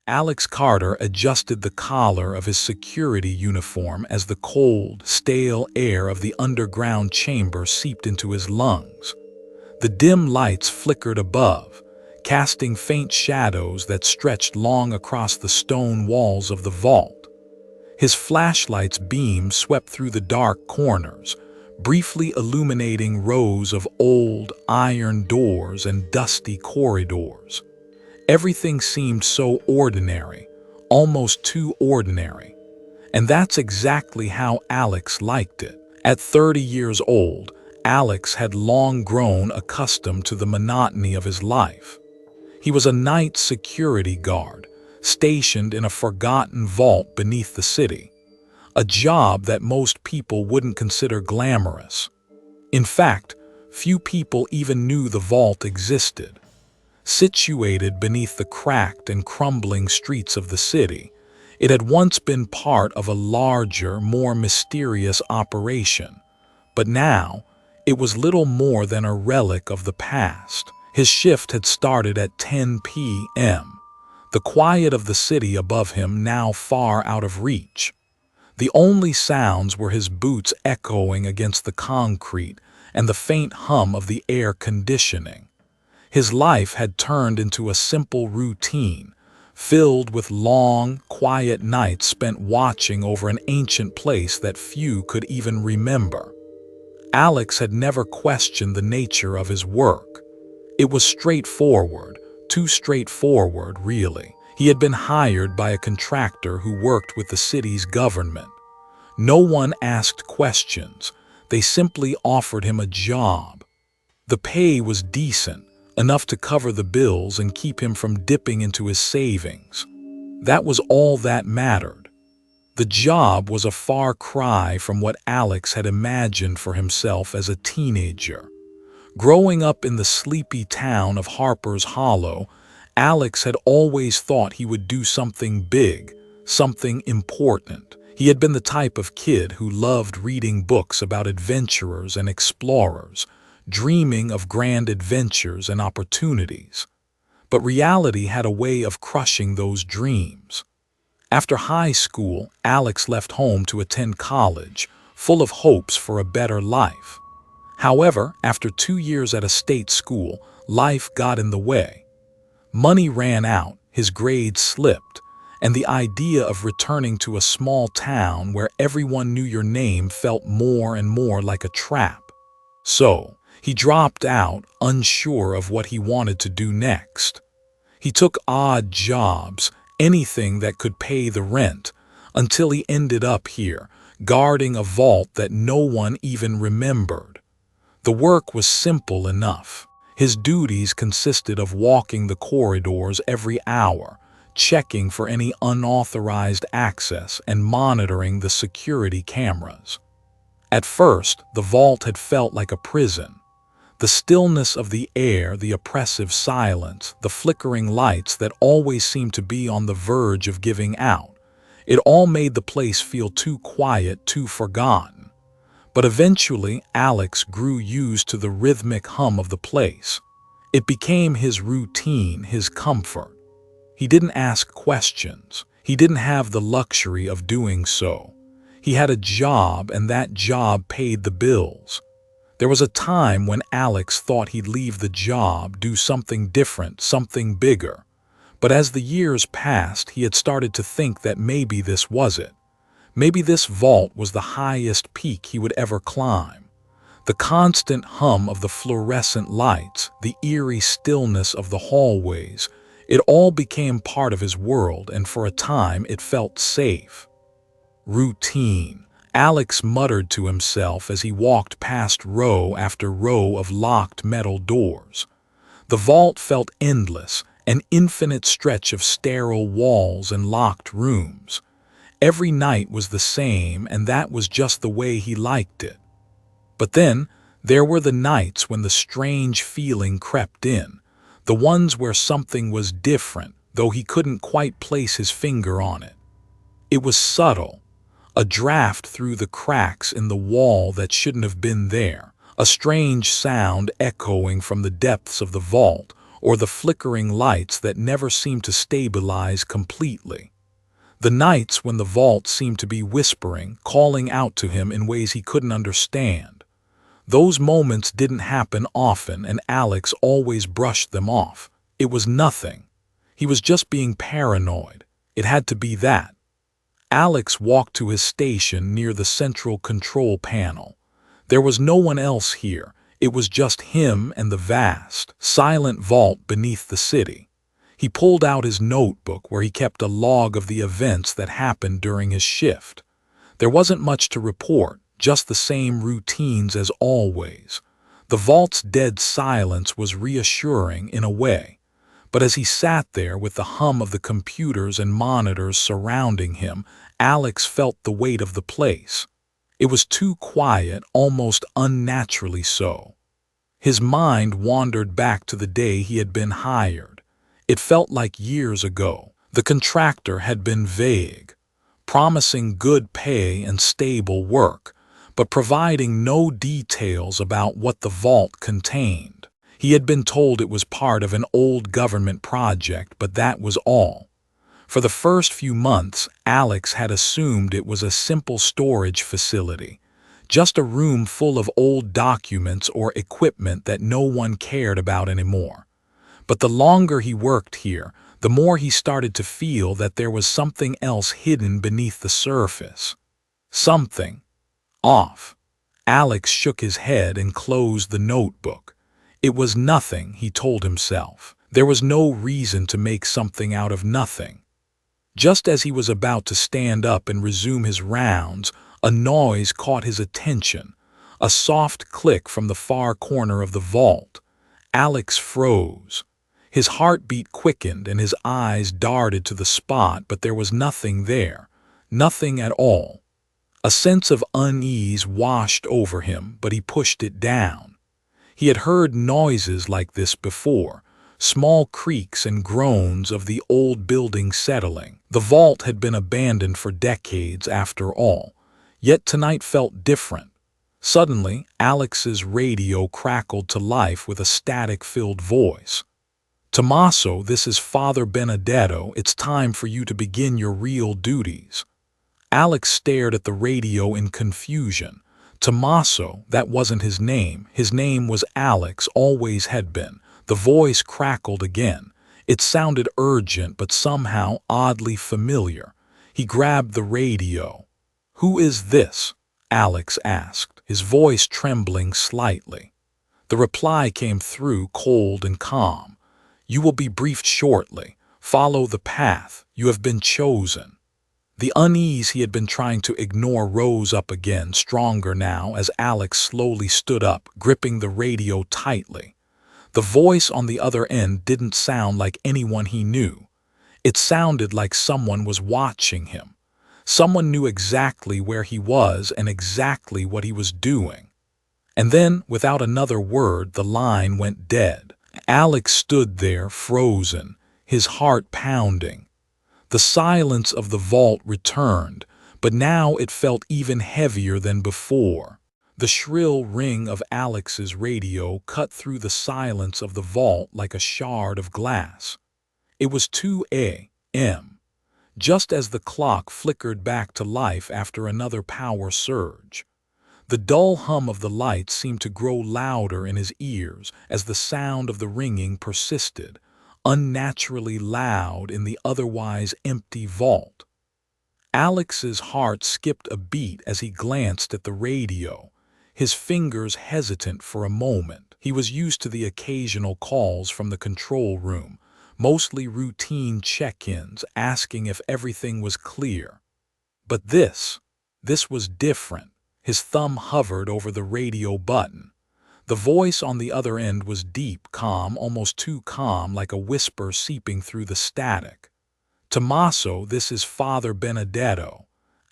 Alex Carter adjusted the collar of his security uniform as the cold, stale air of the underground chamber seeped into his lungs. The dim lights flickered above, casting faint shadows that stretched long across the stone walls of the vault. His flashlight's beam swept through the dark corners, briefly illuminating rows of old, iron doors and dusty corridors. Everything seemed so ordinary, almost too ordinary. And that's exactly how Alex liked it. At 30 years old, Alex had long grown accustomed to the monotony of his life. He was a night security guard, stationed in a forgotten vault beneath the city, a job that most people wouldn't consider glamorous. In fact, few people even knew the vault existed. Situated beneath the cracked and crumbling streets of the city, it had once been part of a larger, more mysterious operation. But now, it was little more than a relic of the past. His shift had started at 10 p.m., the quiet of the city above him now far out of reach. The only sounds were his boots echoing against the concrete and the faint hum of the air conditioning. His life had turned into a simple routine, filled with long, quiet nights spent watching over an ancient place that few could even remember. Alex had never questioned the nature of his work. It was straightforward, too straightforward, really. He had been hired by a contractor who worked with the city's government. No one asked questions. They simply offered him a job. The pay was decent, enough to cover the bills and keep him from dipping into his savings. That was all that mattered. The job was a far cry from what Alex had imagined for himself as a teenager. Growing up in the sleepy town of Harper's Hollow, Alex had always thought he would do something big, something important. He had been the type of kid who loved reading books about adventurers and explorers, dreaming of grand adventures and opportunities. But reality had a way of crushing those dreams. After high school, Alex left home to attend college, full of hopes for a better life. However, after 2 years at a state school, life got in the way. Money ran out, his grades slipped, and the idea of returning to a small town where everyone knew your name felt more and more like a trap. So, he dropped out, unsure of what he wanted to do next. He took odd jobs, anything that could pay the rent, until he ended up here, guarding a vault that no one even remembered. The work was simple enough. His duties consisted of walking the corridors every hour, checking for any unauthorized access and monitoring the security cameras. At first, the vault had felt like a prison. The stillness of the air, the oppressive silence, the flickering lights that always seemed to be on the verge of giving out. It all made the place feel too quiet, too forgotten. But eventually, Alex grew used to the rhythmic hum of the place. It became his routine, his comfort. He didn't ask questions. He didn't have the luxury of doing so. He had a job, and that job paid the bills. There was a time when Alex thought he'd leave the job, do something different, something bigger. But as the years passed, he had started to think that maybe this was it. Maybe this vault was the highest peak he would ever climb. The constant hum of the fluorescent lights, the eerie stillness of the hallways, it all became part of his world, and for a time it felt safe. Routine. Alex muttered to himself as he walked past row after row of locked metal doors. The vault felt endless, an infinite stretch of sterile walls and locked rooms. Every night was the same, and that was just the way he liked it. But then, there were the nights when the strange feeling crept in, the ones where something was different, though he couldn't quite place his finger on it. It was subtle. A draft through the cracks in the wall that shouldn't have been there, a strange sound echoing from the depths of the vault, or the flickering lights that never seemed to stabilize completely. The nights when the vault seemed to be whispering, calling out to him in ways he couldn't understand. Those moments didn't happen often, and Alex always brushed them off. It was nothing. He was just being paranoid. It had to be that. Alex walked to his station near the central control panel. There was no one else here. It was just him and the vast, silent vault beneath the city. He pulled out his notebook where he kept a log of the events that happened during his shift. There wasn't much to report, just the same routines as always. The vault's dead silence was reassuring in a way. But as he sat there with the hum of the computers and monitors surrounding him, Alex felt the weight of the place. It was too quiet, almost unnaturally so. His mind wandered back to the day he had been hired. It felt like years ago. The contractor had been vague, promising good pay and stable work, but providing no details about what the vault contained. He had been told it was part of an old government project, but that was all. For the first few months, Alex had assumed it was a simple storage facility, just a room full of old documents or equipment that no one cared about anymore. But the longer he worked here, the more he started to feel that there was something else hidden beneath the surface. Something off. Alex shook his head and closed the notebook. It was nothing, he told himself. There was no reason to make something out of nothing. Just as he was about to stand up and resume his rounds, a noise caught his attention, a soft click from the far corner of the vault. Alex froze. His heartbeat quickened and his eyes darted to the spot, but there was nothing there, nothing at all. A sense of unease washed over him, but he pushed it down. He had heard noises like this before, small creaks and groans of the old building settling. The vault had been abandoned for decades after all, yet tonight felt different. Suddenly, Alex's radio crackled to life with a static-filled voice. "Tommaso, this is Father Benedetto. It's time for you to begin your real duties." Alex stared at the radio in confusion. Tommaso, that wasn't his name. His name was Alex, always had been. The voice crackled again. It sounded urgent, but somehow oddly familiar. He grabbed the radio. "Who is this?" Alex asked, his voice trembling slightly. The reply came through cold and calm. "You will be briefed shortly. Follow the path. You have been chosen." The unease he had been trying to ignore rose up again, stronger now, as Alex slowly stood up, gripping the radio tightly. The voice on the other end didn't sound like anyone he knew. It sounded like someone was watching him. Someone knew exactly where he was and exactly what he was doing. And then, without another word, the line went dead. Alex stood there, frozen, his heart pounding. The silence of the vault returned, but now it felt even heavier than before. The shrill ring of Alex's radio cut through the silence of the vault like a shard of glass. It was 2 a.m., just as the clock flickered back to life after another power surge. The dull hum of the lights seemed to grow louder in his ears as the sound of the ringing persisted, unnaturally loud in the otherwise empty vault. Alex's heart skipped a beat as he glanced at the radio, his fingers hesitant for a moment. He was used to the occasional calls from the control room, mostly routine check-ins asking if everything was clear. But this was different. His thumb hovered over the radio button. The voice on the other end was deep, calm, almost too calm, like a whisper seeping through the static. "Tommaso, this is Father Benedetto."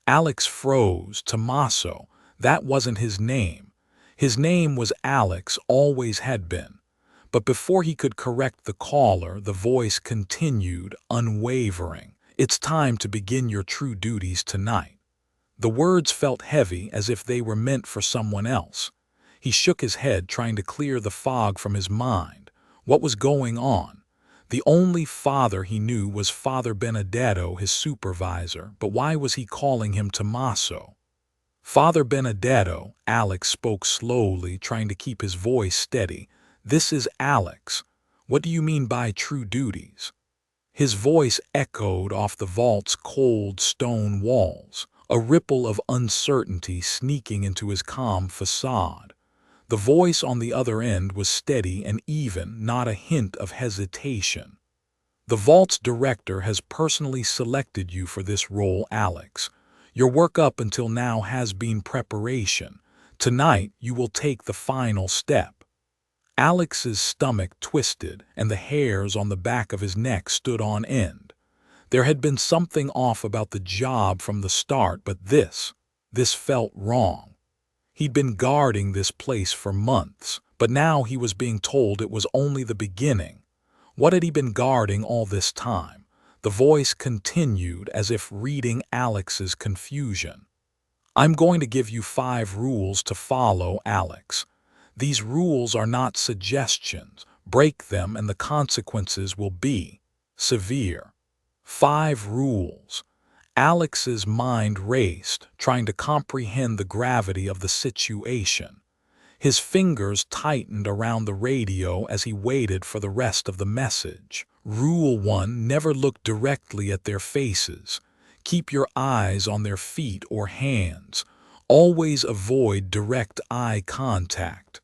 Alex froze. Tommaso. That wasn't his name. His name was Alex, always had been. But before he could correct the caller, the voice continued, unwavering. "It's time to begin your true duties tonight." The words felt heavy, as if they were meant for someone else. He shook his head, trying to clear the fog from his mind. What was going on? The only father he knew was Father Benedetto, his supervisor, but why was he calling him Tommaso? Father Benedetto, Alex spoke slowly, trying to keep his voice steady. This is Alex. What do you mean by true duties? His voice echoed off the vault's cold stone walls, a ripple of uncertainty sneaking into his calm facade. The voice on the other end was steady and even, not a hint of hesitation. The vault's director has personally selected you for this role, Alex. Your work up until now has been preparation. Tonight, you will take the final step. Alex's stomach twisted, and the hairs on the back of his neck stood on end. There had been something off about the job from the start, but this felt wrong. He'd been guarding this place for months, but now he was being told it was only the beginning. What had he been guarding all this time? The voice continued as if reading Alex's confusion. I'm going to give you 5 rules to follow, Alex. These rules are not suggestions. Break them and the consequences will be severe. 5 rules. Alex's mind raced, trying to comprehend the gravity of the situation. His fingers tightened around the radio as he waited for the rest of the message. Rule 1: never look directly at their faces. Keep your eyes on their feet or hands. Always avoid direct eye contact.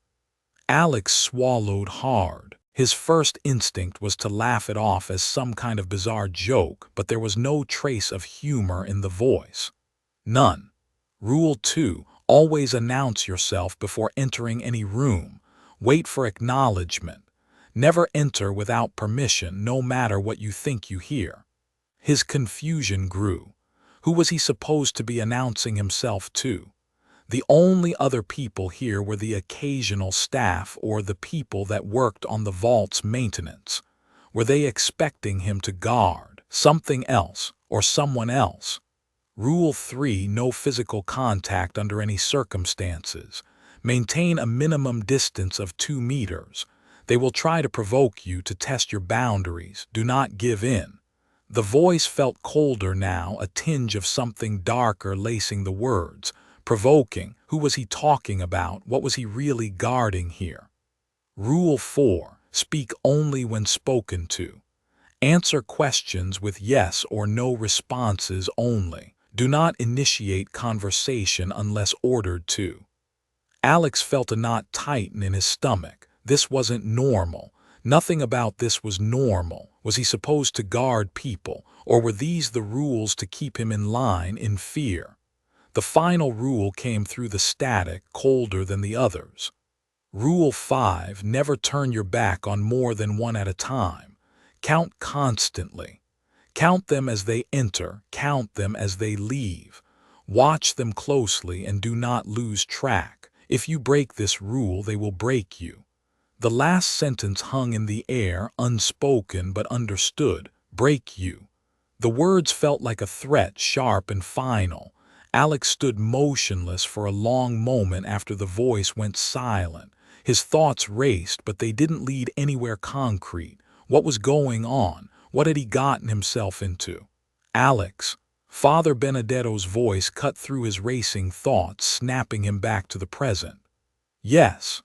Alex swallowed hard. His first instinct was to laugh it off as some kind of bizarre joke, but there was no trace of humor in the voice. None. Rule 2: always announce yourself before entering any room. Wait for acknowledgement. Never enter without permission, no matter what you think you hear. His confusion grew. Who was he supposed to be announcing himself to? The only other people here were the occasional staff or the people that worked on the vault's maintenance. Were they expecting him to guard something else or someone else? Rule 3: no physical contact under any circumstances. Maintain a minimum distance of 2 meters. They will try to provoke you to test your boundaries. Do not give in. The voice felt colder now, a tinge of something darker lacing the words. Provoking. Who was he talking about? What was he really guarding here? Rule 4: speak only when spoken to. Answer questions with yes or no responses only. Do not initiate conversation unless ordered to. Alex felt a knot tighten in his stomach. This wasn't normal. Nothing about this was normal. Was he supposed to guard people, or were these the rules to keep him in line in fear? The final rule came through the static, colder than the others. Rule 5: never turn your back on more than one at a time. Count constantly. Count them as they enter, count them as they leave. Watch them closely and do not lose track. If you break this rule, they will break you. The last sentence hung in the air, unspoken but understood. Break you. The words felt like a threat, sharp and final. Alex stood motionless for a long moment after the voice went silent. His thoughts raced, but they didn't lead anywhere concrete. What was going on? What had he gotten himself into? Alex. Father Benedetto's voice cut through his racing thoughts, snapping him back to the present. Yes,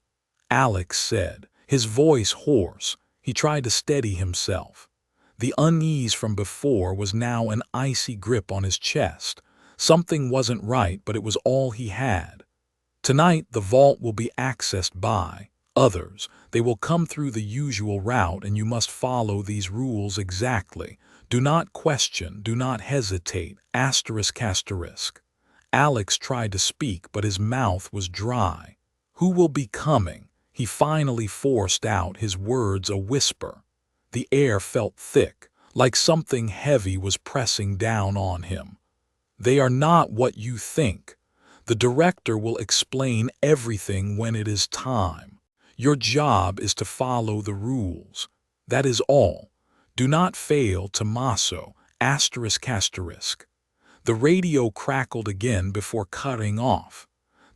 Alex said, his voice hoarse. He tried to steady himself. The unease from before was now an icy grip on his chest. Something wasn't right, but it was all he had. Tonight, the vault will be accessed by others. They will come through the usual route, and you must follow these rules exactly. Do not question, do not hesitate. ***. Alex tried to speak, but his mouth was dry. Who will be coming? He finally forced out, his words a whisper. The air felt thick, like something heavy was pressing down on him. They are not what you think. The director will explain everything when it is time. Your job is to follow the rules. That is all. Do not fail, Tommaso. ***. The radio crackled again before cutting off.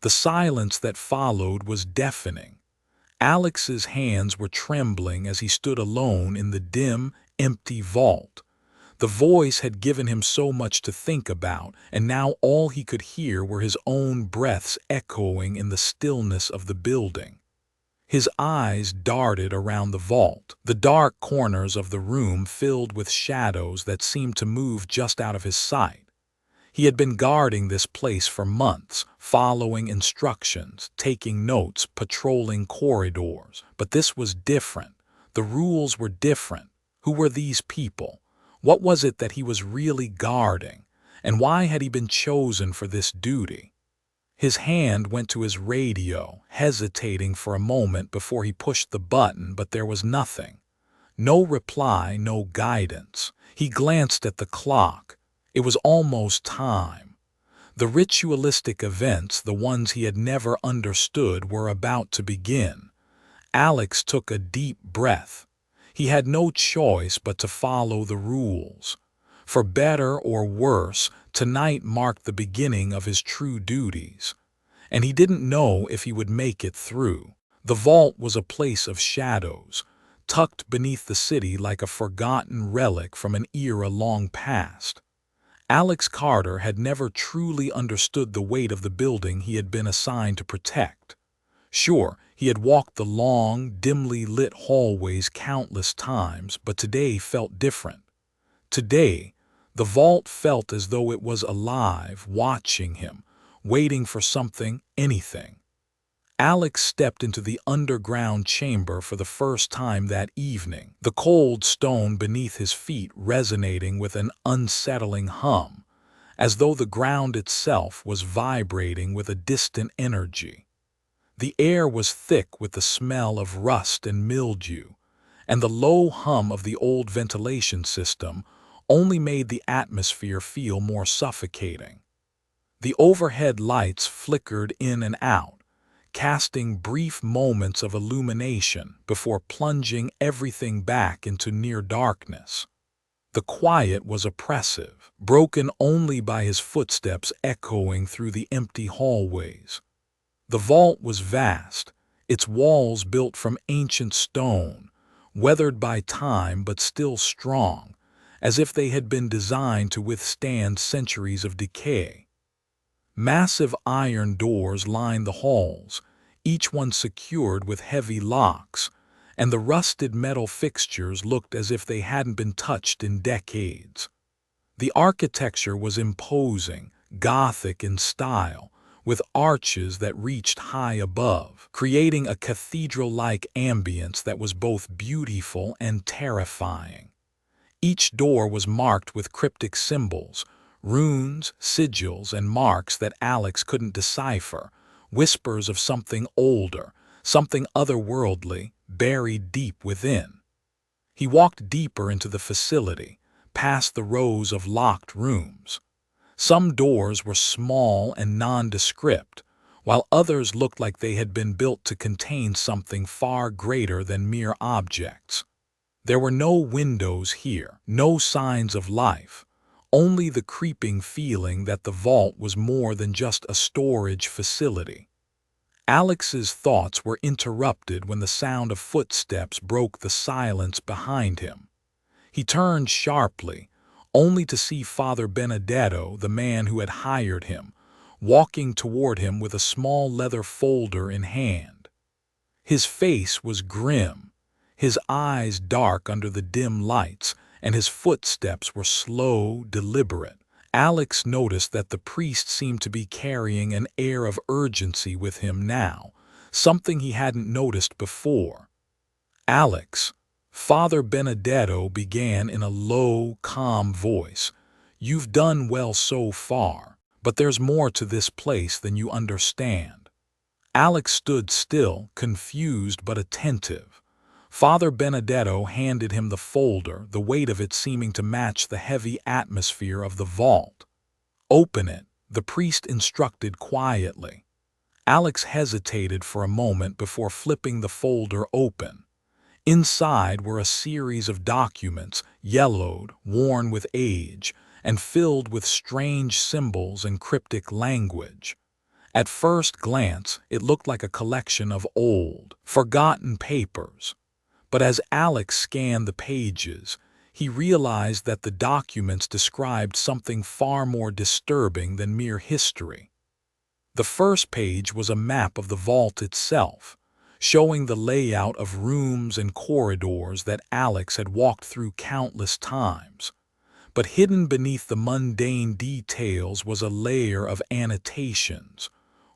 The silence that followed was deafening. Alex's hands were trembling as he stood alone in the dim, empty vault. The voice had given him so much to think about, and now all he could hear were his own breaths echoing in the stillness of the building. His eyes darted around the vault, the dark corners of the room filled with shadows that seemed to move just out of his sight. He had been guarding this place for months, following instructions, taking notes, patrolling corridors. But this was different. The rules were different. Who were these people? What was it that he was really guarding? And why had he been chosen for this duty? His hand went to his radio, hesitating for a moment before he pushed the button, but there was nothing. No reply, no guidance. He glanced at the clock. It was almost time. The ritualistic events, the ones he had never understood, were about to begin. Alex took a deep breath. He had no choice but to follow the rules. For better or worse, tonight marked the beginning of his true duties. And he didn't know if he would make it through. The vault was a place of shadows, tucked beneath the city like a forgotten relic from an era long past. Alex Carter had never truly understood the weight of the building he had been assigned to protect. Sure, he had walked the long, dimly lit hallways countless times, but today felt different. Today, the vault felt as though it was alive, watching him, waiting for something, anything. Alex stepped into the underground chamber for the first time that evening, the cold stone beneath his feet resonating with an unsettling hum, as though the ground itself was vibrating with a distant energy. The air was thick with the smell of rust and mildew, and the low hum of the old ventilation system only made the atmosphere feel more suffocating. The overhead lights flickered in and out, casting brief moments of illumination before plunging everything back into near darkness. The quiet was oppressive, broken only by his footsteps echoing through the empty hallways. The vault was vast, its walls built from ancient stone, weathered by time but still strong, as if they had been designed to withstand centuries of decay. Massive iron doors lined the halls, each one secured with heavy locks, and the rusted metal fixtures looked as if they hadn't been touched in decades. The architecture was imposing, Gothic in style, with arches that reached high above, creating a cathedral-like ambience that was both beautiful and terrifying. Each door was marked with cryptic symbols, runes, sigils, and marks that Alex couldn't decipher, whispers of something older, something otherworldly, buried deep within. He walked deeper into the facility, past the rows of locked rooms. Some doors were small and nondescript, while others looked like they had been built to contain something far greater than mere objects. There were no windows here, no signs of life, only the creeping feeling that the vault was more than just a storage facility. Alex's thoughts were interrupted when the sound of footsteps broke the silence behind him. He turned sharply, only to see Father Benedetto, the man who had hired him, walking toward him with a small leather folder in hand. His face was grim, his eyes dark under the dim lights, and his footsteps were slow, deliberate. Alex noticed that the priest seemed to be carrying an air of urgency with him now, something he hadn't noticed before. "Alex," Father Benedetto began in a low, calm voice, "you've done well so far, but there's more to this place than you understand." Alex stood still, confused but attentive. Father Benedetto handed him the folder, the weight of it seeming to match the heavy atmosphere of the vault. "Open it," the priest instructed quietly. Alex hesitated for a moment before flipping the folder open. Inside were a series of documents, yellowed, worn with age, and filled with strange symbols and cryptic language. At first glance, it looked like a collection of old, forgotten papers. But as Alex scanned the pages, he realized that the documents described something far more disturbing than mere history. The first page was a map of the vault itself, showing the layout of rooms and corridors that Alex had walked through countless times. But hidden beneath the mundane details was a layer of annotations,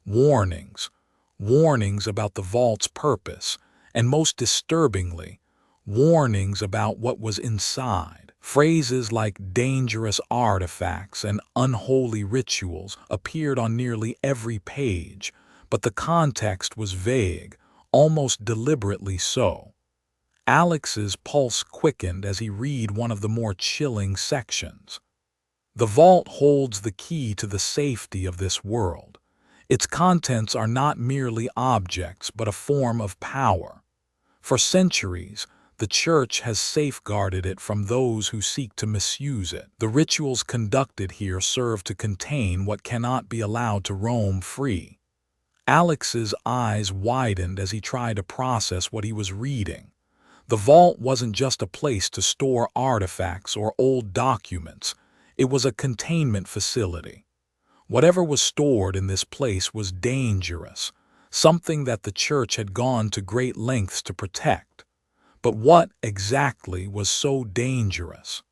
warnings, warnings about the vault's purpose, and most disturbingly, warnings about what was inside. Phrases like dangerous artifacts and unholy rituals appeared on nearly every page, but the context was vague, almost deliberately so. Alex's pulse quickened as he read one of the more chilling sections. The vault holds the key to the safety of this world. Its contents are not merely objects, but a form of power. For centuries, the Church has safeguarded it from those who seek to misuse it. The rituals conducted here serve to contain what cannot be allowed to roam free. Alex's eyes widened as he tried to process what he was reading. The vault wasn't just a place to store artifacts or old documents. It was a containment facility. Whatever was stored in this place was dangerous, something that the Church had gone to great lengths to protect. But what exactly was so dangerous?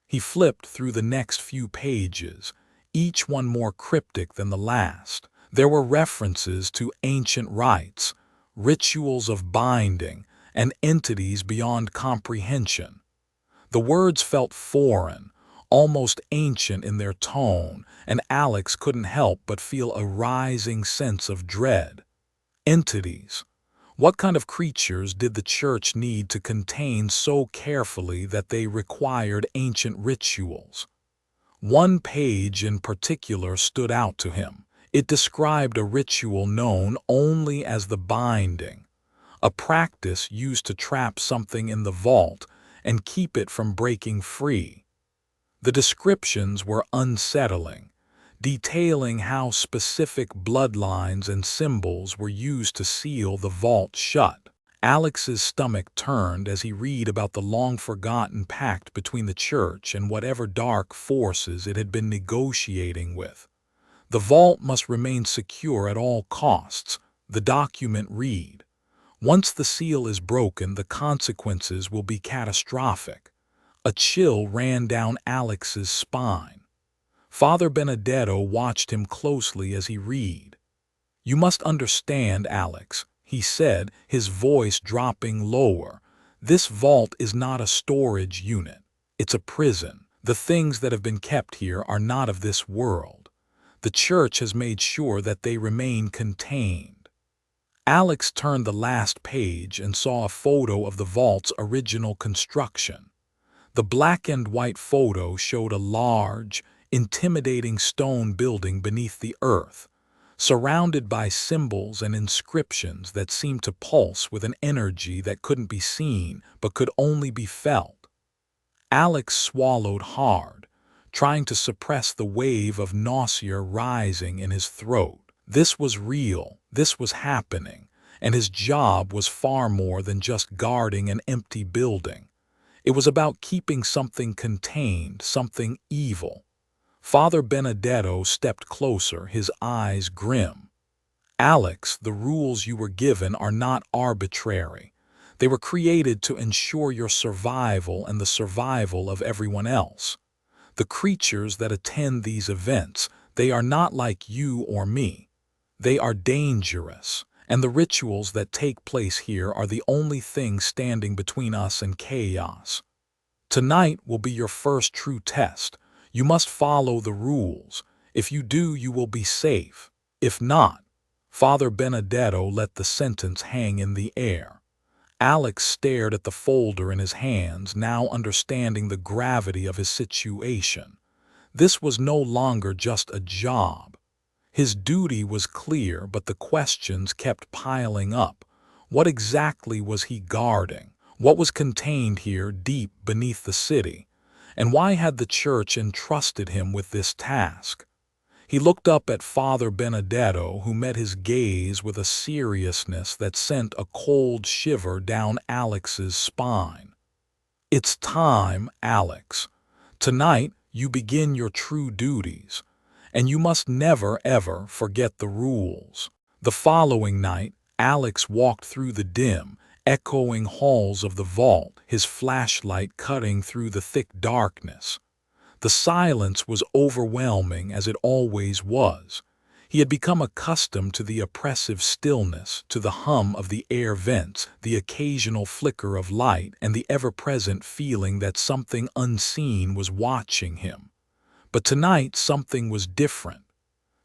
He flipped through the next few pages, each one more cryptic than the last. There were references to ancient rites, rituals of binding, and entities beyond comprehension. The words felt foreign, almost ancient in their tone, and Alex couldn't help but feel a rising sense of dread. Entities. What kind of creatures did the Church need to contain so carefully that they required ancient rituals? One page in particular stood out to him. It described a ritual known only as the binding, a practice used to trap something in the vault and keep it from breaking free. The descriptions were unsettling, detailing how specific bloodlines and symbols were used to seal the vault shut. Alex's stomach turned as he read about the long-forgotten pact between the Church and whatever dark forces it had been negotiating with. The vault must remain secure at all costs, the document read. Once the seal is broken, the consequences will be catastrophic. A chill ran down Alex's spine. Father Benedetto watched him closely as he read. "You must understand, Alex," he said, his voice dropping lower. "This vault is not a storage unit. It's a prison. The things that have been kept here are not of this world. The Church has made sure that they remain contained." Alex turned the last page and saw a photo of the vault's original construction. The black and white photo showed a large, intimidating stone building beneath the earth, surrounded by symbols and inscriptions that seemed to pulse with an energy that couldn't be seen but could only be felt. Alex swallowed hard, trying to suppress the wave of nausea rising in his throat. This was real, this was happening, and his job was far more than just guarding an empty building. It was about keeping something contained, something evil. Father Benedetto stepped closer, his eyes grim. "Alex, the rules you were given are not arbitrary. They were created to ensure your survival and the survival of everyone else. The creatures that attend these events, they are not like you or me. They are dangerous, and the rituals that take place here are the only thing standing between us and chaos. Tonight will be your first true test. You must follow the rules. If you do, you will be safe. If not..." Father Benedetto let the sentence hang in the air. Alex stared at the folder in his hands, now understanding the gravity of his situation. This was no longer just a job. His duty was clear, but the questions kept piling up. What exactly was he guarding? What was contained here deep beneath the city? And why had the Church entrusted him with this task? He looked up at Father Benedetto, who met his gaze with a seriousness that sent a cold shiver down Alex's spine. "It's time, Alex. Tonight you begin your true duties, and you must never ever forget the rules." The following night, Alex walked through the dim, echoing halls of the vault, his flashlight cutting through the thick darkness. The silence was overwhelming, as it always was. He had become accustomed to the oppressive stillness, to the hum of the air vents, the occasional flicker of light, and the ever-present feeling that something unseen was watching him. But tonight something was different.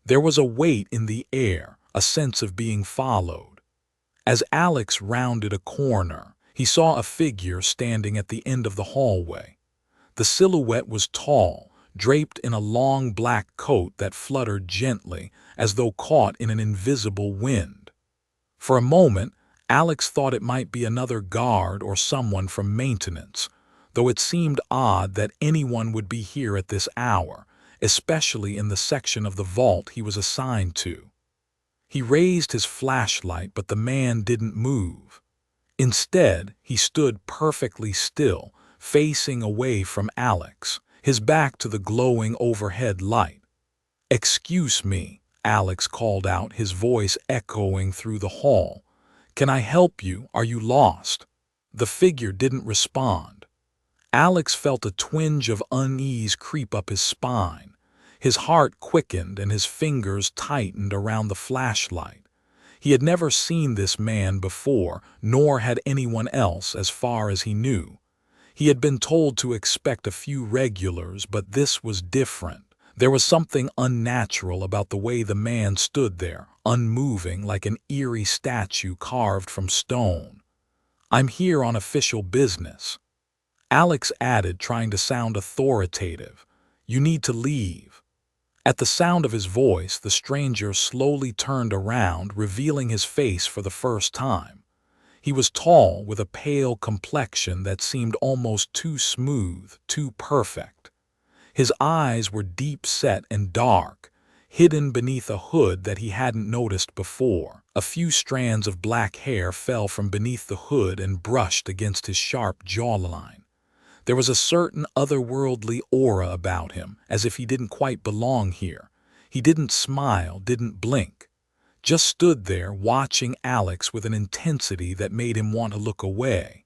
There was a weight in the air, a sense of being followed. As Alex rounded a corner, he saw a figure standing at the end of the hallway. The silhouette was tall, draped in a long black coat that fluttered gently, as though caught in an invisible wind. For a moment, Alex thought it might be another guard or someone from maintenance, though it seemed odd that anyone would be here at this hour, especially in the section of the vault he was assigned to. He raised his flashlight, but the man didn't move. Instead, he stood perfectly still, facing away from Alex, his back to the glowing overhead light. "Excuse me," Alex called out, his voice echoing through the hall. "Can I help you? Are you lost?" The figure didn't respond. Alex felt a twinge of unease creep up his spine. His heart quickened and his fingers tightened around the flashlight. He had never seen this man before, nor had anyone else as far as he knew. He had been told to expect a few regulars, but this was different. There was something unnatural about the way the man stood there, unmoving like an eerie statue carved from stone. "I'm here on official business," Alex added, trying to sound authoritative. "You need to leave." At the sound of his voice, the stranger slowly turned around, revealing his face for the first time. He was tall, with a pale complexion that seemed almost too smooth, too perfect. His eyes were deep-set and dark, hidden beneath a hood that he hadn't noticed before. A few strands of black hair fell from beneath the hood and brushed against his sharp jawline. There was a certain otherworldly aura about him, as if he didn't quite belong here. He didn't smile, didn't blink. Just stood there watching Alex with an intensity that made him want to look away.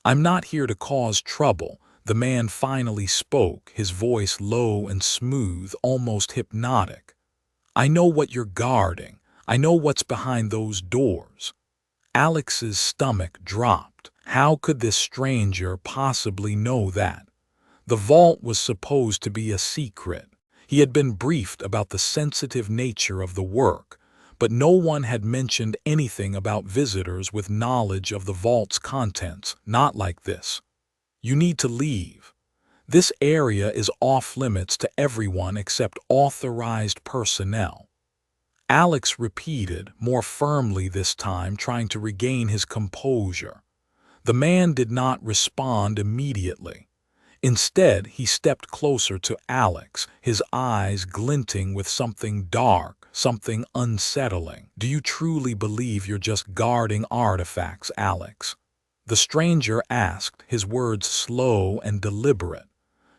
"I'm not here to cause trouble," the man finally spoke, his voice low and smooth, almost hypnotic. "I know what you're guarding. I know what's behind those doors." Alex's stomach dropped. How could this stranger possibly know that? The vault was supposed to be a secret. He had been briefed about the sensitive nature of the work, but no one had mentioned anything about visitors with knowledge of the vault's contents, not like this. "You need to leave. This area is off-limits to everyone except authorized personnel." Alex repeated, more firmly this time, trying to regain his composure. The man did not respond immediately. Instead, he stepped closer to Alex, his eyes glinting with something dark, something unsettling. "Do you truly believe you're just guarding artifacts, Alex?" the stranger asked, his words slow and deliberate.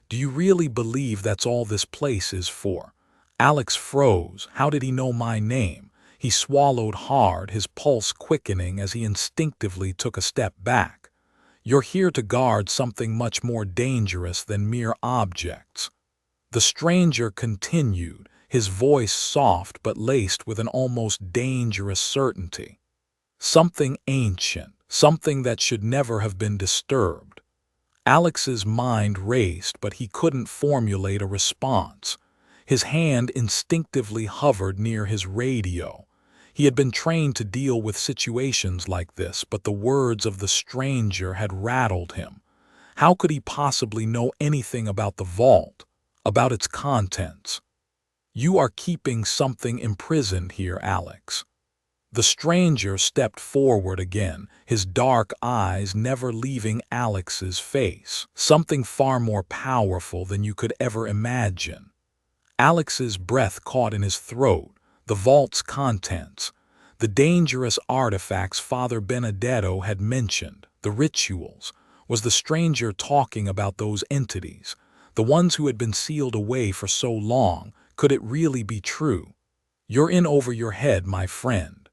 "Do you really believe that's all this place is for?" Alex froze. How did he know my name? He swallowed hard, his pulse quickening as he instinctively took a step back. "You're here to guard something much more dangerous than mere objects." The stranger continued, his voice soft but laced with an almost dangerous certainty. "Something ancient, something that should never have been disturbed." Alex's mind raced, but he couldn't formulate a response. His hand instinctively hovered near his radio. He had been trained to deal with situations like this, but the words of the stranger had rattled him. How could he possibly know anything about the vault, about its contents? "You are keeping something imprisoned here, Alex." The stranger stepped forward again, his dark eyes never leaving Alex's face. "Something far more powerful than you could ever imagine." Alex's breath caught in his throat, the vault's contents, the dangerous artifacts Father Benedetto had mentioned, the rituals. Was the stranger talking about those entities, the ones who had been sealed away for so long? Could it really be true? "You're in over your head, my friend."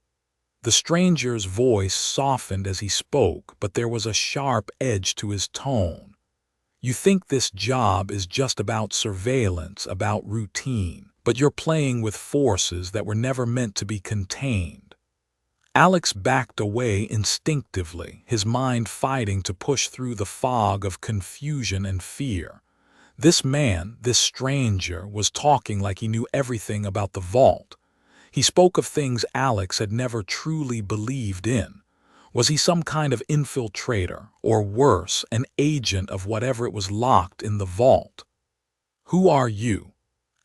The stranger's voice softened as he spoke, but there was a sharp edge to his tone. "You think this job is just about surveillance, about routine, but you're playing with forces that were never meant to be contained." Alex backed away instinctively, his mind fighting to push through the fog of confusion and fear. This man, this stranger, was talking like he knew everything about the vault. He spoke of things Alex had never truly believed in. Was he some kind of infiltrator, or worse, an agent of whatever it was locked in the vault? "Who are you?"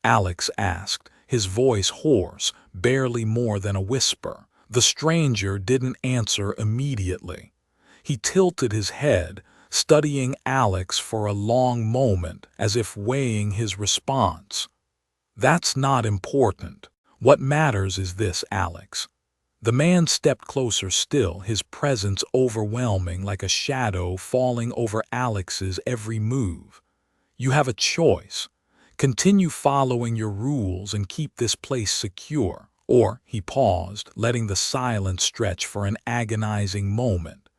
Alex asked, his voice hoarse, barely more than a whisper. The stranger didn't answer immediately. He tilted his head, studying Alex for a long moment, as if weighing his response. "That's not important. What matters is this, Alex." The man stepped closer still, his presence overwhelming, like a shadow falling over Alex's every move. "You have a choice. Continue following your rules and keep this place secure." Or, he paused, letting the silence stretch for an agonizing moment.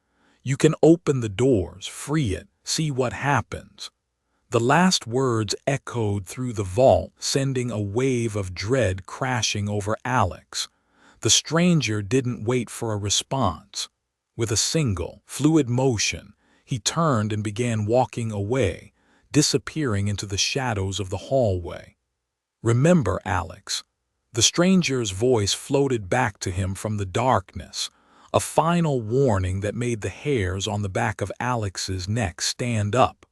"You can open the doors, free it, see what happens." The last words echoed through the vault, sending a wave of dread crashing over Alex. The stranger didn't wait for a response. With a single, fluid motion, he turned and began walking away, disappearing into the shadows of the hallway. "Remember, Alex." The stranger's voice floated back to him from the darkness, a final warning that made the hairs on the back of Alex's neck stand up.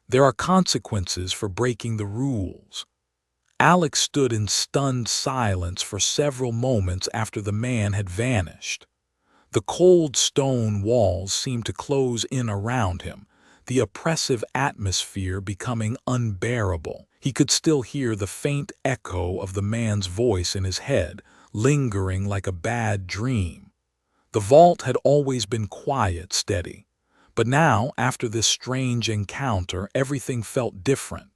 "There are consequences for breaking the rules." Alex stood in stunned silence for several moments after the man had vanished. The cold stone walls seemed to close in around him, the oppressive atmosphere becoming unbearable. He could still hear the faint echo of the man's voice in his head, lingering like a bad dream. The vault had always been quiet, steady. But now, after this strange encounter, everything felt different.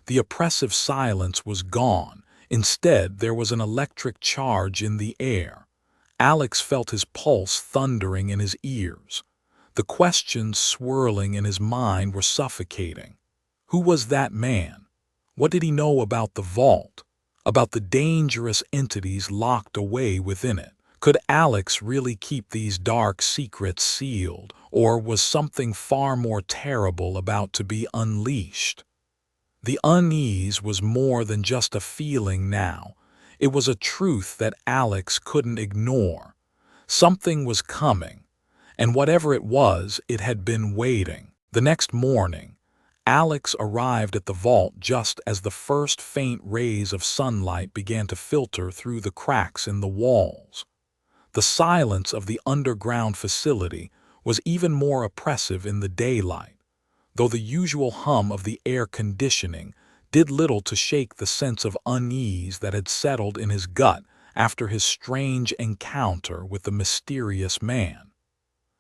The oppressive silence was gone. Instead, there was an electric charge in the air. Alex felt his pulse thundering in his ears. The questions swirling in his mind were suffocating. Who was that man? What did he know about the vault? About the dangerous entities locked away within it? Could Alex really keep these dark secrets sealed, or was something far more terrible about to be unleashed? The unease was more than just a feeling now. It was a truth that Alex couldn't ignore. Something was coming, and whatever it was, it had been waiting. The next morning, Alex arrived at the vault just as the first faint rays of sunlight began to filter through the cracks in the walls. The silence of the underground facility was even more oppressive in the daylight, though the usual hum of the air conditioning did little to shake the sense of unease that had settled in his gut after his strange encounter with the mysterious man.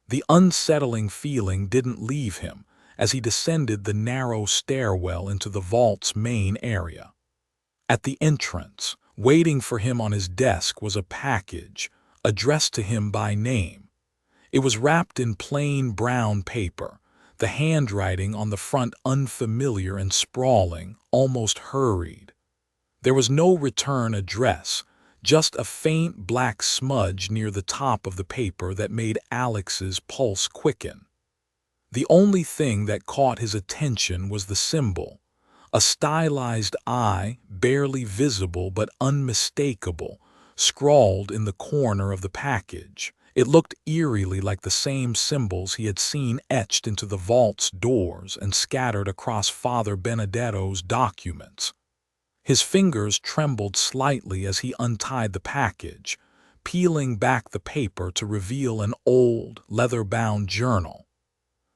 The unsettling feeling didn't leave him as he descended the narrow stairwell into the vault's main area. At the entrance, waiting for him on his desk, was a package addressed to him by name. It was wrapped in plain brown paper, the handwriting on the front unfamiliar and sprawling, almost hurried. There was no return address, just a faint black smudge near the top of the paper that made Alex's pulse quicken. The only thing that caught his attention was the symbol, a stylized eye, barely visible but unmistakable, scrawled in the corner of the package. It looked eerily like the same symbols he had seen etched into the vault's doors and scattered across Father Benedetto's documents. His fingers trembled slightly as he untied the package, peeling back the paper to reveal an old, leather-bound journal.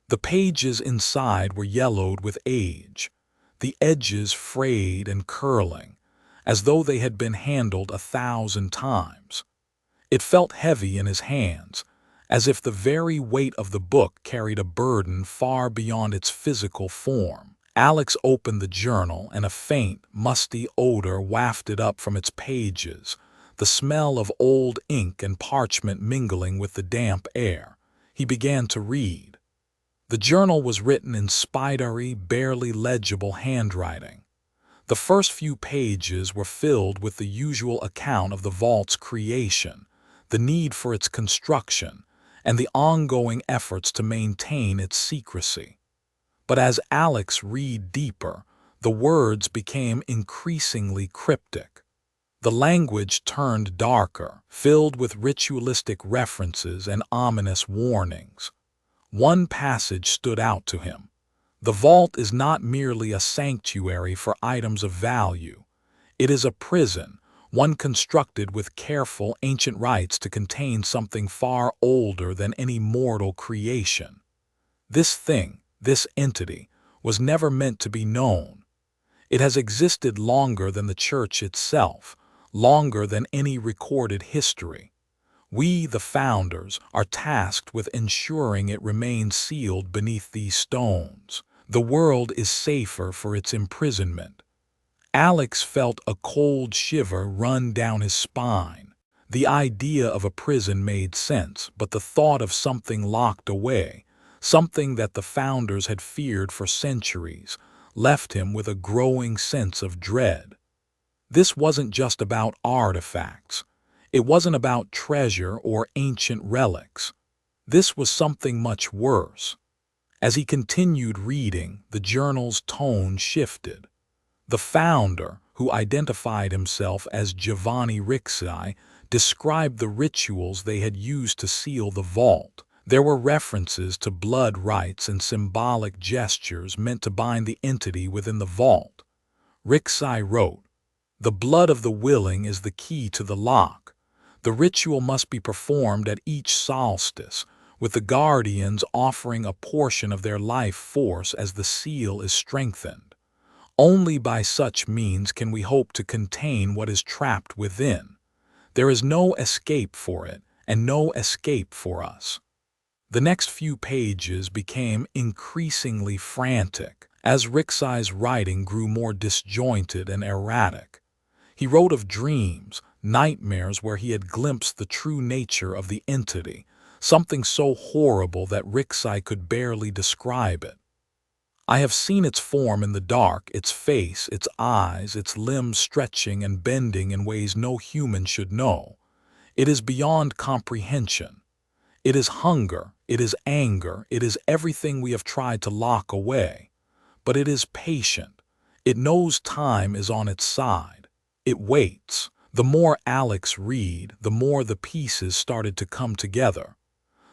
The pages inside were yellowed with age, the edges frayed and curling, as though they had been handled 1,000 times. It felt heavy in his hands, as if the very weight of the book carried a burden far beyond its physical form. Alex opened the journal, and a faint, musty odor wafted up from its pages, the smell of old ink and parchment mingling with the damp air. He began to read. The journal was written in spidery, barely legible handwriting. The first few pages were filled with the usual account of the vault's creation, the need for its construction, and the ongoing efforts to maintain its secrecy. But as Alex read deeper, the words became increasingly cryptic. The language turned darker, filled with ritualistic references and ominous warnings. One passage stood out to him. The vault is not merely a sanctuary for items of value. It is a prison, one constructed with careful ancient rites to contain something far older than any mortal creation. This thing, this entity, was never meant to be known. It has existed longer than the church itself, longer than any recorded history. We, the founders, are tasked with ensuring it remains sealed beneath these stones. The world is safer for its imprisonment. Alex felt a cold shiver run down his spine. The idea of a prison made sense, but the thought of something locked away, something that the founders had feared for centuries, left him with a growing sense of dread. This wasn't just about artifacts. It wasn't about treasure or ancient relics. This was something much worse. As he continued reading, the journal's tone shifted. The founder, who identified himself as Giovanni Ricci, described the rituals they had used to seal the vault. There were references to blood rites and symbolic gestures meant to bind the entity within the vault. Ricci wrote, "The blood of the willing is the key to the lock. The ritual must be performed at each solstice, with the guardians offering a portion of their life force as the seal is strengthened. Only by such means can we hope to contain what is trapped within. There is no escape for it, and no escape for us." The next few pages became increasingly frantic, as Ricci's writing grew more disjointed and erratic. He wrote of dreams, nightmares where he had glimpsed the true nature of the entity, something so horrible that Ricci could barely describe it. "I have seen its form in the dark, its face, its eyes, its limbs stretching and bending in ways no human should know. It is beyond comprehension. It is hunger, it is anger, it is everything we have tried to lock away. But it is patient. It knows time is on its side. It waits." The more Alex read, the more the pieces started to come together.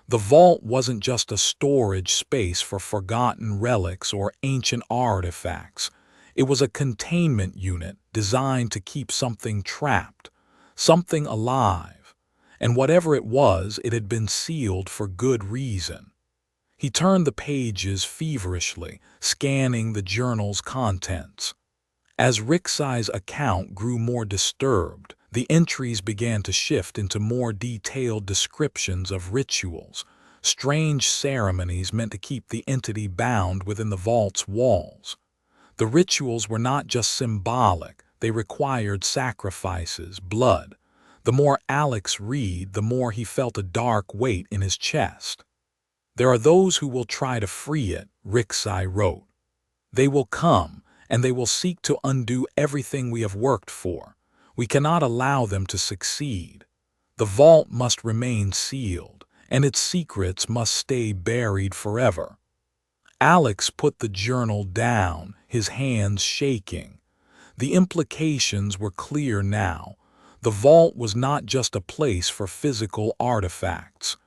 The vault wasn't just a storage space for forgotten relics or ancient artifacts. It was a containment unit designed to keep something trapped, something alive. And whatever it was, it had been sealed for good reason. He turned the pages feverishly, scanning the journal's contents. As Ricci's account grew more disturbed, the entries began to shift into more detailed descriptions of rituals, strange ceremonies meant to keep the entity bound within the vault's walls. The rituals were not just symbolic, they required sacrifices, blood. The more Alex read, the more he felt a dark weight in his chest. "There are those who will try to free it," Ricci wrote. "They will come, and they will seek to undo everything we have worked for. We cannot allow them to succeed. The vault must remain sealed, and its secrets must stay buried forever." Alex put the journal down, his hands shaking. The implications were clear now. The vault was not just a place for physical artifacts.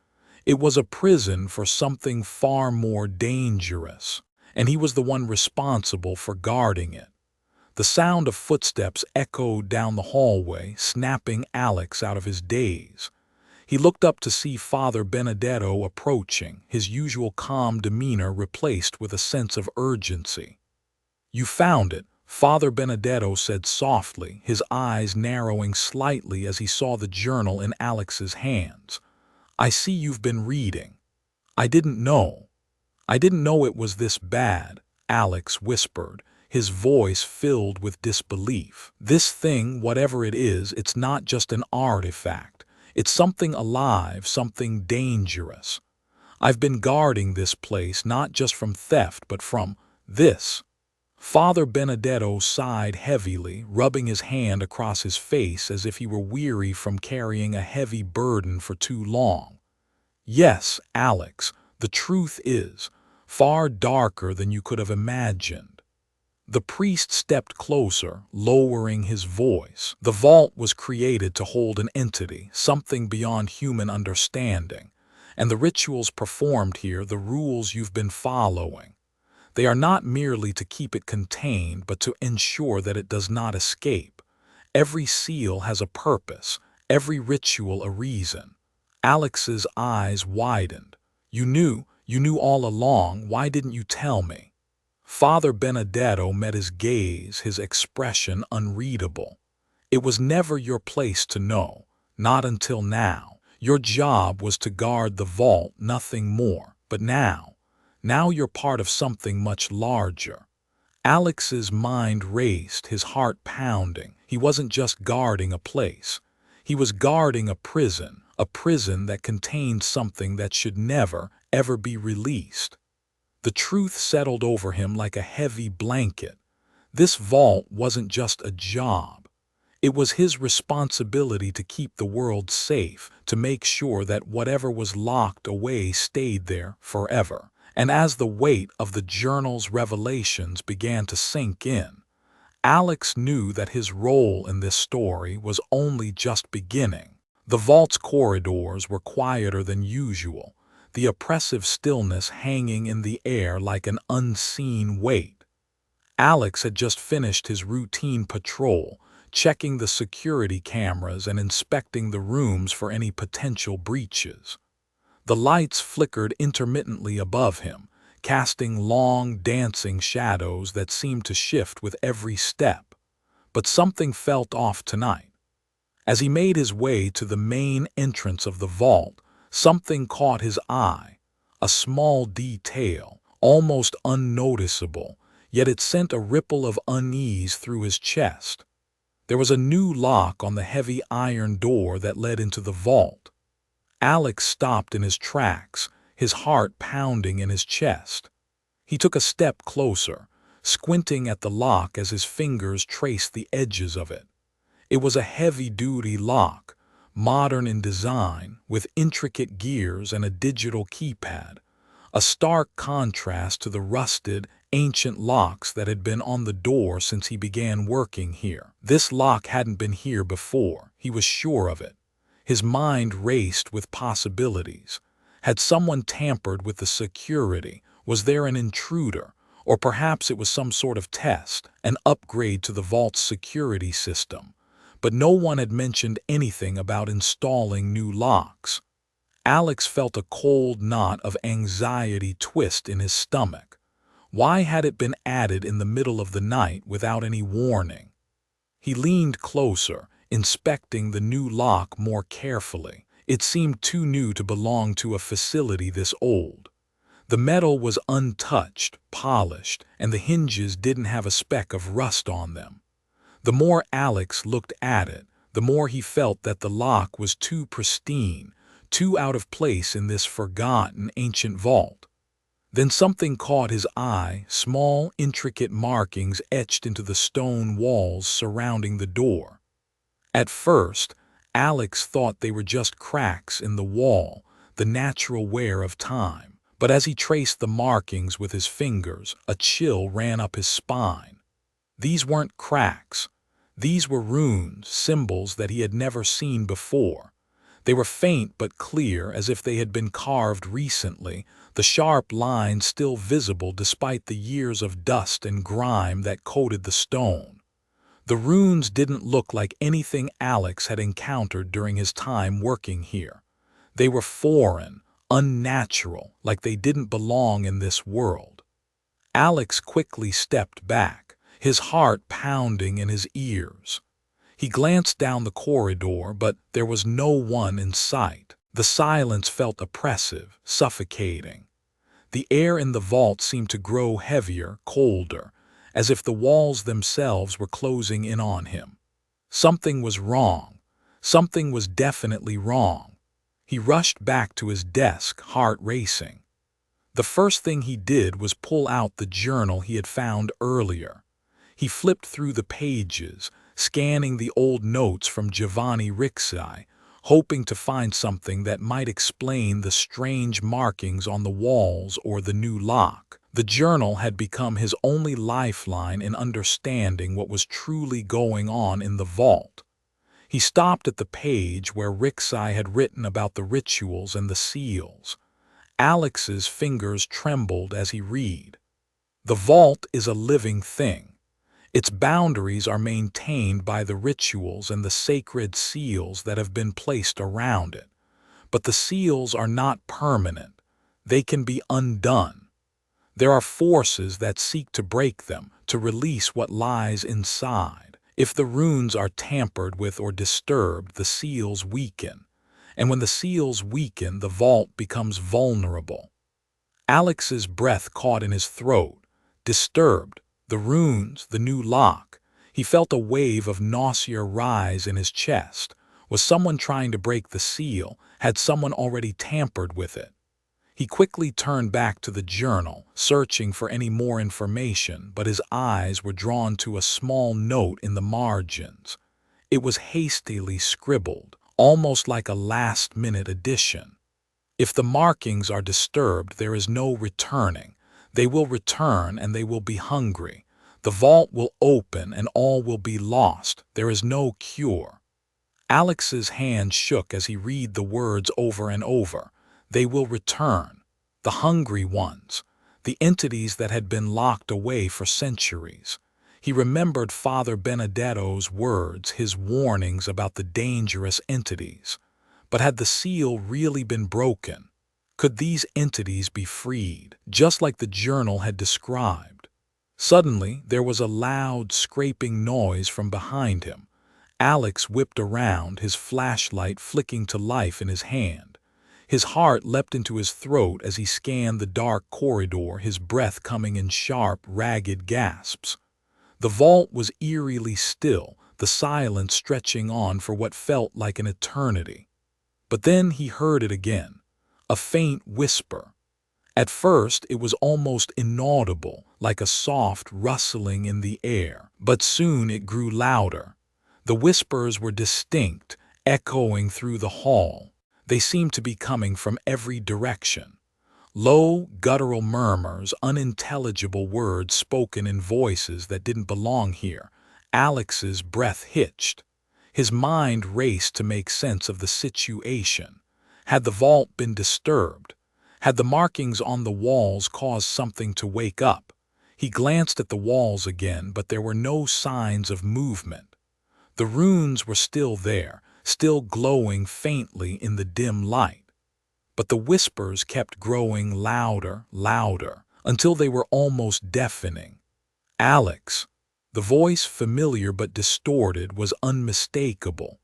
It was a prison for something far more dangerous, and he was the one responsible for guarding it. The sound of footsteps echoed down the hallway, snapping Alex out of his daze. He looked up to see Father Benedetto approaching, his usual calm demeanor replaced with a sense of urgency. "You found it," Father Benedetto said softly, his eyes narrowing slightly as he saw the journal in Alex's hands. "I see you've been reading." "I didn't know. I didn't know it was this bad," Alex whispered, his voice filled with disbelief. "This thing, whatever it is, it's not just an artifact. It's something alive, something dangerous. I've been guarding this place not just from theft, but from this." Father Benedetto sighed heavily, rubbing his hand across his face as if he were weary from carrying a heavy burden for too long. "Yes, Alex, the truth is far darker than you could have imagined." The priest stepped closer, lowering his voice. "The vault was created to hold an entity, something beyond human understanding. And the rituals performed here, the rules you've been following, they are not merely to keep it contained, but to ensure that it does not escape. Every seal has a purpose, every ritual a reason." Alex's eyes widened. You knew all along. Why didn't you tell me?" Father Benedetto met his gaze, his expression unreadable. "It was never your place to know, not until now. Your job was to guard the vault, nothing more. But now you're part of something much larger." Alex's mind raced, his heart pounding. He wasn't just guarding a place. He was guarding a prison that contained something that should never, ever be released. The truth settled over him like a heavy blanket. This vault wasn't just a job. It was his responsibility to keep the world safe, to make sure that whatever was locked away stayed there forever. And as the weight of the journal's revelations began to sink in, Alex knew that his role in this story was only just beginning. The vault's corridors were quieter than usual, the oppressive stillness hanging in the air like an unseen weight. Alex had just finished his routine patrol, checking the security cameras and inspecting the rooms for any potential breaches. The lights flickered intermittently above him, casting long, dancing shadows that seemed to shift with every step. But something felt off tonight. As he made his way to the main entrance of the vault, something caught his eye, a small detail, almost unnoticeable, yet it sent a ripple of unease through his chest. There was a new lock on the heavy iron door that led into the vault. Alex stopped in his tracks, his heart pounding in his chest. He took a step closer, squinting at the lock as his fingers traced the edges of it. It was a heavy-duty lock, modern in design, with intricate gears and a digital keypad, a stark contrast to the rusted, ancient locks that had been on the door since he began working here. This lock hadn't been here before, he was sure of it. His mind raced with possibilities. Had someone tampered with the security? Was there an intruder? Or perhaps it was some sort of test, an upgrade to the vault's security system. But no one had mentioned anything about installing new locks. Alex felt a cold knot of anxiety twist in his stomach. Why had it been added in the middle of the night without any warning? He leaned closer, inspecting the new lock more carefully. It seemed too new to belong to a facility this old. The metal was untouched, polished, and the hinges didn't have a speck of rust on them. The more Alex looked at it, the more he felt that the lock was too pristine, too out of place in this forgotten ancient vault. Then something caught his eye, small, intricate markings etched into the stone walls surrounding the door. At first, Alex thought they were just cracks in the wall, the natural wear of time. But as he traced the markings with his fingers, a chill ran up his spine. These weren't cracks. These were runes, symbols that he had never seen before. They were faint but clear, as if they had been carved recently, the sharp lines still visible despite the years of dust and grime that coated the stone. The runes didn't look like anything Alex had encountered during his time working here. They were foreign, unnatural, like they didn't belong in this world. Alex quickly stepped back, his heart pounding in his ears. He glanced down the corridor, but there was no one in sight. The silence felt oppressive, suffocating. The air in the vault seemed to grow heavier, colder, as if the walls themselves were closing in on him. Something was wrong. Something was definitely wrong. He rushed back to his desk, heart racing. The first thing he did was pull out the journal he had found earlier. He flipped through the pages, scanning the old notes from Giovanni Ricci, hoping to find something that might explain the strange markings on the walls or the new lock. The journal had become his only lifeline in understanding what was truly going on in the vault. He stopped at the page where Ricci had written about the rituals and the seals. Alex's fingers trembled as he read. The vault is a living thing. Its boundaries are maintained by the rituals and the sacred seals that have been placed around it. But the seals are not permanent. They can be undone. There are forces that seek to break them, to release what lies inside. If the runes are tampered with or disturbed, the seals weaken. And when the seals weaken, the vault becomes vulnerable. Alex's breath caught in his throat. Disturbed, the runes, the new lock. He felt a wave of nausea rise in his chest. Was someone trying to break the seal? Had someone already tampered with it? He quickly turned back to the journal, searching for any more information, but his eyes were drawn to a small note in the margins. It was hastily scribbled, almost like a last-minute addition. If the markings are disturbed, there is no returning. They will return and they will be hungry. The vault will open and all will be lost. There is no cure. Alex's hand shook as he read the words over and over. They will return. The hungry ones. The entities that had been locked away for centuries. He remembered Father Benedetto's words, his warnings about the dangerous entities. But had the seal really been broken? Could these entities be freed, just like the journal had described? Suddenly, there was a loud, scraping noise from behind him. Alex whipped around, his flashlight flicking to life in his hand. His heart leapt into his throat as he scanned the dark corridor, his breath coming in sharp, ragged gasps. The vault was eerily still, the silence stretching on for what felt like an eternity. But then he heard it again. A faint whisper. At first, it was almost inaudible, like a soft rustling in the air, but soon it grew louder. The whispers were distinct, echoing through the hall. They seemed to be coming from every direction. Low, guttural murmurs, unintelligible words spoken in voices that didn't belong here. Alex's breath hitched. His mind raced to make sense of the situation. Had the vault been disturbed? Had the markings on the walls caused something to wake up? He glanced at the walls again, but there were no signs of movement. The runes were still there, still glowing faintly in the dim light. But the whispers kept growing louder, louder, until they were almost deafening. Alex. The voice, familiar but distorted, was unmistakable.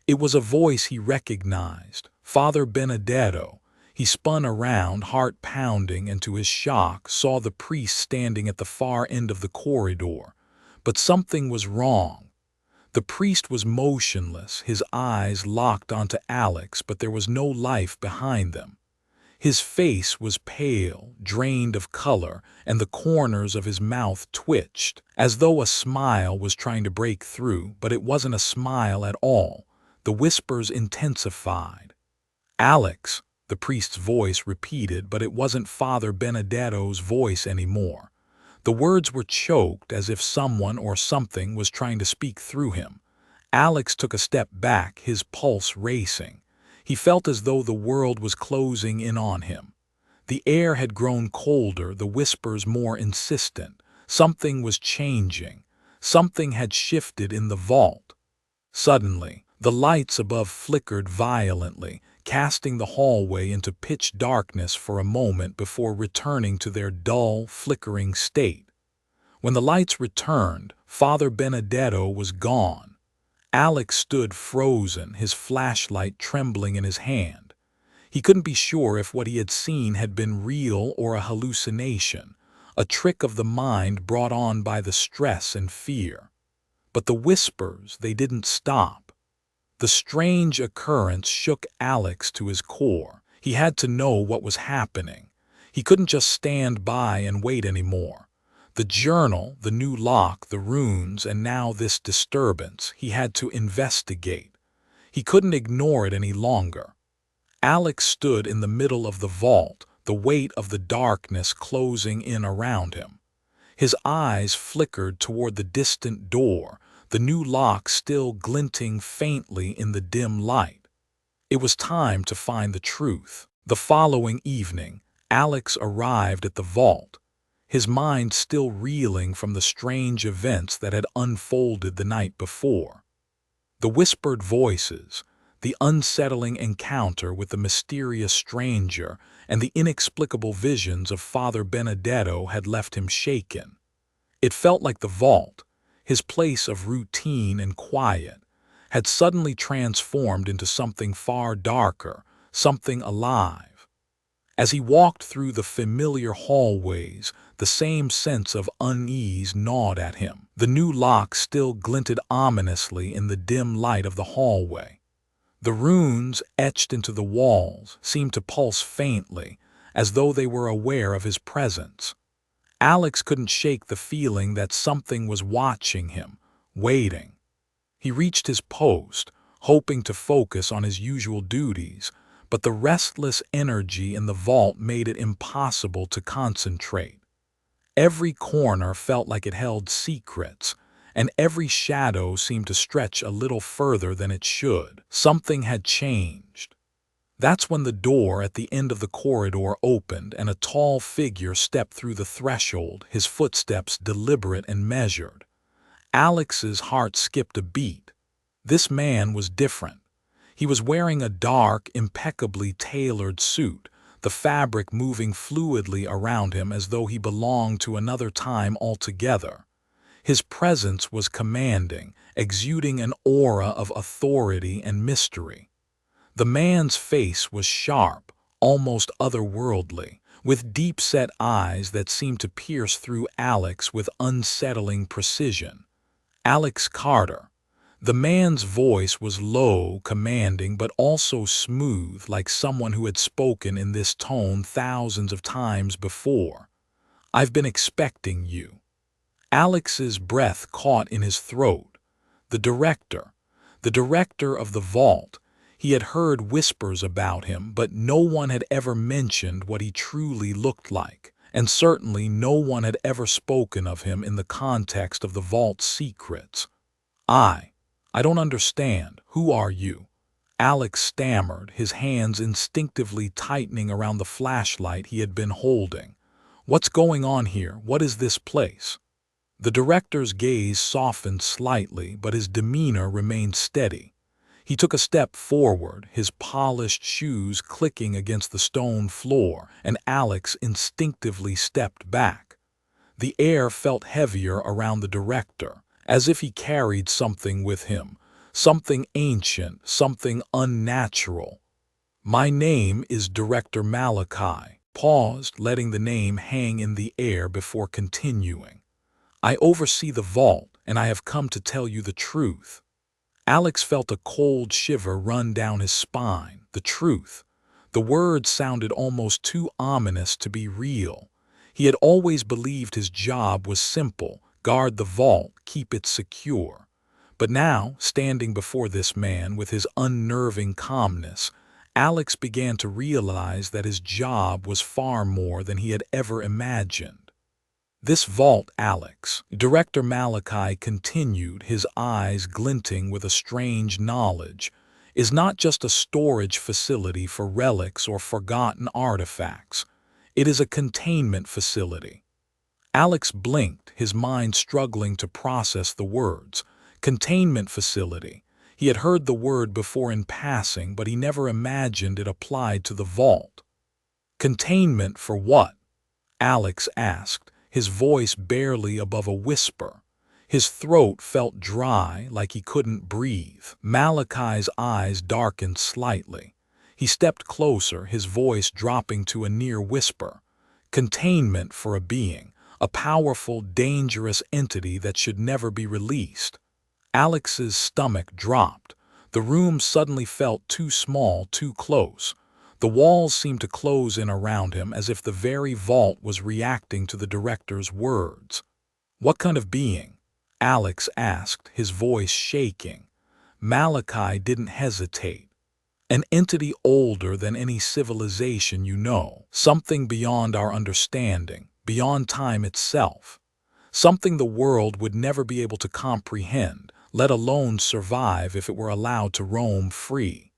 It was a voice he recognized. Father Benedetto. He spun around, heart pounding, and to his shock saw the priest standing at the far end of the corridor. But something was wrong. The priest was motionless, his eyes locked onto Alex, but there was no life behind them. His face was pale, drained of color, and the corners of his mouth twitched, as though a smile was trying to break through, but it wasn't a smile at all. The whispers intensified. Alex, the priest's voice repeated, but it wasn't Father Benedetto's voice anymore. The words were choked, as if someone or something was trying to speak through him. Alex took a step back, his pulse racing. He felt as though the world was closing in on him. The air had grown colder, the whispers more insistent. Something was changing. Something had shifted in the vault. Suddenly, the lights above flickered violently, casting the hallway into pitch darkness for a moment before returning to their dull, flickering state. When the lights returned, Father Benedetto was gone. Alex stood frozen, his flashlight trembling in his hand. He couldn't be sure if what he had seen had been real or a hallucination, a trick of the mind brought on by the stress and fear. But the whispers, they didn't stop. The strange occurrence shook Alex to his core. He had to know what was happening. He couldn't just stand by and wait anymore. The journal, the new lock, the runes, and now this disturbance, he had to investigate. He couldn't ignore it any longer. Alex stood in the middle of the vault, the weight of the darkness closing in around him. His eyes flickered toward the distant door, the new lock still glinting faintly in the dim light. It was time to find the truth. The following evening, Alex arrived at the vault, his mind still reeling from the strange events that had unfolded the night before. The whispered voices, the unsettling encounter with the mysterious stranger, and the inexplicable visions of Father Benedetto had left him shaken. It felt like the vault, his place of routine and quiet, had suddenly transformed into something far darker, something alive. As he walked through the familiar hallways, the same sense of unease gnawed at him. The new lock still glinted ominously in the dim light of the hallway. The runes etched into the walls seemed to pulse faintly, as though they were aware of his presence. Alex couldn't shake the feeling that something was watching him, waiting. He reached his post, hoping to focus on his usual duties, but the restless energy in the vault made it impossible to concentrate. Every corner felt like it held secrets, and every shadow seemed to stretch a little further than it should. Something had changed. That's when the door at the end of the corridor opened and a tall figure stepped through the threshold, his footsteps deliberate and measured. Alex's heart skipped a beat. This man was different. He was wearing a dark, impeccably tailored suit, the fabric moving fluidly around him as though he belonged to another time altogether. His presence was commanding, exuding an aura of authority and mystery. The man's face was sharp, almost otherworldly, with deep-set eyes that seemed to pierce through Alex with unsettling precision. Alex Carter. The man's voice was low, commanding, but also smooth, like someone who had spoken in this tone thousands of times before. "I've been expecting you." Alex's breath caught in his throat. The director of the vault. He had heard whispers about him, but no one had ever mentioned what he truly looked like, and certainly no one had ever spoken of him in the context of the vault's secrets. I don't understand. Who are you?" Alex stammered, his hands instinctively tightening around the flashlight he had been holding. "What's going on here? What is this place?" The director's gaze softened slightly, but his demeanor remained steady. He took a step forward, his polished shoes clicking against the stone floor, and Alex instinctively stepped back. The air felt heavier around the director, as if he carried something with him, something ancient, something unnatural. "My name is Director Malachi," paused, letting the name hang in the air before continuing. "I oversee the vault, and I have come to tell you the truth." Alex felt a cold shiver run down his spine. The truth. The words sounded almost too ominous to be real. He had always believed his job was simple: guard the vault, keep it secure. But now, standing before this man with his unnerving calmness, Alex began to realize that his job was far more than he had ever imagined. "This vault, Alex," Director Malachi continued, his eyes glinting with a strange knowledge, "is not just a storage facility for relics or forgotten artifacts. It is a containment facility." Alex blinked, his mind struggling to process the words. Containment facility. He had heard the word before in passing, but he never imagined it applied to the vault. "Containment for what?" Alex asked, his voice barely above a whisper. His throat felt dry, like he couldn't breathe. Malachi's eyes darkened slightly. He stepped closer, his voice dropping to a near whisper. Containment for a being, a powerful, dangerous entity that should never be released. Alex's stomach dropped. The room suddenly felt too small, too close. The walls seemed to close in around him as if the very vault was reacting to the director's words. "What kind of being?" Alex asked, his voice shaking. Malachi didn't hesitate. "An entity older than any civilization you know, something beyond our understanding, beyond time itself. Something the world would never be able to comprehend, let alone survive if it were allowed to roam free."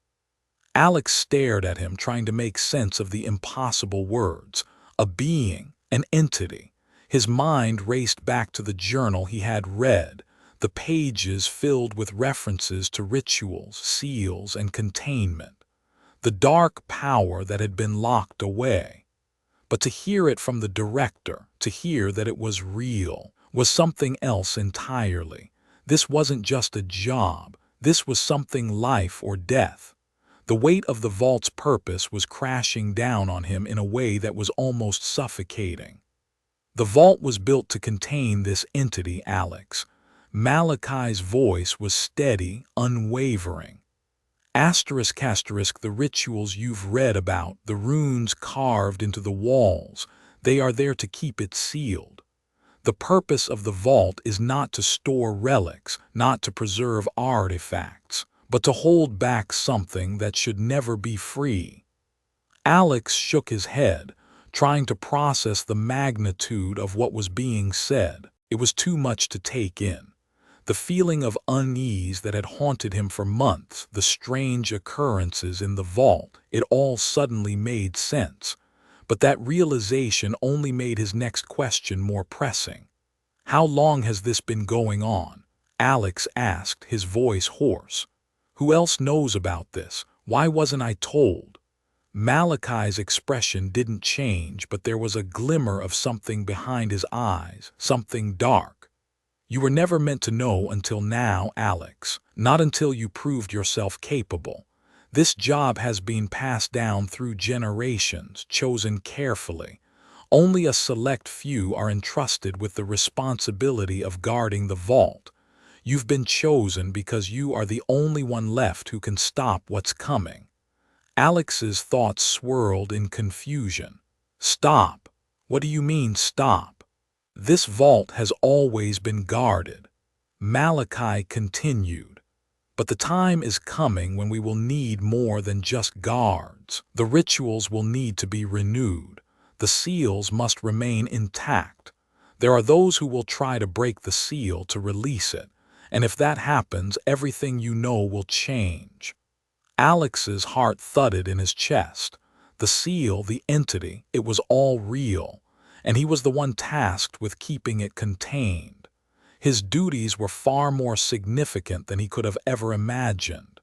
Alex stared at him, trying to make sense of the impossible words. A being, an entity. His mind raced back to the journal he had read, the pages filled with references to rituals, seals, and containment. The dark power that had been locked away. But to hear it from the director, to hear that it was real, was something else entirely. This wasn't just a job. This was something life or death. The weight of the vault's purpose was crashing down on him in a way that was almost suffocating. The vault was built to contain this entity, Alex. Malachi's voice was steady, unwavering. Asterisk, asterisk, the rituals you've read about, the runes carved into the walls, they are there to keep it sealed. The purpose of the vault is not to store relics, not to preserve artifacts, but to hold back something that should never be free. Alex shook his head, trying to process the magnitude of what was being said. It was too much to take in. The feeling of unease that had haunted him for months, the strange occurrences in the vault, it all suddenly made sense. But that realization only made his next question more pressing. "How long has this been going on?" Alex asked, his voice hoarse. "Who else knows about this? Why wasn't I told?" Malachi's expression didn't change, but there was a glimmer of something behind his eyes, something dark. "You were never meant to know until now, Alex. Not until you proved yourself capable. This job has been passed down through generations, chosen carefully. Only a select few are entrusted with the responsibility of guarding the vault. You've been chosen because you are the only one left who can stop what's coming." Alex's thoughts swirled in confusion. "Stop? What do you mean, stop?" "This vault has always been guarded," Malachi continued. "But the time is coming when we will need more than just guards. The rituals will need to be renewed. The seals must remain intact. There are those who will try to break the seal to release it, and if that happens, everything you know will change." Alex's heart thudded in his chest. The seal, the entity, it was all real, and he was the one tasked with keeping it contained. His duties were far more significant than he could have ever imagined.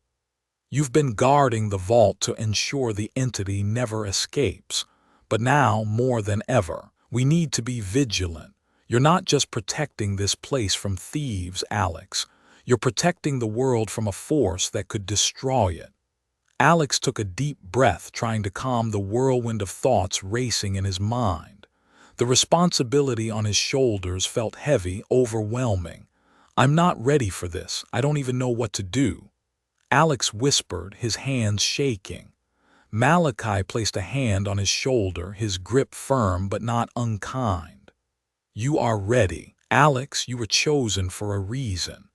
"You've been guarding the vault to ensure the entity never escapes. But now, more than ever, we need to be vigilant. You're not just protecting this place from thieves, Alex. You're protecting the world from a force that could destroy it." Alex took a deep breath, trying to calm the whirlwind of thoughts racing in his mind. The responsibility on his shoulders felt heavy, overwhelming. "I'm not ready for this. I don't even know what to do," Alex whispered, his hands shaking. Malachi placed a hand on his shoulder, his grip firm but not unkind. "You are ready. Alex, you were chosen for a reason.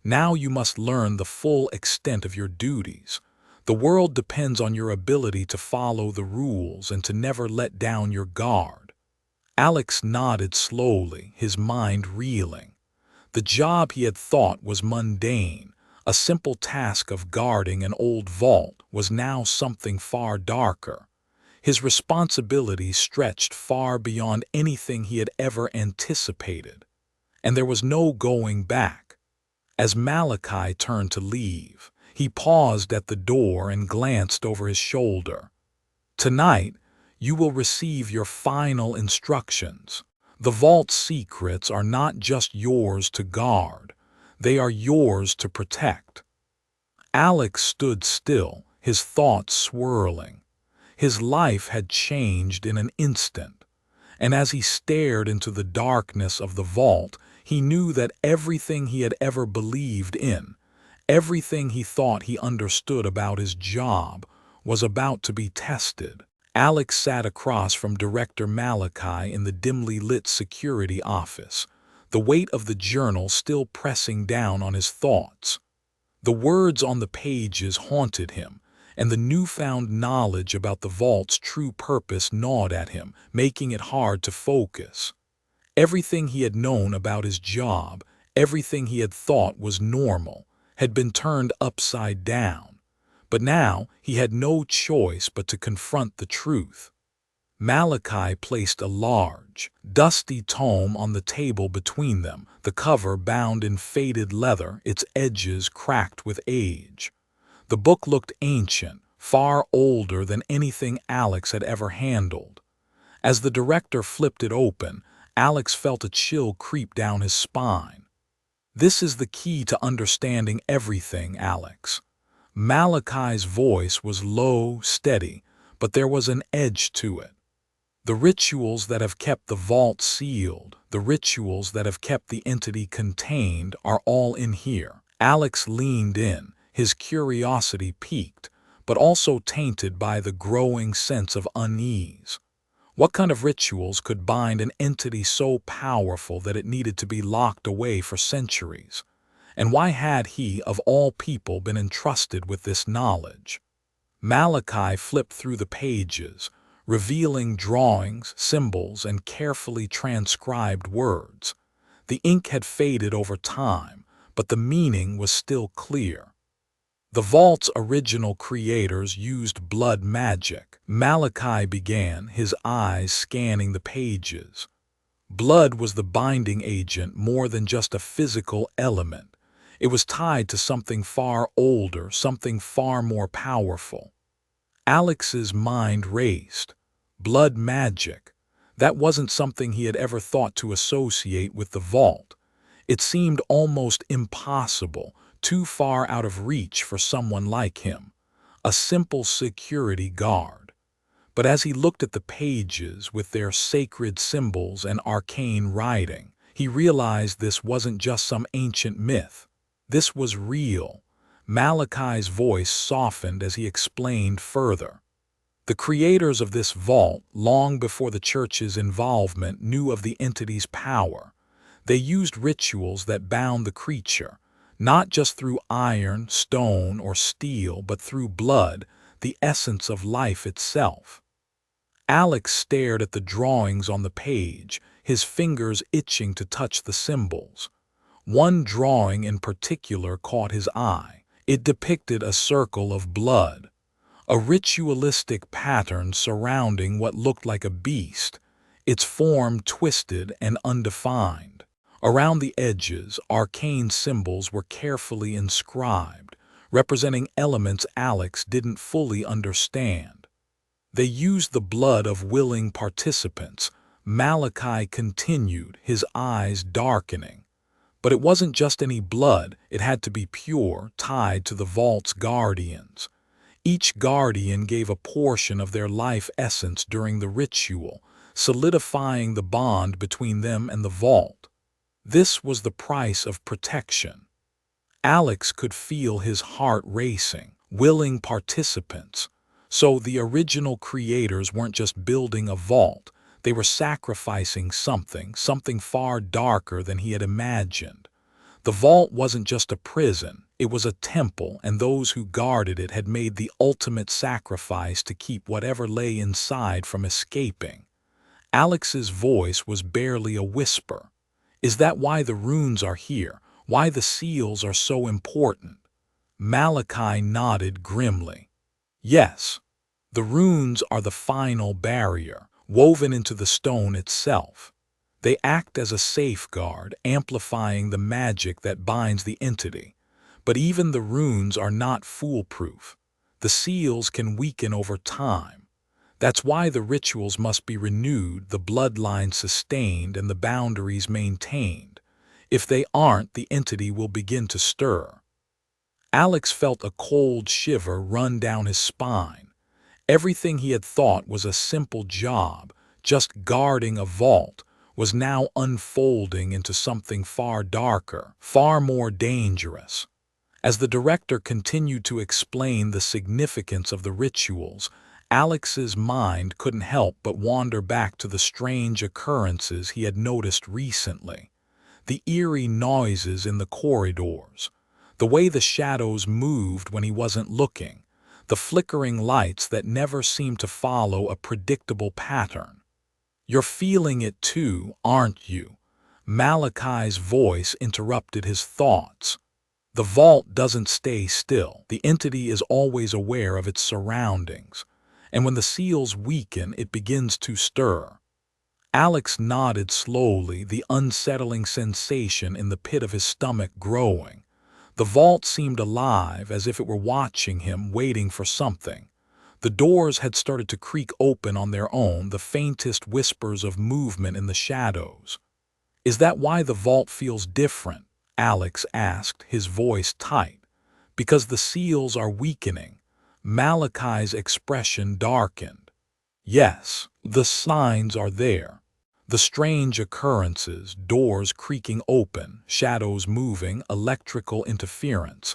Now you must learn the full extent of your duties. The world depends on your ability to follow the rules and to never let down your guard." Alex nodded slowly, his mind reeling. The job he had thought was mundane, a simple task of guarding an old vault, was now something far darker. His responsibility stretched far beyond anything he had ever anticipated. And there was no going back. As Malachi turned to leave, he paused at the door and glanced over his shoulder. "Tonight, you will receive your final instructions. The vault's secrets are not just yours to guard, they are yours to protect. Alex stood still, his thoughts swirling. His life had changed in an instant, and as he stared into the darkness of the vault, he knew that everything he had ever believed in, everything he thought he understood about his job, was about to be tested. Alex sat across from Director Malachi in the dimly lit security office, the weight of the journal still pressing down on his thoughts. The words on the pages haunted him, and the newfound knowledge about the vault's true purpose gnawed at him, making it hard to focus. Everything he had known about his job, everything he had thought was normal, had been turned upside down. But now he had no choice but to confront the truth. Malachi placed a large, dusty tome on the table between them, the cover bound in faded leather, its edges cracked with age. The book looked ancient, far older than anything Alex had ever handled. As the director flipped it open, Alex felt a chill creep down his spine. "This is the key to understanding everything, Alex." Malachi's voice was low, steady, but there was an edge to it. "The rituals that have kept the vault sealed, the rituals that have kept the entity contained, are all in here." Alex leaned in, his curiosity piqued, but also tainted by the growing sense of unease. What kind of rituals could bind an entity so powerful that it needed to be locked away for centuries? And why had he, of all people, been entrusted with this knowledge? Malachi flipped through the pages, revealing drawings, symbols, and carefully transcribed words. The ink had faded over time, but the meaning was still clear. The vault's original creators used blood magic. Malachi began, his eyes scanning the pages. Blood was the binding agent more than just a physical element. It was tied to something far older, something far more powerful. Alex's mind raced. Blood magic. That wasn't something he had ever thought to associate with the vault. It seemed almost impossible, too far out of reach for someone like him, a simple security guard. But as he looked at the pages with their sacred symbols and arcane writing, he realized this wasn't just some ancient myth. This was real. Malachi's voice softened as he explained further. The creators of this vault, long before the church's involvement, knew of the entity's power. They used rituals that bound the creature, not just through iron, stone, or steel, but through blood, the essence of life itself. Alex stared at the drawings on the page, his fingers itching to touch the symbols. One drawing in particular caught his eye. It depicted a circle of blood, a ritualistic pattern surrounding what looked like a beast, its form twisted and undefined. Around the edges, arcane symbols were carefully inscribed, representing elements Alex didn't fully understand. They used the blood of willing participants. Malachi continued, his eyes darkening. But it wasn't just any blood, it had to be pure, tied to the vault's guardians. Each guardian gave a portion of their life essence during the ritual, solidifying the bond between them and the vault. This was the price of protection. Alex could feel his heart racing. Willing participants. So the original creators weren't just building a vault, they were sacrificing something far darker than he had imagined. The vault wasn't just a prison, it was a temple, and those who guarded it had made the ultimate sacrifice to keep whatever lay inside from escaping. Alex's voice was barely a whisper. "Is that why the runes are here? Why the seals are so important?" Malachi nodded grimly. "Yes, the runes are the final barrier, woven into the stone itself. They act as a safeguard, amplifying the magic that binds the entity. But even the runes are not foolproof. The seals can weaken over time. That's why the rituals must be renewed, the bloodline sustained, and the boundaries maintained. If they aren't, the entity will begin to stir. Alex felt a cold shiver run down his spine. Everything he had thought was a simple job, just guarding a vault, was now unfolding into something far darker, far more dangerous. As the director continued to explain the significance of the rituals, Alex's mind couldn't help but wander back to the strange occurrences he had noticed recently. The eerie noises in the corridors, the way the shadows moved when he wasn't looking, the flickering lights that never seemed to follow a predictable pattern. "You're feeling it too, aren't you?" Malachi's voice interrupted his thoughts. The vault doesn't stay still. The entity is always aware of its surroundings, and when the seals weaken, it begins to stir. Alex nodded slowly, the unsettling sensation in the pit of his stomach growing. The vault seemed alive, as if it were watching him, waiting for something. The doors had started to creak open on their own, the faintest whispers of movement in the shadows. "Is that why the vault feels different?" Alex asked, his voice tight. "Because the seals are weakening." Malachi's expression darkened. "Yes, the signs are there. The strange occurrences, doors creaking open, shadows moving, electrical interference.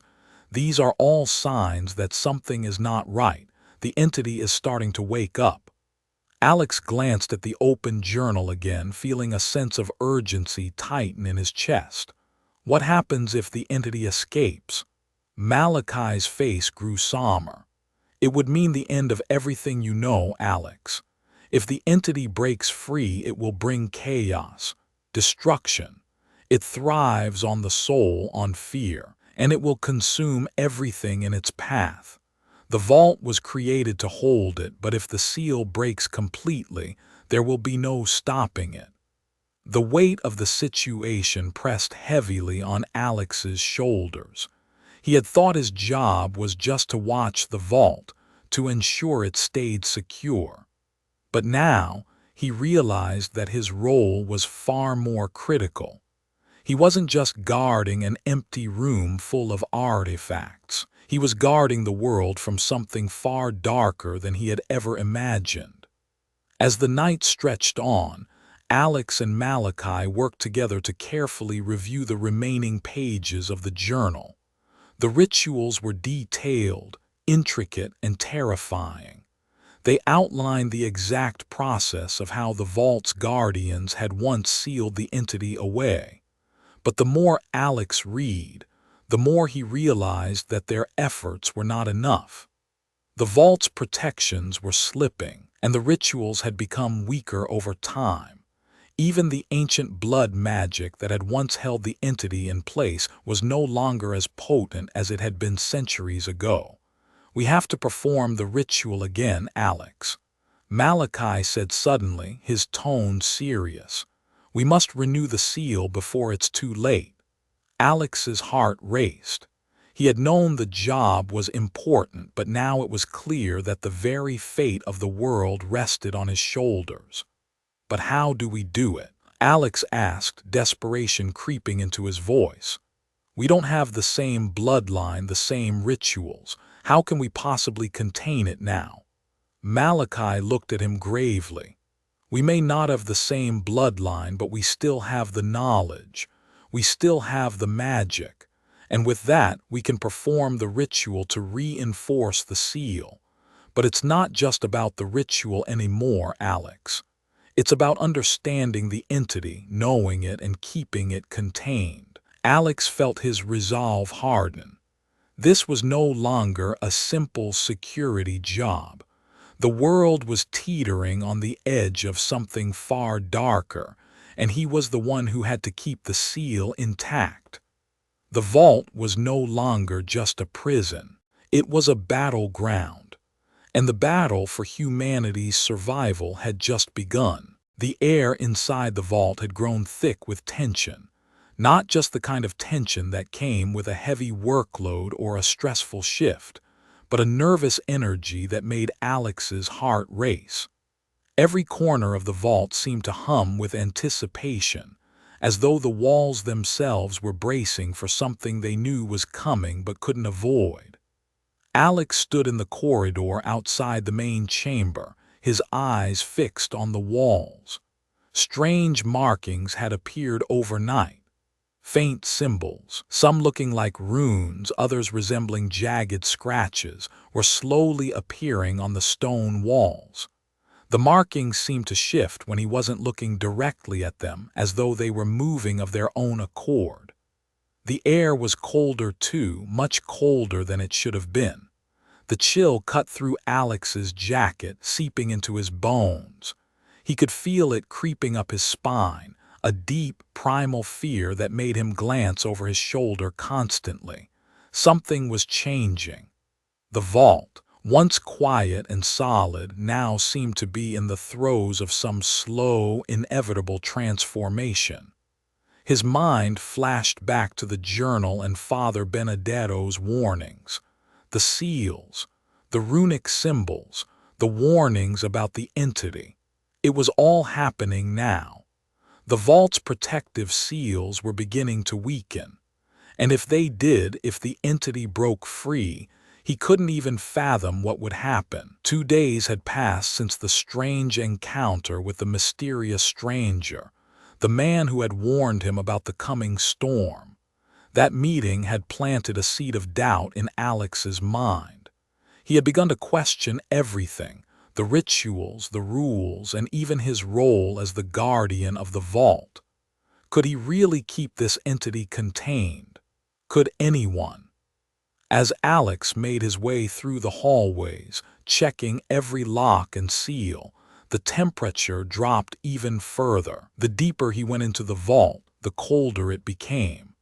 These are all signs that something is not right. The entity is starting to wake up." Alex glanced at the open journal again, feeling a sense of urgency tighten in his chest. What happens if the entity escapes? Malachi's face grew somber. "It would mean the end of everything you know, Alex. If the entity breaks free, it will bring chaos, destruction. It thrives on the soul, on fear, and it will consume everything in its path. The vault was created to hold it, but if the seal breaks completely, there will be no stopping it." The weight of the situation pressed heavily on Alex's shoulders. He had thought his job was just to watch the vault, to ensure it stayed secure. But now, he realized that his role was far more critical. He wasn't just guarding an empty room full of artifacts. He was guarding the world from something far darker than he had ever imagined. As the night stretched on, Alex and Malachi worked together to carefully review the remaining pages of the journal. The rituals were detailed, intricate, and terrifying. They outlined the exact process of how the vault's guardians had once sealed the entity away. But the more Alex read, the more he realized that their efforts were not enough. The vault's protections were slipping, and the rituals had become weaker over time. Even the ancient blood magic that had once held the entity in place was no longer as potent as it had been centuries ago. "We have to perform the ritual again, Alex," Malachi said suddenly, his tone serious. "We must renew the seal before it's too late." Alex's heart raced. He had known the job was important, but now it was clear that the very fate of the world rested on his shoulders. "But how do we do it?" Alex asked, desperation creeping into his voice. "We don't have the same bloodline, the same rituals. How can we possibly contain it now?" Malachi looked at him gravely. "We may not have the same bloodline, but we still have the knowledge. We still have the magic. And with that, we can perform the ritual to reinforce the seal. But it's not just about the ritual anymore, Alex. It's about understanding the entity, knowing it, and keeping it contained." Alex felt his resolve harden. This was no longer a simple security job. The world was teetering on the edge of something far darker, and he was the one who had to keep the seal intact. The vault was no longer just a prison. It was a battleground. And the battle for humanity's survival had just begun. The air inside the vault had grown thick with tension, not just the kind of tension that came with a heavy workload or a stressful shift, but a nervous energy that made Alex's heart race. Every corner of the vault seemed to hum with anticipation, as though the walls themselves were bracing for something they knew was coming but couldn't avoid. Alex stood in the corridor outside the main chamber, his eyes fixed on the walls. Strange markings had appeared overnight. Faint symbols, some looking like runes, others resembling jagged scratches, were slowly appearing on the stone walls. The markings seemed to shift when he wasn't looking directly at them, as though they were moving of their own accord. The air was colder too, much colder than it should have been. The chill cut through Alex's jacket, seeping into his bones. He could feel it creeping up his spine, a deep, primal fear that made him glance over his shoulder constantly. Something was changing. The vault, once quiet and solid, now seemed to be in the throes of some slow, inevitable transformation. His mind flashed back to the journal and Father Benedetto's warnings. The seals, the runic symbols, the warnings about the entity. It was all happening now. The vault's protective seals were beginning to weaken. And if the entity broke free, he couldn't even fathom what would happen. 2 days had passed since the strange encounter with the mysterious stranger, the man who had warned him about the coming storm. That meeting had planted a seed of doubt in Alex's mind. He had begun to question everything, the rituals, the rules, and even his role as the guardian of the vault. Could he really keep this entity contained? Could anyone? As Alex made his way through the hallways, checking every lock and seal, the temperature dropped even further. The deeper he went into the vault, the colder it became.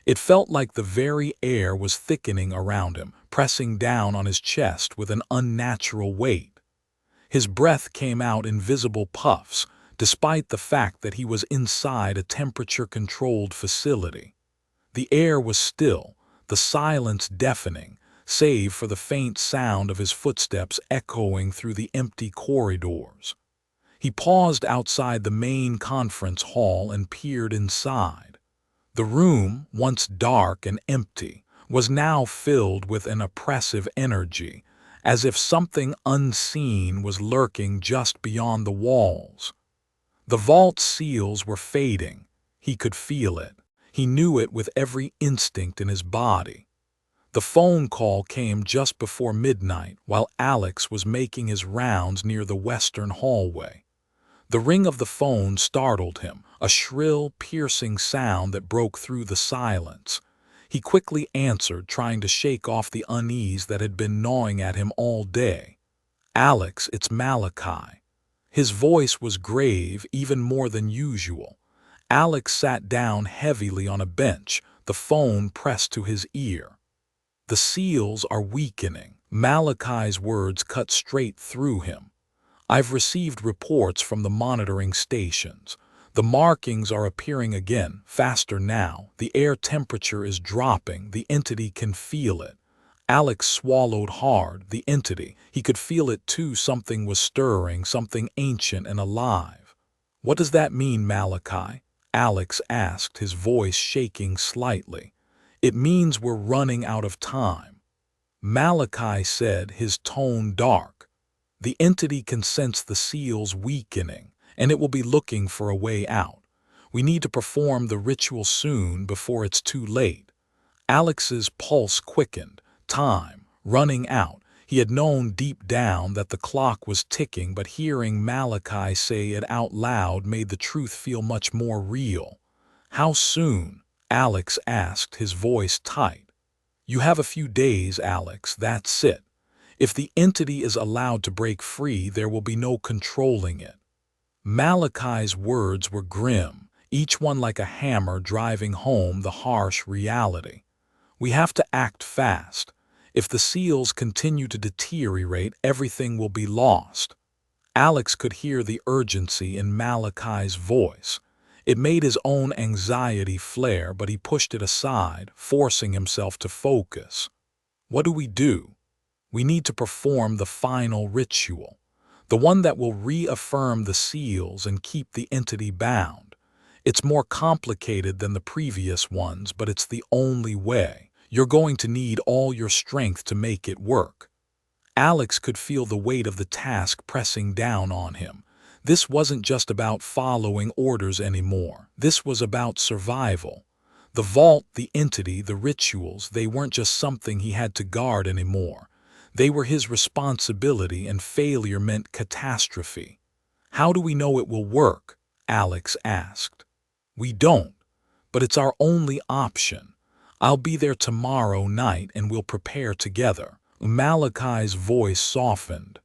It felt like the very air was thickening around him, pressing down on his chest with an unnatural weight. His breath came out in visible puffs, despite the fact that he was inside a temperature-controlled facility. The air was still, the silence deafening, save for the faint sound of his footsteps echoing through the empty corridors. He paused outside the main conference hall and peered inside. The room, once dark and empty, was now filled with an oppressive energy, as if something unseen was lurking just beyond the walls. The vault seals were fading. He could feel it. He knew it with every instinct in his body. The phone call came just before midnight while Alex was making his rounds near the western hallway. The ring of the phone startled him, a shrill, piercing sound that broke through the silence. He quickly answered, trying to shake off the unease that had been gnawing at him all day. "Alex, it's Malachi." His voice was grave, even more than usual. Alex sat down heavily on a bench, the phone pressed to his ear. "The seals are weakening." Malachi's words cut straight through him. "I've received reports from the monitoring stations. The markings are appearing again, faster now. The air temperature is dropping. The entity can feel it." Alex swallowed hard. The entity. He could feel it too. Something was stirring, something ancient and alive. "What does that mean, Malachi?" Alex asked, his voice shaking slightly. "It means we're running out of time." Malachi said, his tone dark. "The entity can sense the seals weakening, and it will be looking for a way out. We need to perform the ritual soon before it's too late." Alex's pulse quickened. Time, running out. He had known deep down that the clock was ticking, but hearing Malachi say it out loud made the truth feel much more real. "How soon?" Alex asked, his voice tight. "You have a few days, Alex, that's it. If the entity is allowed to break free, there will be no controlling it." Malachi's words were grim, each one like a hammer driving home the harsh reality. "We have to act fast. If the seals continue to deteriorate, everything will be lost." Alex could hear the urgency in Malachi's voice. It made his own anxiety flare, but he pushed it aside, forcing himself to focus. "What do we do?" We need to perform the final ritual, the one that will reaffirm the seals and keep the entity bound. It's more complicated than the previous ones, but it's the only way. You're going to need all your strength to make it work." Alex could feel the weight of the task pressing down on him. This wasn't just about following orders anymore. This was about survival. The vault, the entity, the rituals, they weren't just something he had to guard anymore. They were his responsibility, and failure meant catastrophe. "How do we know it will work?" Alex asked. "We don't, but it's our only option. I'll be there tomorrow night and we'll prepare together." Malachi's voice softened.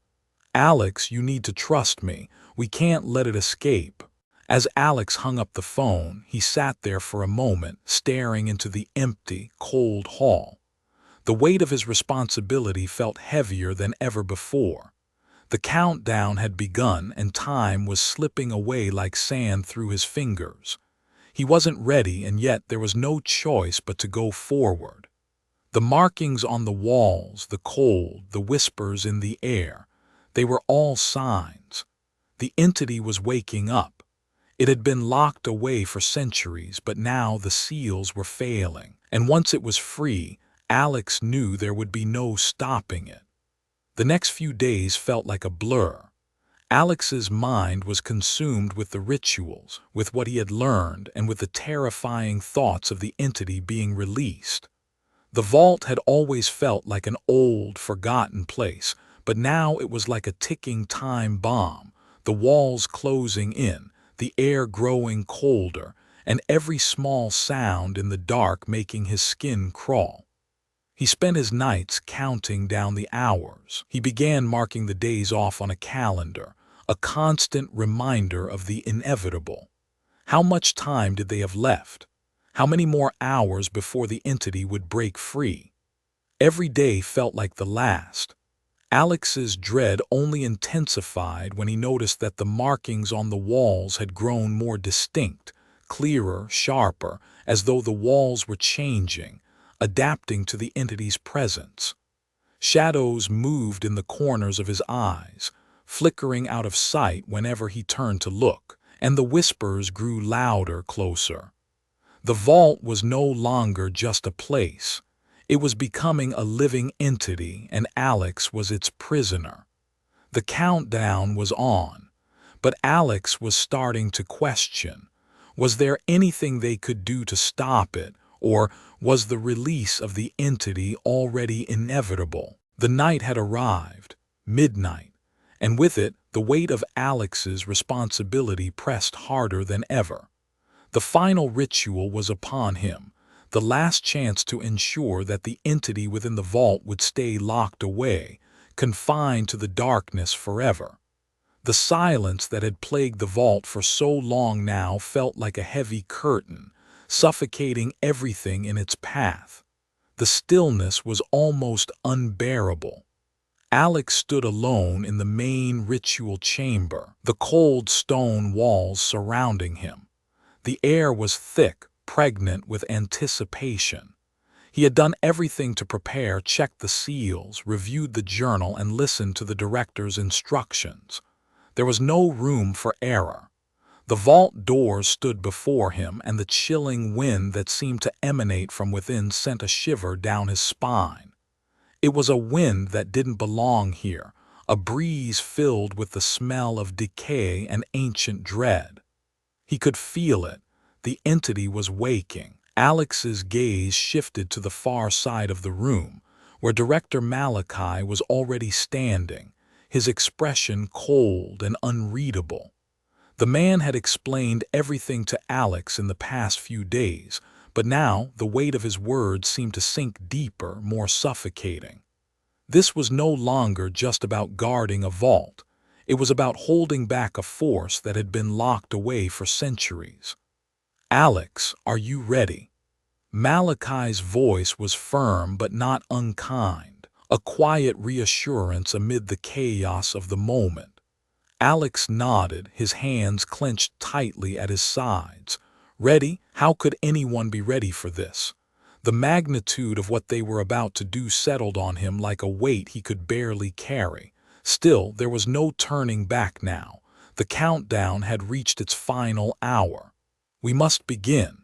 "Alex, you need to trust me. We can't let it escape." As Alex hung up the phone, he sat there for a moment, staring into the empty, cold hall. The weight of his responsibility felt heavier than ever before. The countdown had begun, and time was slipping away like sand through his fingers. He wasn't ready, and yet there was no choice but to go forward. The markings on the walls, the cold, the whispers in the air, they were all signs. The entity was waking up. It had been locked away for centuries, but now the seals were failing. And once it was free, Alex knew there would be no stopping it. The next few days felt like a blur. Alex's mind was consumed with the rituals, with what he had learned, and with the terrifying thoughts of the entity being released. The vault had always felt like an old, forgotten place, but now it was like a ticking time bomb, the walls closing in, the air growing colder, and every small sound in the dark making his skin crawl. He spent his nights counting down the hours. He began marking the days off on a calendar, a constant reminder of the inevitable. How much time did they have left? How many more hours before the entity would break free? Every day felt like the last. Alex's dread only intensified when he noticed that the markings on the walls had grown more distinct, clearer, sharper, as though the walls were changing, adapting to the entity's presence. Shadows moved in the corners of his eyes, flickering out of sight whenever he turned to look, and the whispers grew louder, closer. The vault was no longer just a place. It was becoming a living entity, and Alex was its prisoner. The countdown was on, but Alex was starting to question. Was there anything they could do to stop it, or was the release of the entity already inevitable? The night had arrived, midnight, and with it, the weight of Alex's responsibility pressed harder than ever. The final ritual was upon him, the last chance to ensure that the entity within the vault would stay locked away, confined to the darkness forever. The silence that had plagued the vault for so long now felt like a heavy curtain, suffocating everything in its path. The stillness was almost unbearable. Alex stood alone in the main ritual chamber, the cold stone walls surrounding him. The air was thick, pregnant with anticipation. He had done everything to prepare, checked the seals, reviewed the journal, and listened to the director's instructions. There was no room for error. The vault doors stood before him, and the chilling wind that seemed to emanate from within sent a shiver down his spine. It was a wind that didn't belong here, a breeze filled with the smell of decay and ancient dread. He could feel it. The entity was waking. Alex's gaze shifted to the far side of the room, where Director Malachi was already standing, his expression cold and unreadable. The man had explained everything to Alex in the past few days, but now the weight of his words seemed to sink deeper, more suffocating. This was no longer just about guarding a vault. It was about holding back a force that had been locked away for centuries. "Alex, are you ready?" Malachi's voice was firm but not unkind, a quiet reassurance amid the chaos of the moment. Alex nodded, his hands clenched tightly at his sides. Ready? How could anyone be ready for this? The magnitude of what they were about to do settled on him like a weight he could barely carry. Still, there was no turning back now. The countdown had reached its final hour. "We must begin,"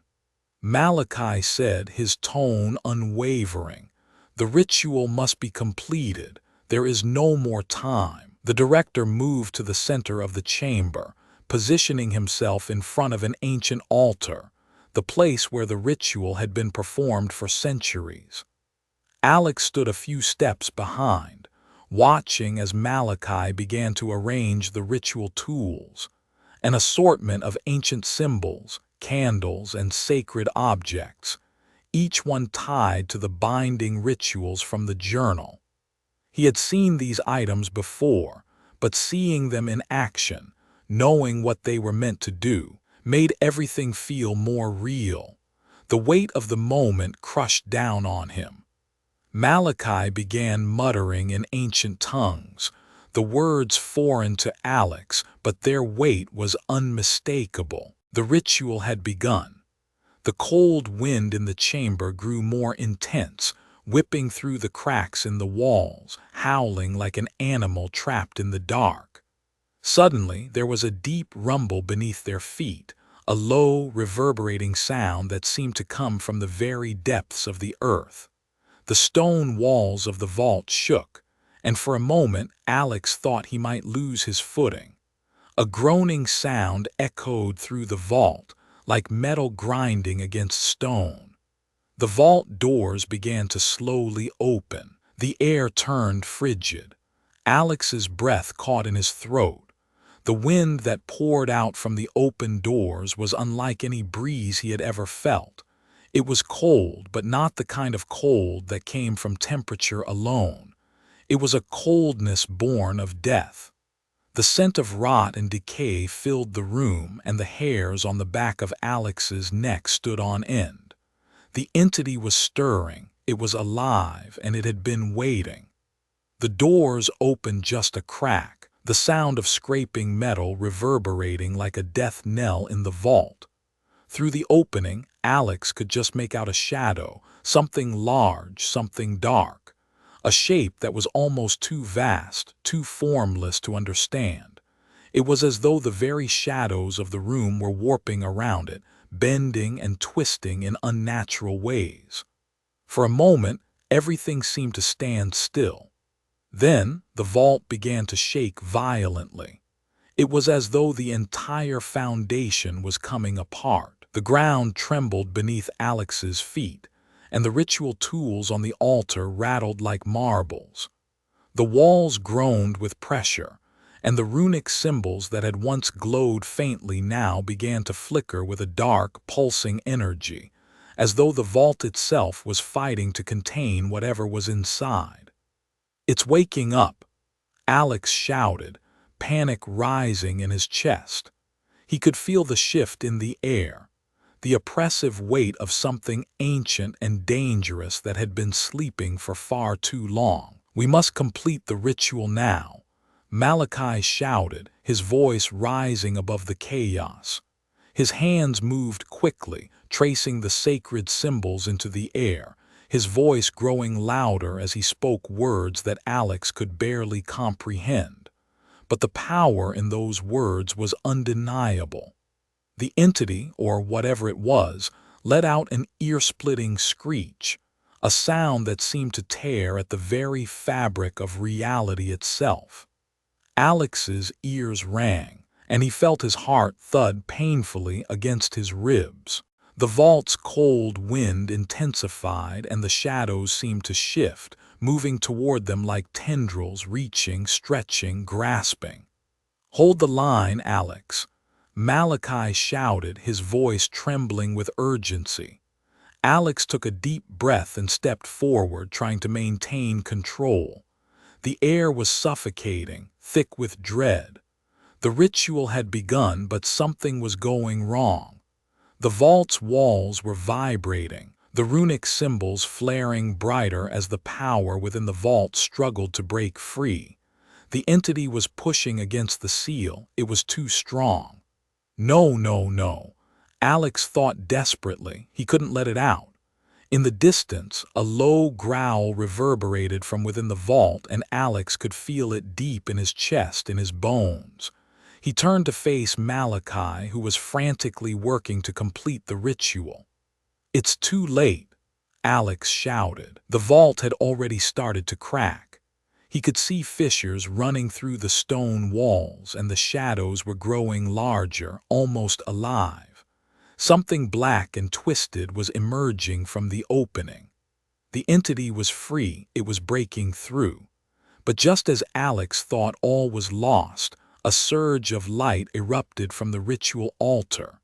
Malachi said, his tone unwavering. "The ritual must be completed. There is no more time." The director moved to the center of the chamber, positioning himself in front of an ancient altar, the place where the ritual had been performed for centuries. Alex stood a few steps behind, watching as Malachi began to arrange the ritual tools, an assortment of ancient symbols, candles, and sacred objects, each one tied to the binding rituals from the journal. He had seen these items before, but seeing them in action, knowing what they were meant to do, made everything feel more real. The weight of the moment crushed down on him. Malachi began muttering in ancient tongues, the words foreign to Alex, but their weight was unmistakable. The ritual had begun. The cold wind in the chamber grew more intense, whipping through the cracks in the walls, howling like an animal trapped in the dark. Suddenly, there was a deep rumble beneath their feet, a low, reverberating sound that seemed to come from the very depths of the earth. The stone walls of the vault shook, and for a moment Alex thought he might lose his footing. A groaning sound echoed through the vault, like metal grinding against stone. The vault doors began to slowly open. The air turned frigid. Alex's breath caught in his throat. The wind that poured out from the open doors was unlike any breeze he had ever felt. It was cold, but not the kind of cold that came from temperature alone. It was a coldness born of death. The scent of rot and decay filled the room, and the hairs on the back of Alex's neck stood on end. The entity was stirring, it was alive, and it had been waiting. The doors opened just a crack, the sound of scraping metal reverberating like a death knell in the vault. Through the opening, Alex could just make out a shadow, something large, something dark, a shape that was almost too vast, too formless to understand. It was as though the very shadows of the room were warping around it, bending and twisting in unnatural ways. For a moment, everything seemed to stand still. Then, the vault began to shake violently. It was as though the entire foundation was coming apart. The ground trembled beneath Alex's feet, and the ritual tools on the altar rattled like marbles. The walls groaned with pressure, and the runic symbols that had once glowed faintly now began to flicker with a dark, pulsing energy, as though the vault itself was fighting to contain whatever was inside. "It's waking up," Alex shouted, panic rising in his chest. He could feel the shift in the air, the oppressive weight of something ancient and dangerous that had been sleeping for far too long. "We must complete the ritual now," Malachi shouted, his voice rising above the chaos. His hands moved quickly, tracing the sacred symbols into the air, his voice growing louder as he spoke words that Alex could barely comprehend. But the power in those words was undeniable. The entity, or whatever it was, let out an ear-splitting screech, a sound that seemed to tear at the very fabric of reality itself. Alex's ears rang, and he felt his heart thud painfully against his ribs. The vault's cold wind intensified, and the shadows seemed to shift, moving toward them like tendrils, reaching, stretching, grasping. "Hold the line, Alex," Malachi shouted, his voice trembling with urgency. Alex took a deep breath and stepped forward, trying to maintain control. The air was suffocating, thick with dread. The ritual had begun, but something was going wrong. The vault's walls were vibrating, the runic symbols flaring brighter as the power within the vault struggled to break free. The entity was pushing against the seal. It was too strong. No, no, no. Alex thought desperately. He couldn't let it out. In the distance, a low growl reverberated from within the vault, and Alex could feel it deep in his chest, in his bones. He turned to face Malachi, who was frantically working to complete the ritual. "It's too late," Alex shouted. The vault had already started to crack. He could see fissures running through the stone walls, and the shadows were growing larger, almost alive. Something black and twisted was emerging from the opening. The entity was free, it was breaking through. But just as Alex thought all was lost, a surge of light erupted from the ritual altar.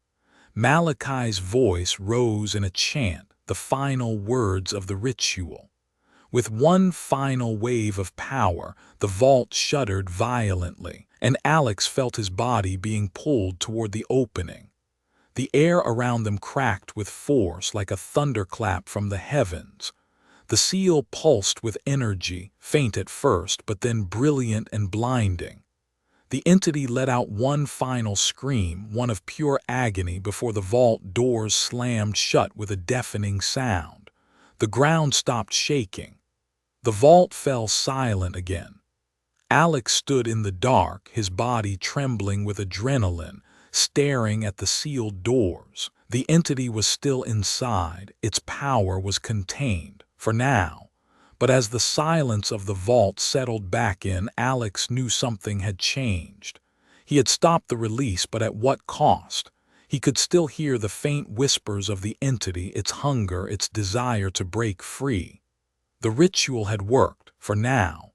Malachi's voice rose in a chant, the final words of the ritual. With one final wave of power, the vault shuddered violently, and Alex felt his body being pulled toward the opening. The air around them cracked with force like a thunderclap from the heavens. The seal pulsed with energy, faint at first, but then brilliant and blinding. The entity let out one final scream, one of pure agony, before the vault doors slammed shut with a deafening sound. The ground stopped shaking. The vault fell silent again. Alex stood in the dark, his body trembling with adrenaline, staring at the sealed doors. The entity was still inside, its power was contained, for now. But as the silence of the vault settled back in, Alex knew something had changed. He had stopped the release, but at what cost? He could still hear the faint whispers of the entity, its hunger, its desire to break free. The ritual had worked, for now.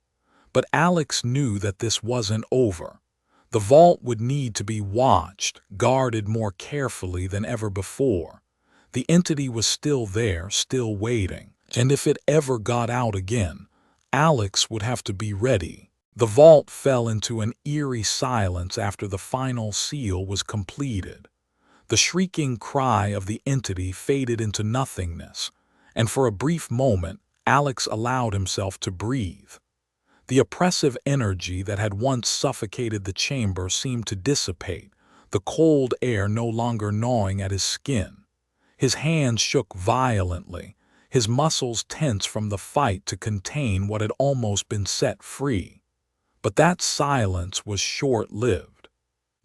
But Alex knew that this wasn't over. The vault would need to be watched, guarded more carefully than ever before. The entity was still there, still waiting. And if it ever got out again, Alex would have to be ready. The vault fell into an eerie silence after the final seal was completed. The shrieking cry of the entity faded into nothingness, and for a brief moment, Alex allowed himself to breathe. The oppressive energy that had once suffocated the chamber seemed to dissipate, the cold air no longer gnawing at his skin. His hands shook violently, his muscles tense from the fight to contain what had almost been set free. But that silence was short-lived.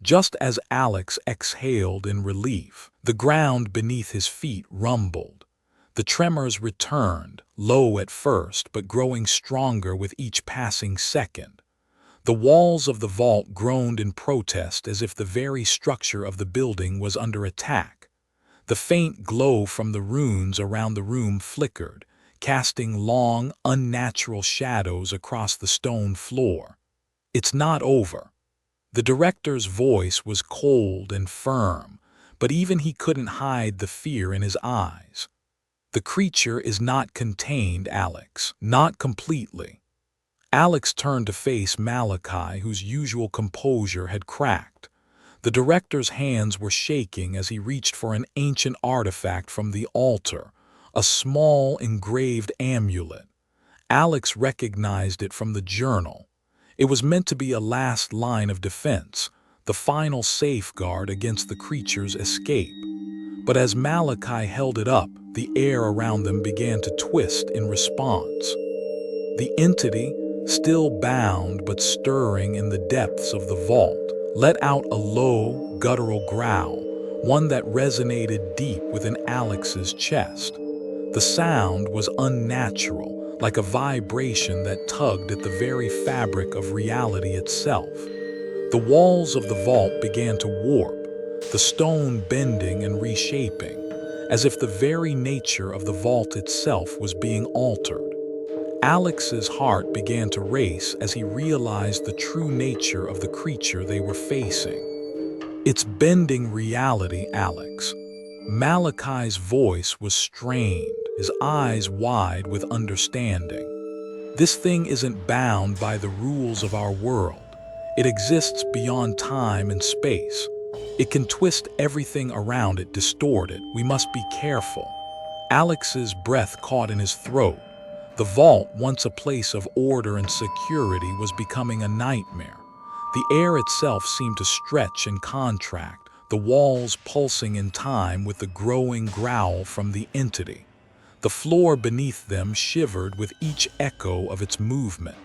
Just as Alex exhaled in relief, the ground beneath his feet rumbled. The tremors returned, low at first, but growing stronger with each passing second. The walls of the vault groaned in protest, as if the very structure of the building was under attack. The faint glow from the runes around the room flickered, casting long, unnatural shadows across the stone floor. "It's not over." The director's voice was cold and firm, but even he couldn't hide the fear in his eyes. "The creature is not contained, Alex. Not completely." Alex turned to face Malachi, whose usual composure had cracked. The director's hands were shaking as he reached for an ancient artifact from the altar, a small engraved amulet. Alex recognized it from the journal. It was meant to be a last line of defense, the final safeguard against the creature's escape. But as Malachi held it up, the air around them began to twist in response. The entity, still bound but stirring in the depths of the vault, let out a low, guttural growl, one that resonated deep within Alex's chest. The sound was unnatural, like a vibration that tugged at the very fabric of reality itself. The walls of the vault began to warp, the stone bending and reshaping, as if the very nature of the vault itself was being altered. Alex's heart began to race as he realized the true nature of the creature they were facing. "It's bending reality, Alex." Malachi's voice was strained, his eyes wide with understanding. "This thing isn't bound by the rules of our world. It exists beyond time and space. It can twist everything around it, distort it. We must be careful." Alex's breath caught in his throat. The vault, once a place of order and security, was becoming a nightmare. The air itself seemed to stretch and contract, the walls pulsing in time with the growing growl from the entity. The floor beneath them shivered with each echo of its movement.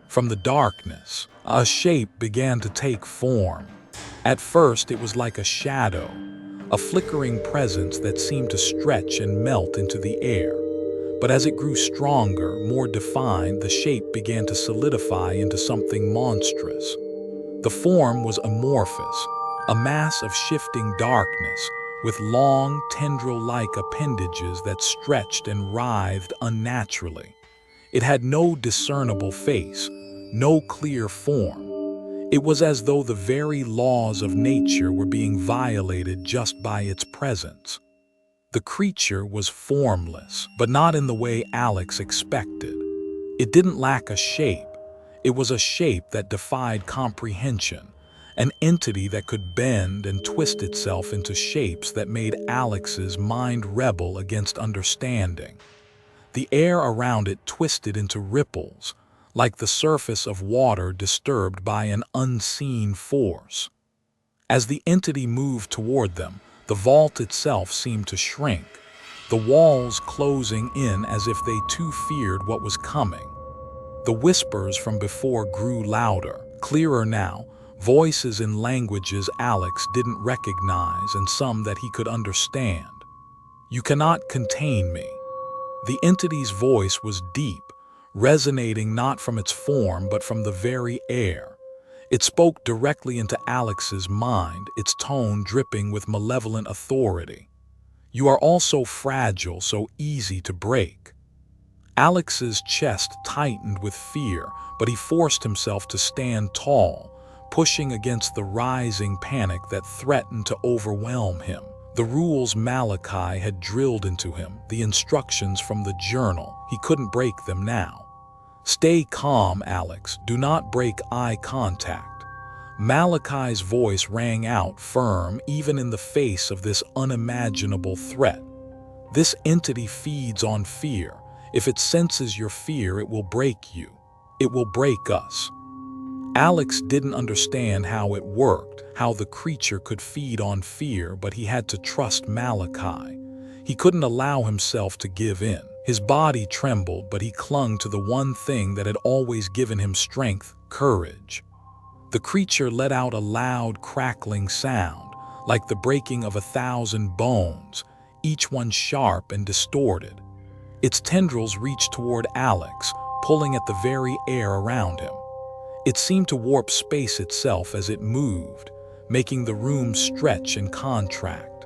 From the darkness, a shape began to take form. At first, it was like a shadow, a flickering presence that seemed to stretch and melt into the air. But as it grew stronger, more defined, the shape began to solidify into something monstrous. The form was amorphous, a mass of shifting darkness, with long, tendril-like appendages that stretched and writhed unnaturally. It had no discernible face, no clear form. It was as though the very laws of nature were being violated just by its presence. The creature was formless, but not in the way Alex expected. It didn't lack a shape. It was a shape that defied comprehension, an entity that could bend and twist itself into shapes that made Alex's mind rebel against understanding. The air around it twisted into ripples, like the surface of water disturbed by an unseen force. As the entity moved toward them, the vault itself seemed to shrink, the walls closing in as if they too feared what was coming. The whispers from before grew louder, clearer now, voices in languages Alex didn't recognize and some that he could understand. "You cannot contain me." The entity's voice was deep, resonating not from its form but from the very air. It spoke directly into Alex's mind, its tone dripping with malevolent authority. "You are all so fragile, so easy to break." Alex's chest tightened with fear, but he forced himself to stand tall, pushing against the rising panic that threatened to overwhelm him. The rules Malachi had drilled into him, the instructions from the journal, he couldn't break them now. "Stay calm, Alex. Do not break eye contact." Malachi's voice rang out firm even in the face of this unimaginable threat. "This entity feeds on fear. If it senses your fear, it will break you. It will break us." Alex didn't understand how it worked, how the creature could feed on fear, but he had to trust Malachi. He couldn't allow himself to give in. His body trembled, but he clung to the one thing that had always given him strength, courage. The creature let out a loud, crackling sound, like the breaking of 1,000 bones, each one sharp and distorted. Its tendrils reached toward Alex, pulling at the very air around him. It seemed to warp space itself as it moved, making the room stretch and contract.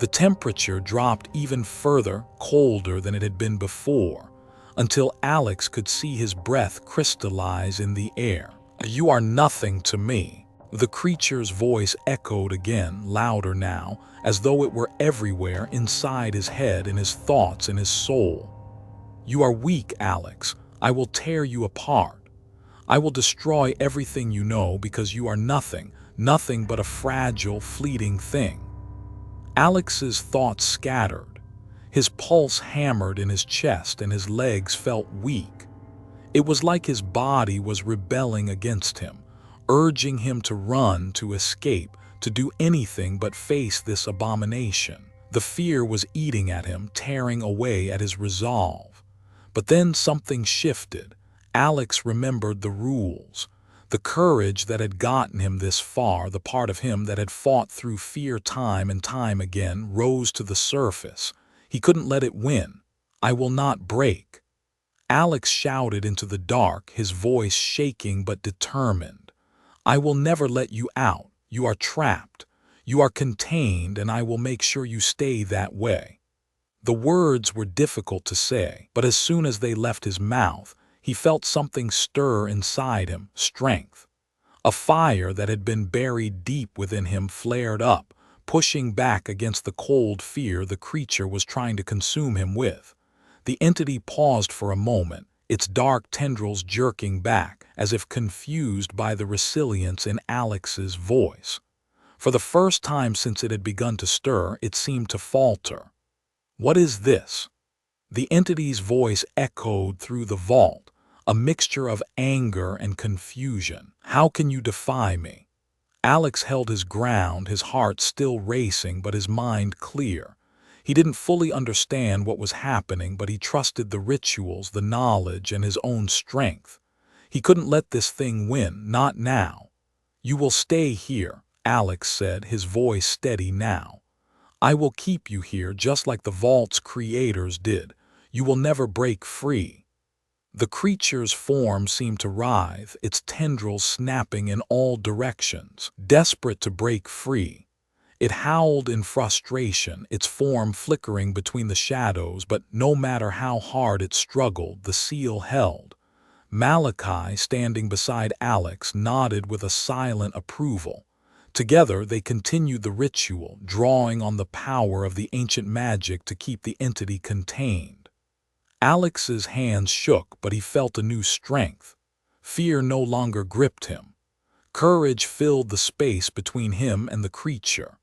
The temperature dropped even further, colder than it had been before, until Alex could see his breath crystallize in the air. "You are nothing to me." The creature's voice echoed again, louder now, as though it were everywhere inside his head, in his thoughts, in his soul. "You are weak, Alex. I will tear you apart. I will destroy everything you know because you are nothing, nothing but a fragile, fleeting thing." Alex's thoughts scattered. His pulse hammered in his chest and his legs felt weak. It was like his body was rebelling against him, urging him to run, to escape, to do anything but face this abomination. The fear was eating at him, tearing away at his resolve. But then something shifted. Alex remembered the rules. The courage that had gotten him this far, the part of him that had fought through fear time and time again, rose to the surface. He couldn't let it win. "I will not break." Alex shouted into the dark, his voice shaking but determined. "I will never let you out. You are trapped. You are contained, and I will make sure you stay that way." The words were difficult to say, but as soon as they left his mouth, he felt something stir inside him, strength. A fire that had been buried deep within him flared up, pushing back against the cold fear the creature was trying to consume him with. The entity paused for a moment, its dark tendrils jerking back, as if confused by the resilience in Alex's voice. For the first time since it had begun to stir, it seemed to falter. "What is this?" The entity's voice echoed through the vault, a mixture of anger and confusion. "How can you defy me?" Alex held his ground, his heart still racing but his mind clear. He didn't fully understand what was happening, but he trusted the rituals, the knowledge, and his own strength. He couldn't let this thing win, not now. "You will stay here," Alex said, his voice steady now. "I will keep you here just like the vault's creators did. You will never break free." The creature's form seemed to writhe, its tendrils snapping in all directions, desperate to break free. It howled in frustration, its form flickering between the shadows, but no matter how hard it struggled, the seal held. Malachi, standing beside Alex, nodded with a silent approval. Together they continued the ritual, drawing on the power of the ancient magic to keep the entity contained. Alex's hands shook, but he felt a new strength. Fear no longer gripped him. Courage filled the space between him and the creature.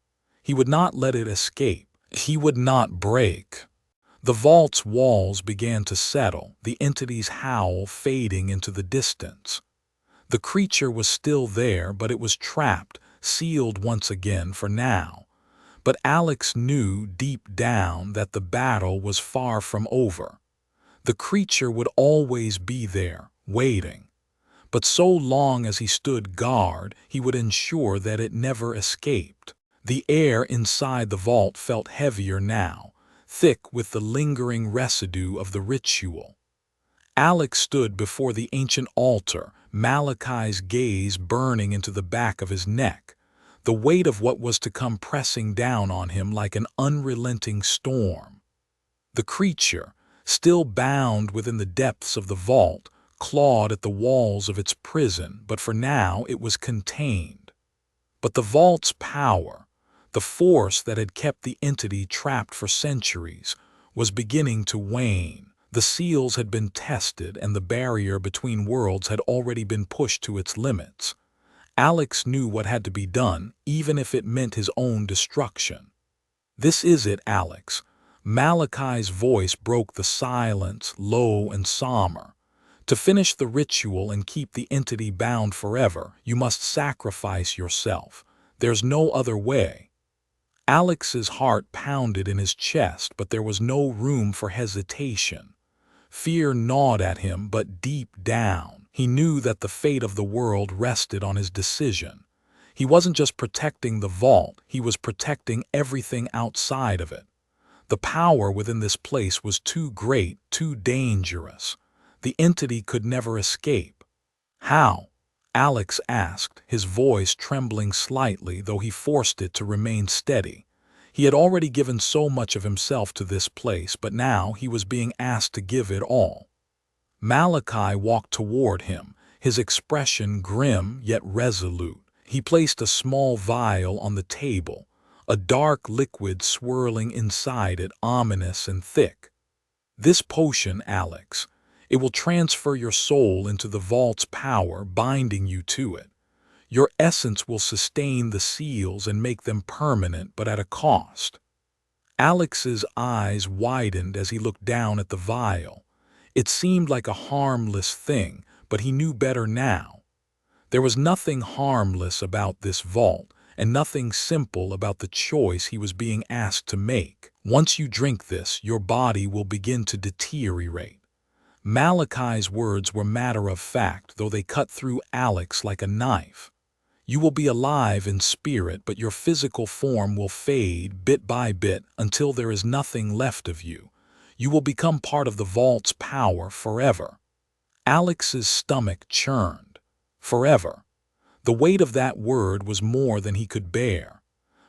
He would not let it escape. He would not break. The vault's walls began to settle, the entity's howl fading into the distance. The creature was still there, but it was trapped, sealed once again for now. But Alex knew deep down that the battle was far from over. The creature would always be there, waiting. But so long as he stood guard, he would ensure that it never escaped. The air inside the vault felt heavier now, thick with the lingering residue of the ritual. Alex stood before the ancient altar, Malachi's gaze burning into the back of his neck, the weight of what was to come pressing down on him like an unrelenting storm. The creature, still bound within the depths of the vault, clawed at the walls of its prison, but for now it was contained. But the vault's power, the force that had kept the entity trapped for centuries, was beginning to wane. The seals had been tested, and the barrier between worlds had already been pushed to its limits. Alex knew what had to be done, even if it meant his own destruction. "This is it, Alex." Malachi's voice broke the silence, low and somber. "To finish the ritual and keep the entity bound forever, you must sacrifice yourself. There's no other way." Alex's heart pounded in his chest, but there was no room for hesitation. Fear gnawed at him, but deep down, he knew that the fate of the world rested on his decision. He wasn't just protecting the vault, he was protecting everything outside of it. The power within this place was too great, too dangerous. The entity could never escape. "How?" Alex asked, his voice trembling slightly, though he forced it to remain steady. He had already given so much of himself to this place, but now he was being asked to give it all. Malachi walked toward him, his expression grim yet resolute. He placed a small vial on the table, a dark liquid swirling inside it, ominous and thick. "This potion, Alex. It will transfer your soul into the vault's power, binding you to it. Your essence will sustain the seals and make them permanent, but at a cost." Alex's eyes widened as he looked down at the vial. It seemed like a harmless thing, but he knew better now. There was nothing harmless about this vault, and nothing simple about the choice he was being asked to make. "Once you drink this, your body will begin to deteriorate." Malachi's words were matter of fact, though they cut through Alex like a knife. "You will be alive in spirit, but your physical form will fade bit by bit until there is nothing left of you. You will become part of the vault's power forever." Alex's stomach churned. Forever. The weight of that word was more than he could bear.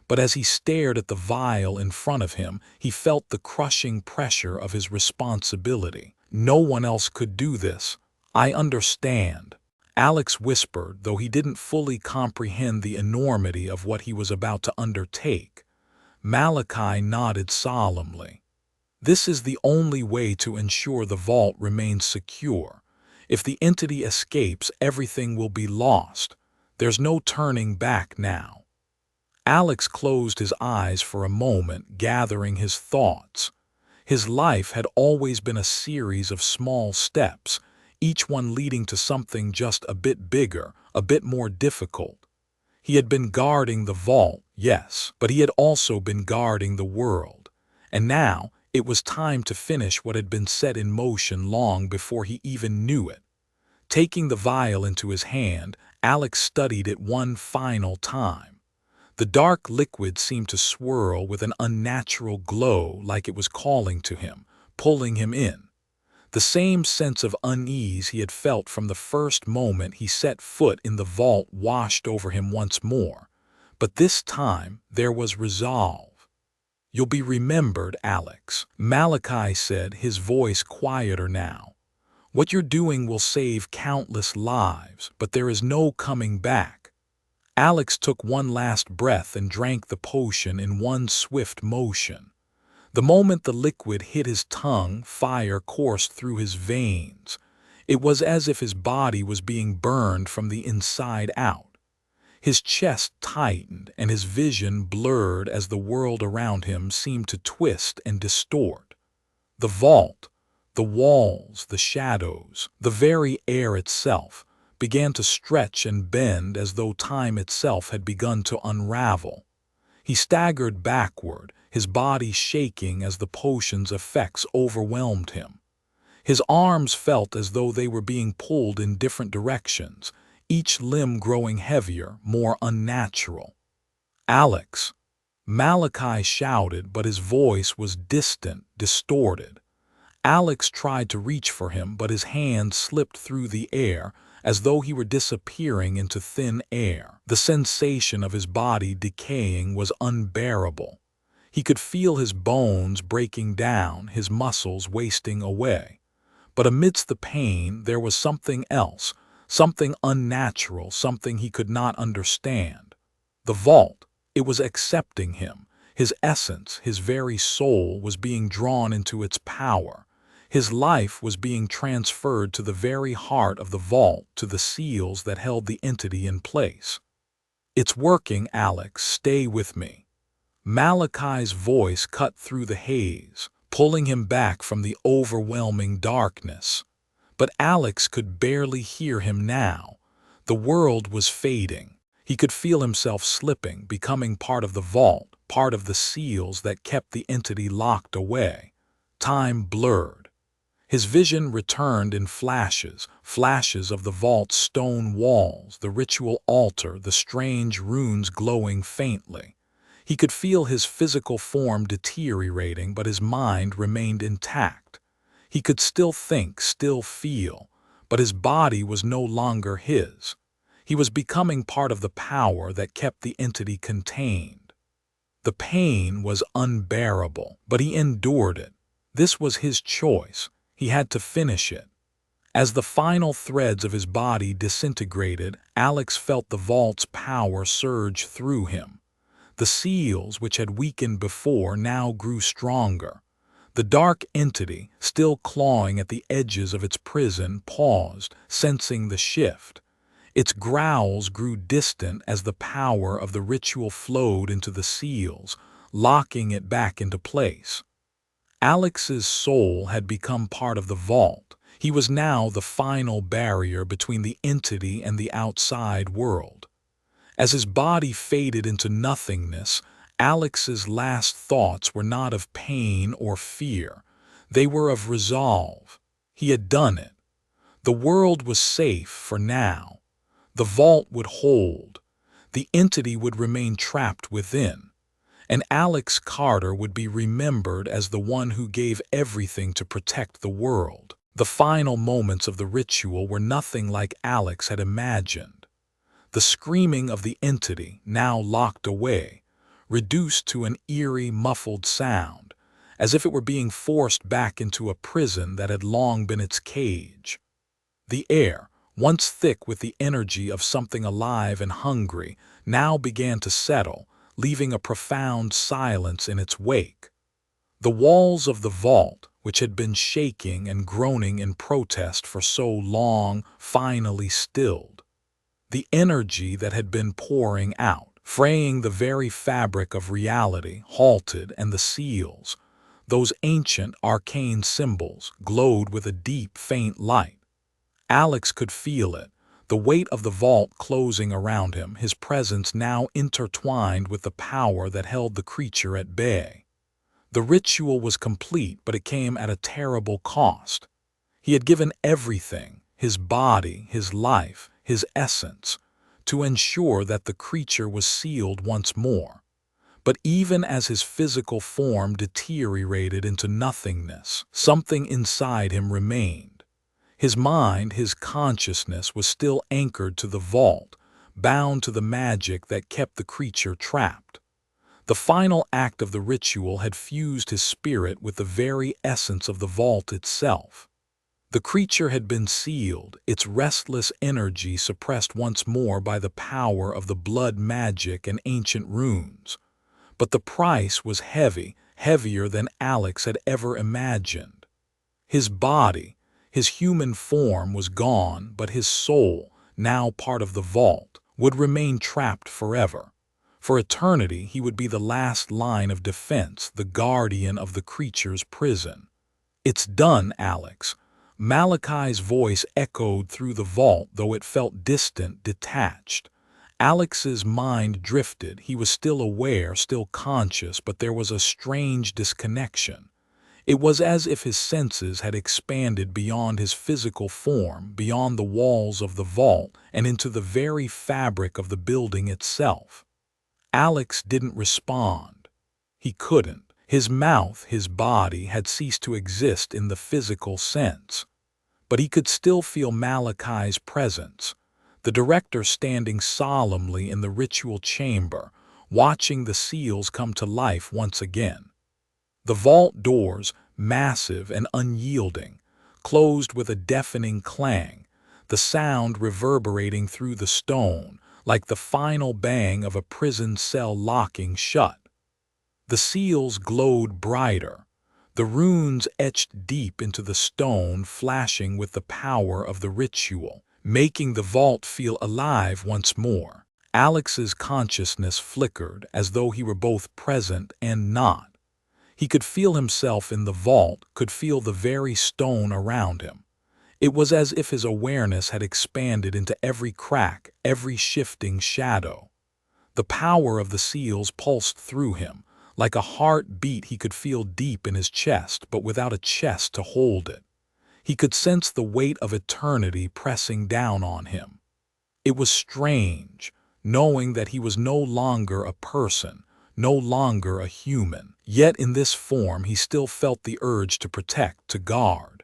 But as he stared at the vial in front of him, he felt the crushing pressure of his responsibility. "No one else could do this. I understand," Alex whispered, though he didn't fully comprehend the enormity of what he was about to undertake. Malachi nodded solemnly. "This is the only way to ensure the vault remains secure. If the entity escapes, everything will be lost. There's no turning back now." Alex closed his eyes for a moment, gathering his thoughts. His life had always been a series of small steps, each one leading to something just a bit bigger, a bit more difficult. He had been guarding the vault, yes, but he had also been guarding the world. And now, it was time to finish what had been set in motion long before he even knew it. Taking the vial into his hand, Alex studied it one final time. The dark liquid seemed to swirl with an unnatural glow, like it was calling to him, pulling him in. The same sense of unease he had felt from the first moment he set foot in the vault washed over him once more. But this time there was resolve. "You'll be remembered, Alex," Malachi said, his voice quieter now. "What you're doing will save countless lives, but there is no coming back." Alex took one last breath and drank the potion in one swift motion. The moment the liquid hit his tongue, fire coursed through his veins. It was as if his body was being burned from the inside out. His chest tightened and his vision blurred as the world around him seemed to twist and distort. The vault, the walls, the shadows, the very air itself began to stretch and bend as though time itself had begun to unravel. He staggered backward, his body shaking as the potion's effects overwhelmed him. His arms felt as though they were being pulled in different directions, each limb growing heavier, more unnatural. "Alex!" Malachi shouted, but his voice was distant, distorted. Alex tried to reach for him, but his hand slipped through the air, as though he were disappearing into thin air. The sensation of his body decaying was unbearable. He could feel his bones breaking down, his muscles wasting away. But amidst the pain, there was something else, something unnatural, something he could not understand. The vault, it was accepting him. His essence, his very soul, was being drawn into its power. His life was being transferred to the very heart of the vault, to the seals that held the entity in place. "It's working, Alex. Stay with me." Malachi's voice cut through the haze, pulling him back from the overwhelming darkness. But Alex could barely hear him now. The world was fading. He could feel himself slipping, becoming part of the vault, part of the seals that kept the entity locked away. Time blurred. His vision returned in flashes, flashes of the vault's stone walls, the ritual altar, the strange runes glowing faintly. He could feel his physical form deteriorating, but his mind remained intact. He could still think, still feel, but his body was no longer his. He was becoming part of the power that kept the entity contained. The pain was unbearable, but he endured it. This was his choice. He had to finish it. As the final threads of his body disintegrated, Alex felt the vault's power surge through him. The seals, which had weakened before, now grew stronger. The dark entity, still clawing at the edges of its prison, paused, sensing the shift. Its growls grew distant as the power of the ritual flowed into the seals, locking it back into place. Alex's soul had become part of the vault. He was now the final barrier between the entity and the outside world. As his body faded into nothingness, Alex's last thoughts were not of pain or fear. They were of resolve. He had done it. The world was safe for now. The vault would hold. The entity would remain trapped within. And Alex Carter would be remembered as the one who gave everything to protect the world. The final moments of the ritual were nothing like Alex had imagined. The screaming of the entity, now locked away, reduced to an eerie, muffled sound, as if it were being forced back into a prison that had long been its cage. The air, once thick with the energy of something alive and hungry, now began to settle, leaving a profound silence in its wake. The walls of the vault, which had been shaking and groaning in protest for so long, finally stilled. The energy that had been pouring out, fraying the very fabric of reality, halted, and the seals, those ancient arcane symbols, glowed with a deep, faint light. Alex could feel it, the weight of the vault closing around him, his presence now intertwined with the power that held the creature at bay. The ritual was complete, but it came at a terrible cost. He had given everything, his body, his life, his essence, to ensure that the creature was sealed once more. But even as his physical form deteriorated into nothingness, something inside him remained. His mind, his consciousness was still anchored to the vault, bound to the magic that kept the creature trapped. The final act of the ritual had fused his spirit with the very essence of the vault itself. The creature had been sealed, its restless energy suppressed once more by the power of the blood magic and ancient runes. But the price was heavy, heavier than Alex had ever imagined. His body, his human form was gone, but his soul, now part of the vault, would remain trapped forever. For eternity, he would be the last line of defense, the guardian of the creature's prison. "It's done, Alex." Malachi's voice echoed through the vault, though it felt distant, detached. Alex's mind drifted. He was still aware, still conscious, but there was a strange disconnection. It was as if his senses had expanded beyond his physical form, beyond the walls of the vault, and into the very fabric of the building itself. Alex didn't respond. He couldn't. His mouth, his body, had ceased to exist in the physical sense. But he could still feel Malachi's presence, the director standing solemnly in the ritual chamber, watching the seals come to life once again. The vault doors, massive and unyielding, closed with a deafening clang, the sound reverberating through the stone like the final bang of a prison cell locking shut. The seals glowed brighter, the runes etched deep into the stone flashing with the power of the ritual, making the vault feel alive once more. Alex's consciousness flickered as though he were both present and not. He could feel himself in the vault, could feel the very stone around him. It was as if his awareness had expanded into every crack, every shifting shadow. The power of the seals pulsed through him. Like a heartbeat he could feel deep in his chest, but without a chest to hold it. He could sense the weight of eternity pressing down on him. It was strange, knowing that he was no longer a person, no longer a human. Yet in this form he still felt the urge to protect, to guard.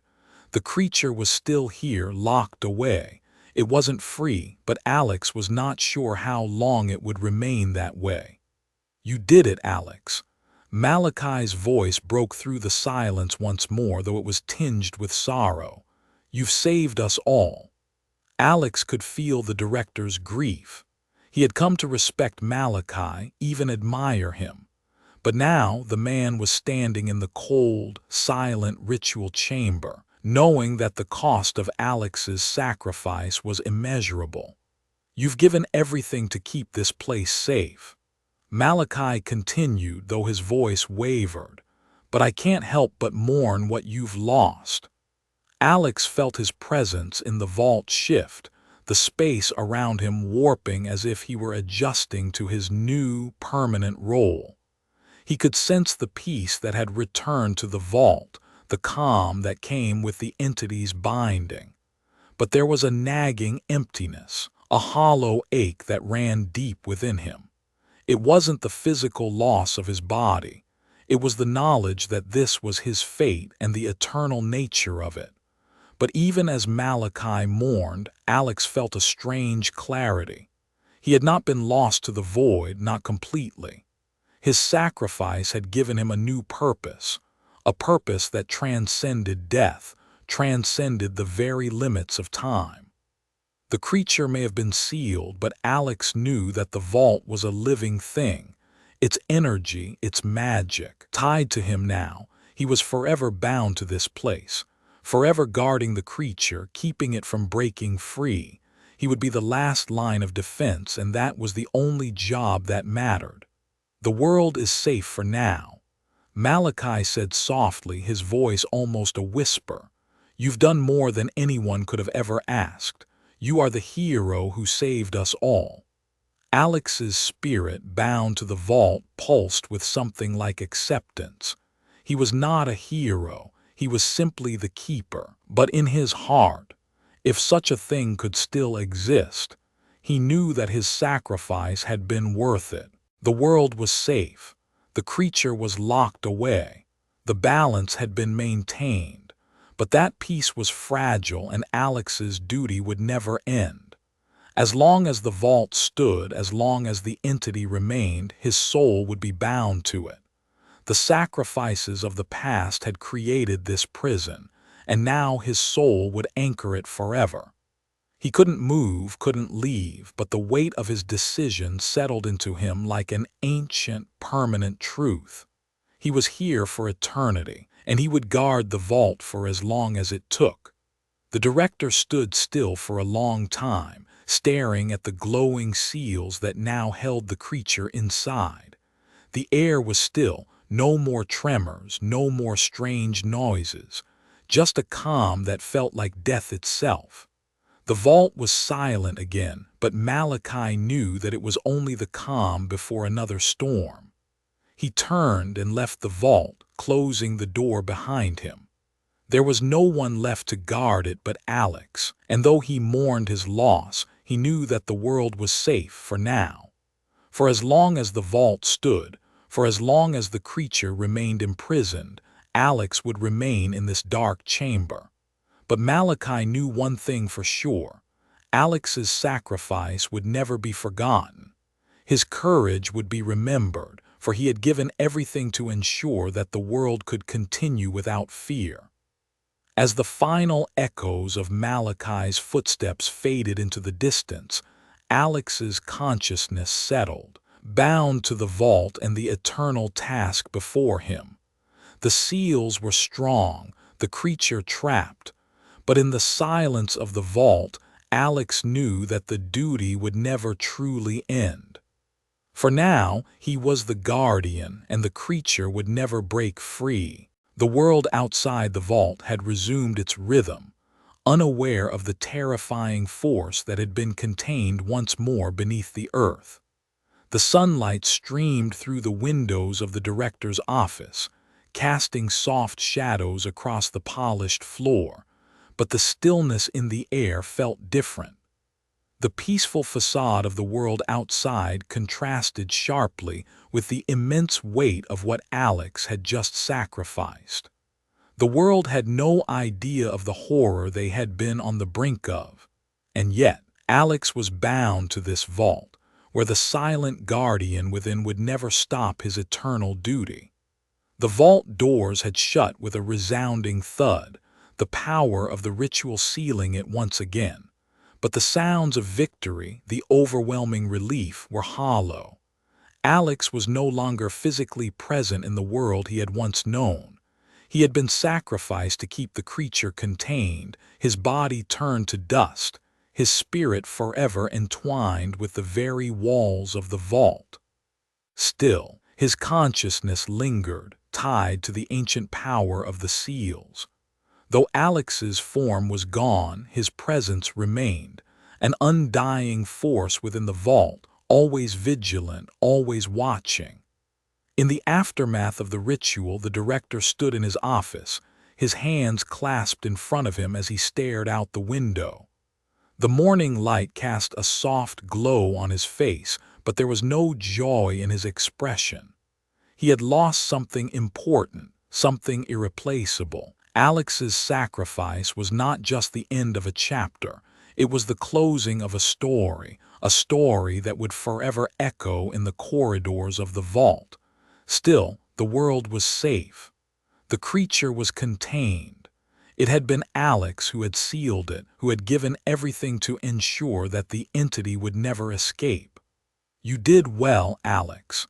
The creature was still here, locked away. It wasn't free, but Alex was not sure how long it would remain that way. "You did it, Alex." Malachi's voice broke through the silence once more, though it was tinged with sorrow. "You've saved us all." Alex could feel the director's grief. He had come to respect Malachi, even admire him. But now the man was standing in the cold, silent ritual chamber, knowing that the cost of Alex's sacrifice was immeasurable. "You've given everything to keep this place safe." Malachi continued, though his voice wavered, "But I can't help but mourn what you've lost." Alex felt his presence in the vault shift, the space around him warping as if he were adjusting to his new, permanent role. He could sense the peace that had returned to the vault, the calm that came with the entity's binding. But there was a nagging emptiness, a hollow ache that ran deep within him. It wasn't the physical loss of his body. It was the knowledge that this was his fate and the eternal nature of it. But even as Malachi mourned, Alex felt a strange clarity. He had not been lost to the void, not completely. His sacrifice had given him a new purpose, a purpose that transcended death, transcended the very limits of time. The creature may have been sealed, but Alex knew that the vault was a living thing. Its energy, its magic, tied to him now. He was forever bound to this place, forever guarding the creature, keeping it from breaking free. He would be the last line of defense, and that was the only job that mattered. "The world is safe for now," Malachi said softly, his voice almost a whisper. "You've done more than anyone could have ever asked. You are the hero who saved us all." Alex's spirit, bound to the vault, pulsed with something like acceptance. He was not a hero, he was simply the keeper. But in his heart, if such a thing could still exist, he knew that his sacrifice had been worth it. The world was safe, the creature was locked away, the balance had been maintained, but that peace was fragile and Alex's duty would never end. As long as the vault stood, as long as the entity remained, his soul would be bound to it. The sacrifices of the past had created this prison, and now his soul would anchor it forever. He couldn't move, couldn't leave, but the weight of his decision settled into him like an ancient, permanent truth. He was here for eternity, and he would guard the vault for as long as it took. The director stood still for a long time, staring at the glowing seals that now held the creature inside. The air was still, no more tremors, no more strange noises, just a calm that felt like death itself. The vault was silent again, but Malachi knew that it was only the calm before another storm. He turned and left the vault, closing the door behind him. There was no one left to guard it but Alex, and though he mourned his loss, he knew that the world was safe for now. For as long as the vault stood, for as long as the creature remained imprisoned, Alex would remain in this dark chamber. But Malachi knew one thing for sure. Alex's sacrifice would never be forgotten. His courage would be remembered, for he had given everything to ensure that the world could continue without fear. As the final echoes of Malachi's footsteps faded into the distance, Alex's consciousness settled, bound to the vault and the eternal task before him. The seals were strong, the creature trapped, but in the silence of the vault, Alex knew that the duty would never truly end. For now, he was the guardian, and the creature would never break free. The world outside the vault had resumed its rhythm, unaware of the terrifying force that had been contained once more beneath the earth. The sunlight streamed through the windows of the director's office, casting soft shadows across the polished floor, but the stillness in the air felt different. The peaceful facade of the world outside contrasted sharply with the immense weight of what Alex had just sacrificed. The world had no idea of the horror they had been on the brink of, and yet Alex was bound to this vault, where the silent guardian within would never stop his eternal duty. The vault doors had shut with a resounding thud, the power of the ritual sealing it once again. But the sounds of victory, the overwhelming relief, were hollow. Alex was no longer physically present in the world he had once known. He had been sacrificed to keep the creature contained, his body turned to dust, his spirit forever entwined with the very walls of the vault. Still, his consciousness lingered, tied to the ancient power of the seals. Though Alex's form was gone, his presence remained, an undying force within the vault, always vigilant, always watching. In the aftermath of the ritual, the director stood in his office, his hands clasped in front of him as he stared out the window. The morning light cast a soft glow on his face, but there was no joy in his expression. He had lost something important, something irreplaceable. Alex's sacrifice was not just the end of a chapter, it was the closing of a story that would forever echo in the corridors of the vault. Still, the world was safe. The creature was contained. It had been Alex who had sealed it, who had given everything to ensure that the entity would never escape. "You did well, Alex,"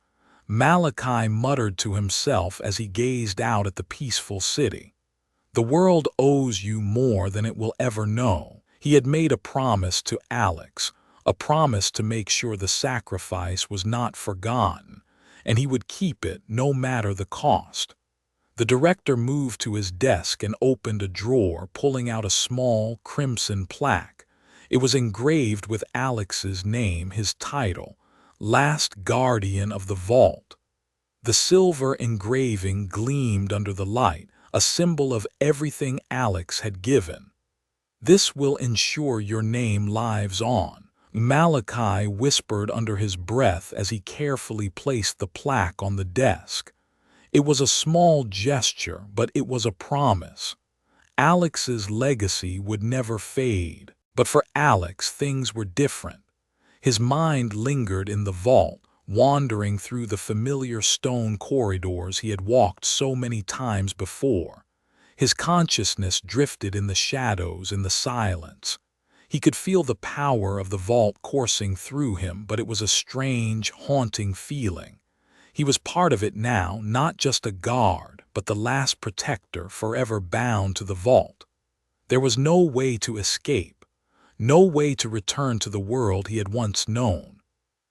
Malachi muttered to himself as he gazed out at the peaceful city. "The world owes you more than it will ever know." He had made a promise to Alex, a promise to make sure the sacrifice was not forgotten, and he would keep it no matter the cost. The director moved to his desk and opened a drawer, pulling out a small, crimson plaque. It was engraved with Alex's name, his title, Last Guardian of the Vault. The silver engraving gleamed under the light, a symbol of everything Alex had given. "This will ensure your name lives on," Malachi whispered under his breath as he carefully placed the plaque on the desk. It was a small gesture, but it was a promise. Alex's legacy would never fade. But for Alex, things were different. His mind lingered in the vault, wandering through the familiar stone corridors he had walked so many times before. His consciousness drifted in the shadows, in the silence. He could feel the power of the vault coursing through him, but it was a strange, haunting feeling. He was part of it now, not just a guard, but the last protector forever bound to the vault. There was no way to escape, no way to return to the world he had once known.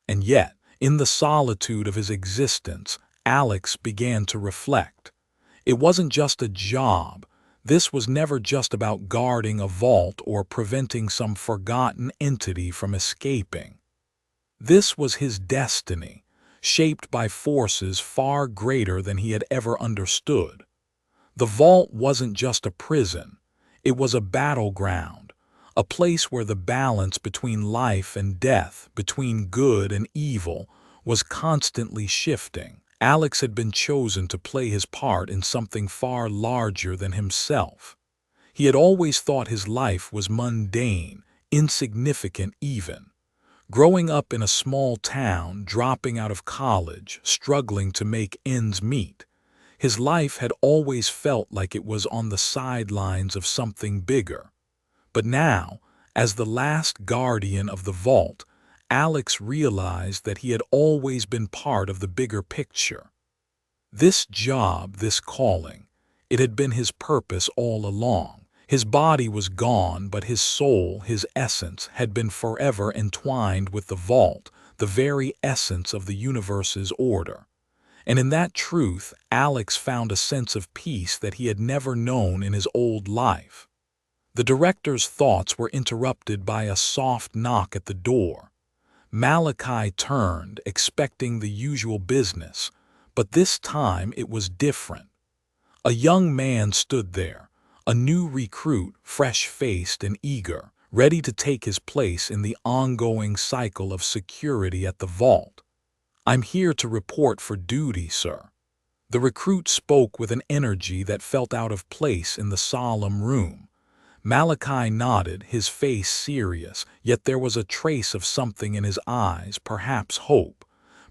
And yet, in the solitude of his existence, Alex began to reflect. It wasn't just a job. This was never just about guarding a vault or preventing some forgotten entity from escaping. This was his destiny, shaped by forces far greater than he had ever understood. The vault wasn't just a prison. It was a battleground, a place where the balance between life and death, between good and evil, was constantly shifting. Alex had been chosen to play his part in something far larger than himself. He had always thought his life was mundane, insignificant even. Growing up in a small town, dropping out of college, struggling to make ends meet, his life had always felt like it was on the sidelines of something bigger. But now, as the last guardian of the vault, Alex realized that he had always been part of the bigger picture. This job, this calling, it had been his purpose all along. His body was gone, but his soul, his essence, had been forever entwined with the vault, the very essence of the universe's order. And in that truth, Alex found a sense of peace that he had never known in his old life. The director's thoughts were interrupted by a soft knock at the door. Malachi turned, expecting the usual business, but this time it was different. A young man stood there, a new recruit, fresh-faced and eager, ready to take his place in the ongoing cycle of security at the vault. "I'm here to report for duty, sir." The recruit spoke with an energy that felt out of place in the solemn room. Malachi nodded, his face serious, yet there was a trace of something in his eyes, perhaps hope,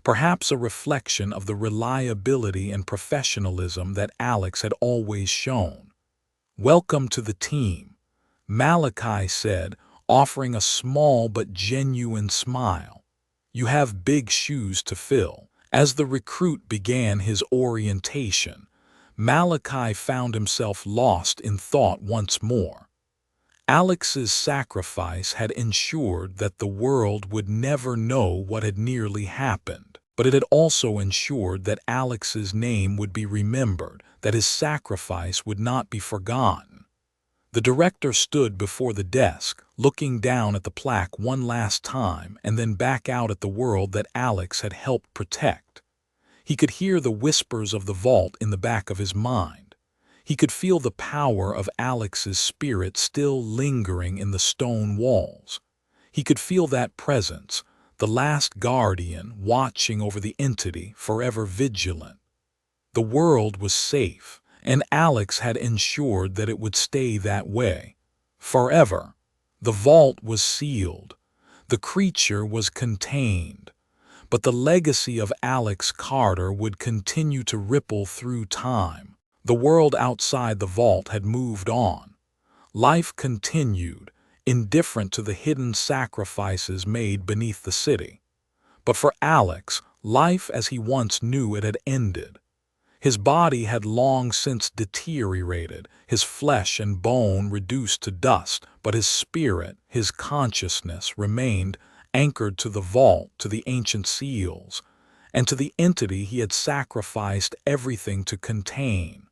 perhaps a reflection of the reliability and professionalism that Alex had always shown. "Welcome to the team," Malachi said, offering a small but genuine smile. "You have big shoes to fill." As the recruit began his orientation, Malachi found himself lost in thought once more. Alex's sacrifice had ensured that the world would never know what had nearly happened, but it had also ensured that Alex's name would be remembered, that his sacrifice would not be forgotten. The director stood before the desk, looking down at the plaque one last time and then back out at the world that Alex had helped protect. He could hear the whispers of the vault in the back of his mind. He could feel the power of Alex's spirit still lingering in the stone walls. He could feel that presence, the last guardian watching over the entity, forever vigilant. The world was safe, and Alex had ensured that it would stay that way. Forever. The vault was sealed. The creature was contained. But the legacy of Alex Carter would continue to ripple through time. The world outside the vault had moved on. Life continued, indifferent to the hidden sacrifices made beneath the city. But for Alex, life as he once knew it had ended. His body had long since deteriorated, his flesh and bone reduced to dust, but his spirit, his consciousness, remained anchored to the vault, to the ancient seals, and to the entity he had sacrificed everything to contain.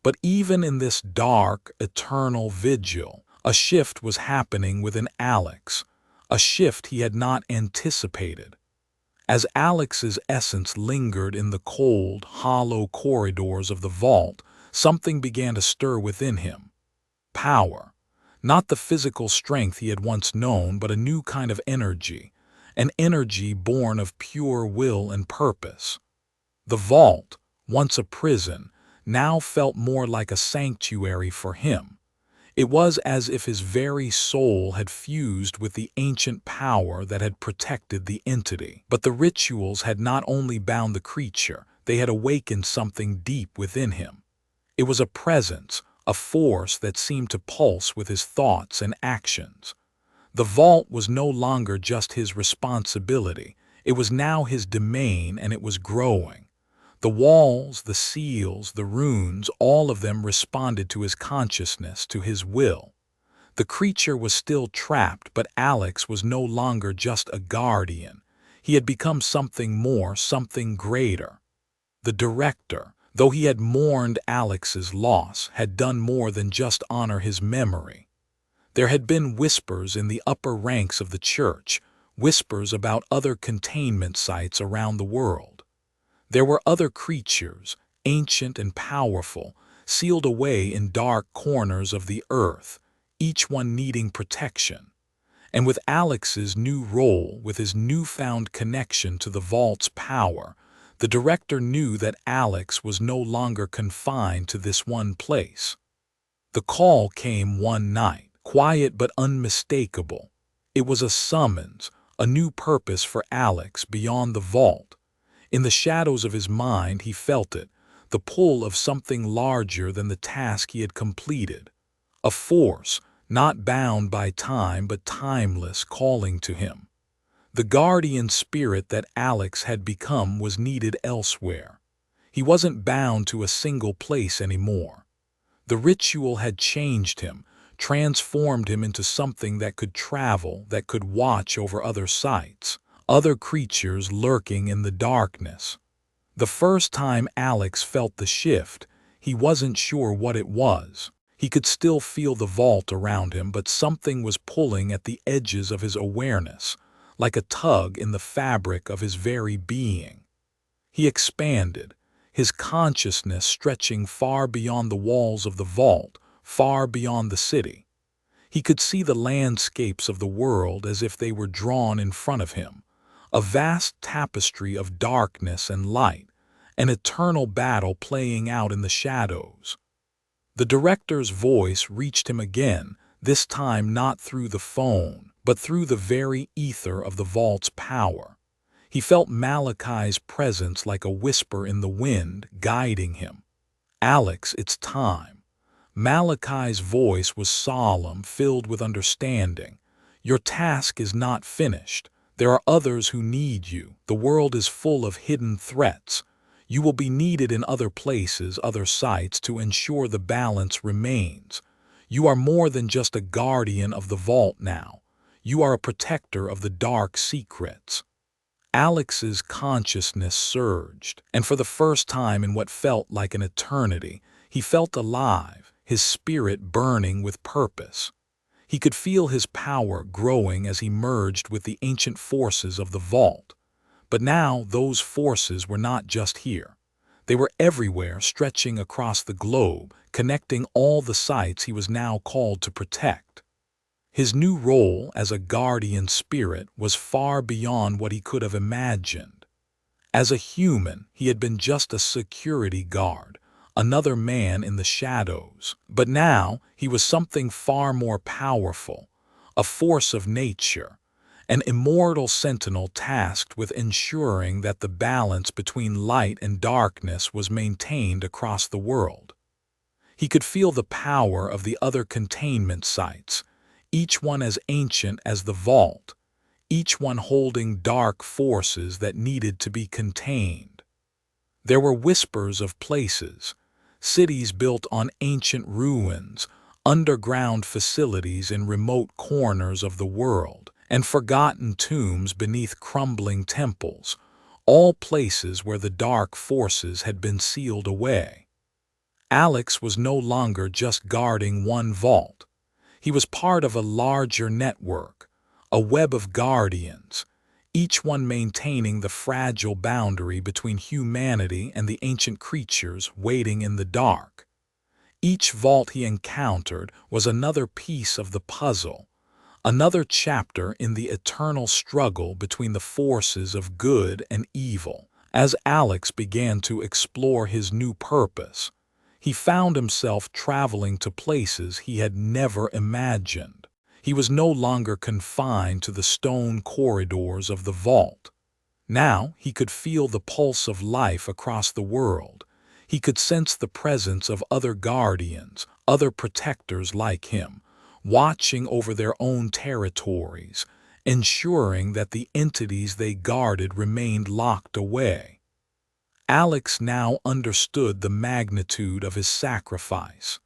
But even in this dark, eternal vigil, a shift was happening within Alex, a shift he had not anticipated. As Alex's essence lingered in the cold, hollow corridors of the vault, something began to stir within him. Power. Not the physical strength he had once known, but a new kind of energy, an energy born of pure will and purpose. The vault, once a prison, now felt more like a sanctuary for him. It was as if his very soul had fused with the ancient power that had protected the entity. But the rituals had not only bound the creature, they had awakened something deep within him. It was a presence, a force that seemed to pulse with his thoughts and actions. The vault was no longer just his responsibility. It was now his domain, and it was growing. The walls, the seals, the runes, all of them responded to his consciousness, to his will. The creature was still trapped, but Alex was no longer just a guardian. He had become something more, something greater. The director, though he had mourned Alex's loss, had done more than just honor his memory. There had been whispers in the upper ranks of the church, whispers about other containment sites around the world. There were other creatures, ancient and powerful, sealed away in dark corners of the earth, each one needing protection. And with Alex's new role, with his newfound connection to the vault's power, the director knew that Alex was no longer confined to this one place. The call came one night, quiet but unmistakable. It was a summons, a new purpose for Alex beyond the vault. In the shadows of his mind he felt it, the pull of something larger than the task he had completed. A force, not bound by time but timeless, calling to him. The guardian spirit that Alex had become was needed elsewhere. He wasn't bound to a single place anymore. The ritual had changed him, transformed him into something that could travel, that could watch over other sites, other creatures lurking in the darkness. The first time Alex felt the shift, he wasn't sure what it was. He could still feel the vault around him, but something was pulling at the edges of his awareness, like a tug in the fabric of his very being. He expanded, his consciousness stretching far beyond the walls of the vault, far beyond the city. He could see the landscapes of the world as if they were drawn in front of him, a vast tapestry of darkness and light, an eternal battle playing out in the shadows. The director's voice reached him again, this time not through the phone, but through the very ether of the vault's power. He felt Malachi's presence like a whisper in the wind, guiding him. "Alex, it's time." Malachi's voice was solemn, filled with understanding. "Your task is not finished. There are others who need you. The world is full of hidden threats. You will be needed in other places, other sites, to ensure the balance remains. You are more than just a guardian of the vault now. You are a protector of the dark secrets." Alex's consciousness surged, and for the first time in what felt like an eternity, he felt alive, his spirit burning with purpose. He could feel his power growing as he merged with the ancient forces of the vault. But now those forces were not just here. They were everywhere, stretching across the globe, connecting all the sites he was now called to protect. His new role as a guardian spirit was far beyond what he could have imagined. As a human, he had been just a security guard, another man in the shadows. But now he was something far more powerful, a force of nature, an immortal sentinel tasked with ensuring that the balance between light and darkness was maintained across the world. He could feel the power of the other containment sites, each one as ancient as the vault, each one holding dark forces that needed to be contained. There were whispers of places, cities built on ancient ruins, underground facilities in remote corners of the world, and forgotten tombs beneath crumbling temples, all places where the dark forces had been sealed away. Alex was no longer just guarding one vault. He was part of a larger network, a web of guardians, each one maintaining the fragile boundary between humanity and the ancient creatures waiting in the dark. Each vault he encountered was another piece of the puzzle, another chapter in the eternal struggle between the forces of good and evil. As Alex began to explore his new purpose, he found himself traveling to places he had never imagined. He was no longer confined to the stone corridors of the vault. Now he could feel the pulse of life across the world. He could sense the presence of other guardians, other protectors like him, watching over their own territories, ensuring that the entities they guarded remained locked away. Alex now understood the magnitude of his sacrifice.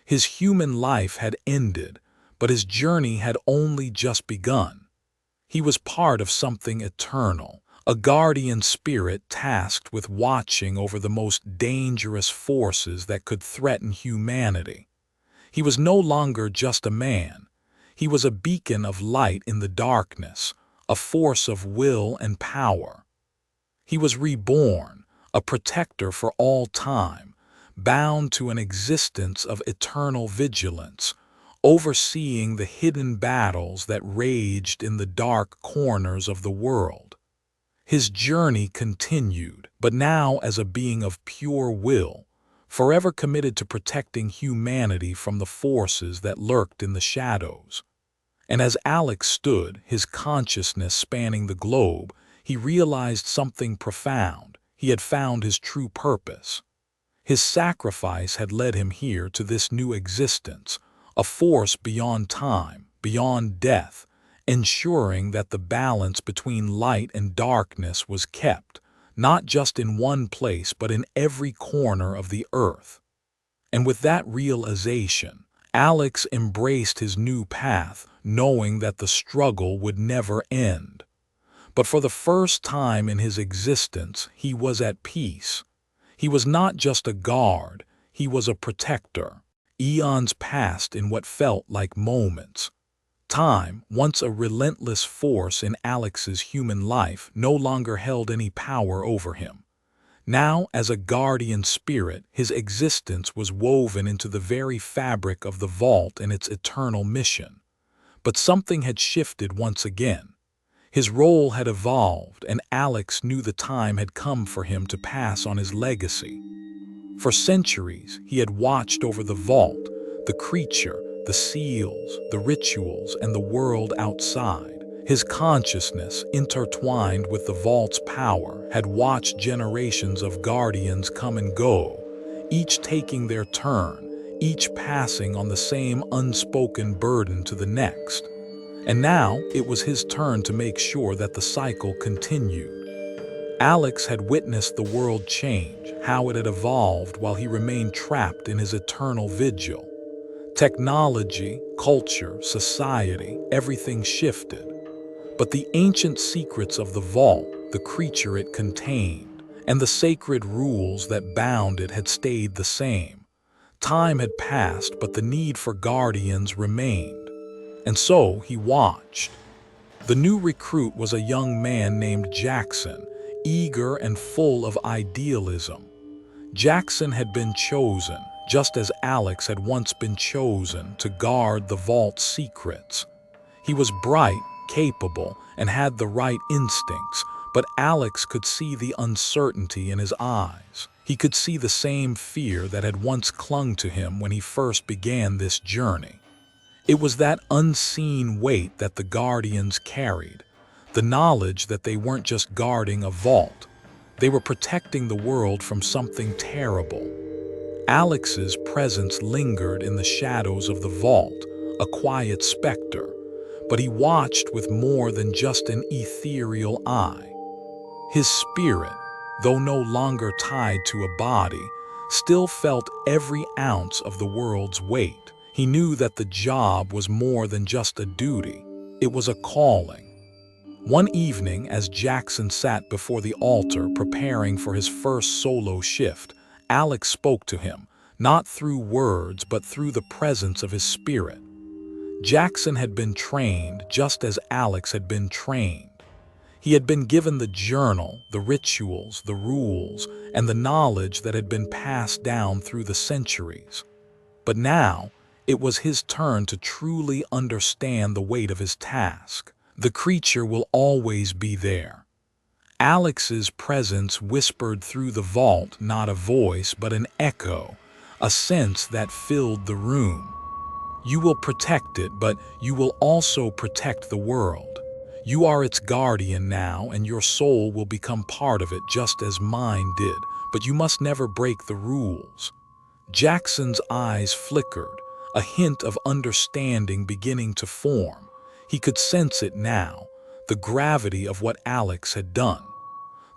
His human life had ended, but his journey had only just begun. He was part of something eternal, a guardian spirit tasked with watching over the most dangerous forces that could threaten humanity. He was no longer just a man. He was a beacon of light in the darkness, a force of will and power. He was reborn, a protector for all time, bound to an existence of eternal vigilance, overseeing the hidden battles that raged in the dark corners of the world. His journey continued, but now as a being of pure will, forever committed to protecting humanity from the forces that lurked in the shadows. And as Alex stood, his consciousness spanning the globe, he realized something profound. He had found his true purpose. His sacrifice had led him here to this new existence, a force beyond time, beyond death, ensuring that the balance between light and darkness was kept, not just in one place but in every corner of the earth. And with that realization, Alex embraced his new path, knowing that the struggle would never end. But for the first time in his existence, he was at peace. He was not just a guard, he was a protector. Eons passed in what felt like moments. Time, once a relentless force in Alex's human life, no longer held any power over him. Now, as a guardian spirit, his existence was woven into the very fabric of the vault and its eternal mission. But something had shifted once again. His role had evolved, and Alex knew the time had come for him to pass on his legacy. For centuries, he had watched over the vault, the creature, the seals, the rituals, and the world outside. His consciousness, intertwined with the vault's power, had watched generations of guardians come and go, each taking their turn, each passing on the same unspoken burden to the next. And now it was his turn to make sure that the cycle continued. Alex had witnessed the world change, how it had evolved while he remained trapped in his eternal vigil. Technology, culture, society, everything shifted. But the ancient secrets of the vault, the creature it contained, and the sacred rules that bound it had stayed the same. Time had passed, but the need for guardians remained. And so he watched. The new recruit was a young man named Jackson, eager and full of idealism. Jackson had been chosen, just as Alex had once been chosen, to guard the vault's secrets. He was bright, capable, and had the right instincts, but Alex could see the uncertainty in his eyes. He could see the same fear that had once clung to him when he first began this journey. It was that unseen weight that the guardians carried, the knowledge that they weren't just guarding a vault. They were protecting the world from something terrible. Alex's presence lingered in the shadows of the vault, a quiet specter, but he watched with more than just an ethereal eye. His spirit, though no longer tied to a body, still felt every ounce of the world's weight. He knew that the job was more than just a duty. It was a calling. One evening, as Jackson sat before the altar preparing for his first solo shift, Alex spoke to him, not through words but through the presence of his spirit. Jackson had been trained just as Alex had been trained. He had been given the journal, the rituals, the rules, and the knowledge that had been passed down through the centuries. But now, it was his turn to truly understand the weight of his task. The creature will always be there. Alex's presence whispered through the vault, not a voice, but an echo, a sense that filled the room. You will protect it, but you will also protect the world. You are its guardian now, and your soul will become part of it just as mine did, but you must never break the rules. Jackson's eyes flickered, a hint of understanding beginning to form. He could sense it now, the gravity of what Alex had done.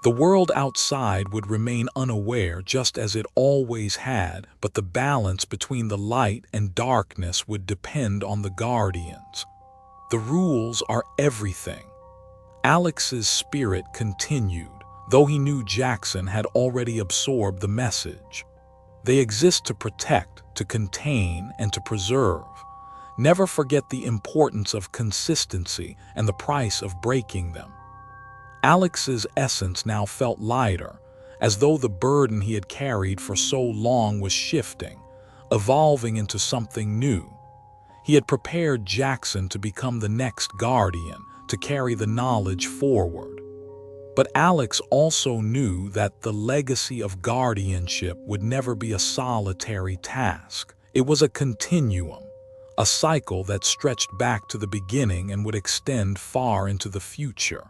The world outside would remain unaware just as it always had, but the balance between the light and darkness would depend on the guardians. The rules are everything. Alex's spirit continued, though he knew Jackson had already absorbed the message. They exist to protect, to contain, and to preserve. Never forget the importance of consistency and the price of breaking them. Alex's essence now felt lighter, as though the burden he had carried for so long was shifting, evolving into something new. He had prepared Jackson to become the next guardian, to carry the knowledge forward. But Alex also knew that the legacy of guardianship would never be a solitary task. It was a continuum, a cycle that stretched back to the beginning and would extend far into the future.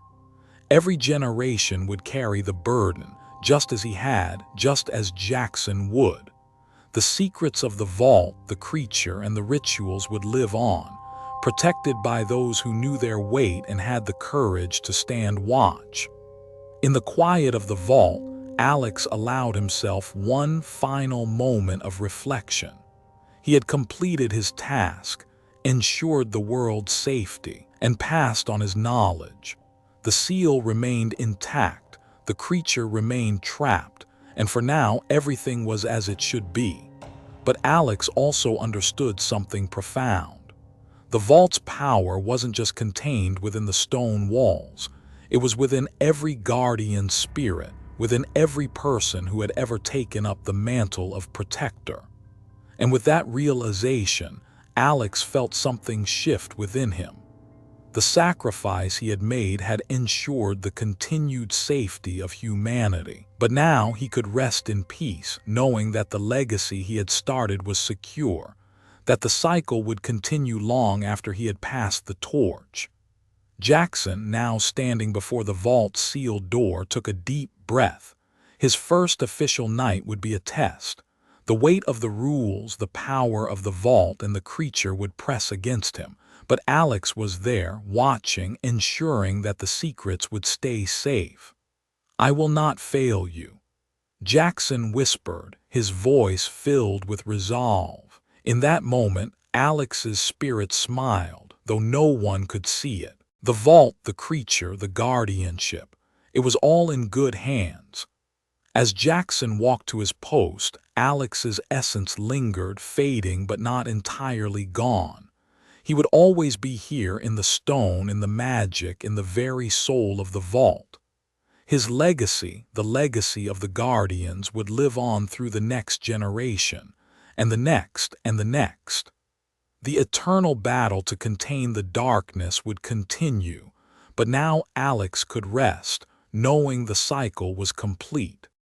Every generation would carry the burden, just as he had, just as Jackson would. The secrets of the vault, the creature, and the rituals would live on, protected by those who knew their weight and had the courage to stand watch. In the quiet of the vault, Alex allowed himself one final moment of reflection. He had completed his task, ensured the world's safety, and passed on his knowledge. The seal remained intact, the creature remained trapped, and for now everything was as it should be. But Alex also understood something profound. The vault's power wasn't just contained within the stone walls. It was within every guardian's spirit, within every person who had ever taken up the mantle of protector. And with that realization, Alex felt something shift within him. The sacrifice he had made had ensured the continued safety of humanity. But now he could rest in peace, knowing that the legacy he had started was secure, that the cycle would continue long after he had passed the torch. Jackson, now standing before the vault's sealed door, took a deep breath. His first official night would be a test. The weight of the rules, the power of the vault, and the creature would press against him. But Alex was there, watching, ensuring that the secrets would stay safe. "I will not fail you," Jackson whispered, his voice filled with resolve. In that moment, Alex's spirit smiled, though no one could see it. The vault, the creature, the guardianship, it was all in good hands. As Jackson walked to his post, Alex's essence lingered, fading but not entirely gone. He would always be here in the stone, in the magic, in the very soul of the vault. His legacy, the legacy of the guardians, would live on through the next generation, and the next, and the next. The eternal battle to contain the darkness would continue, but now Alex could rest, knowing the cycle was complete.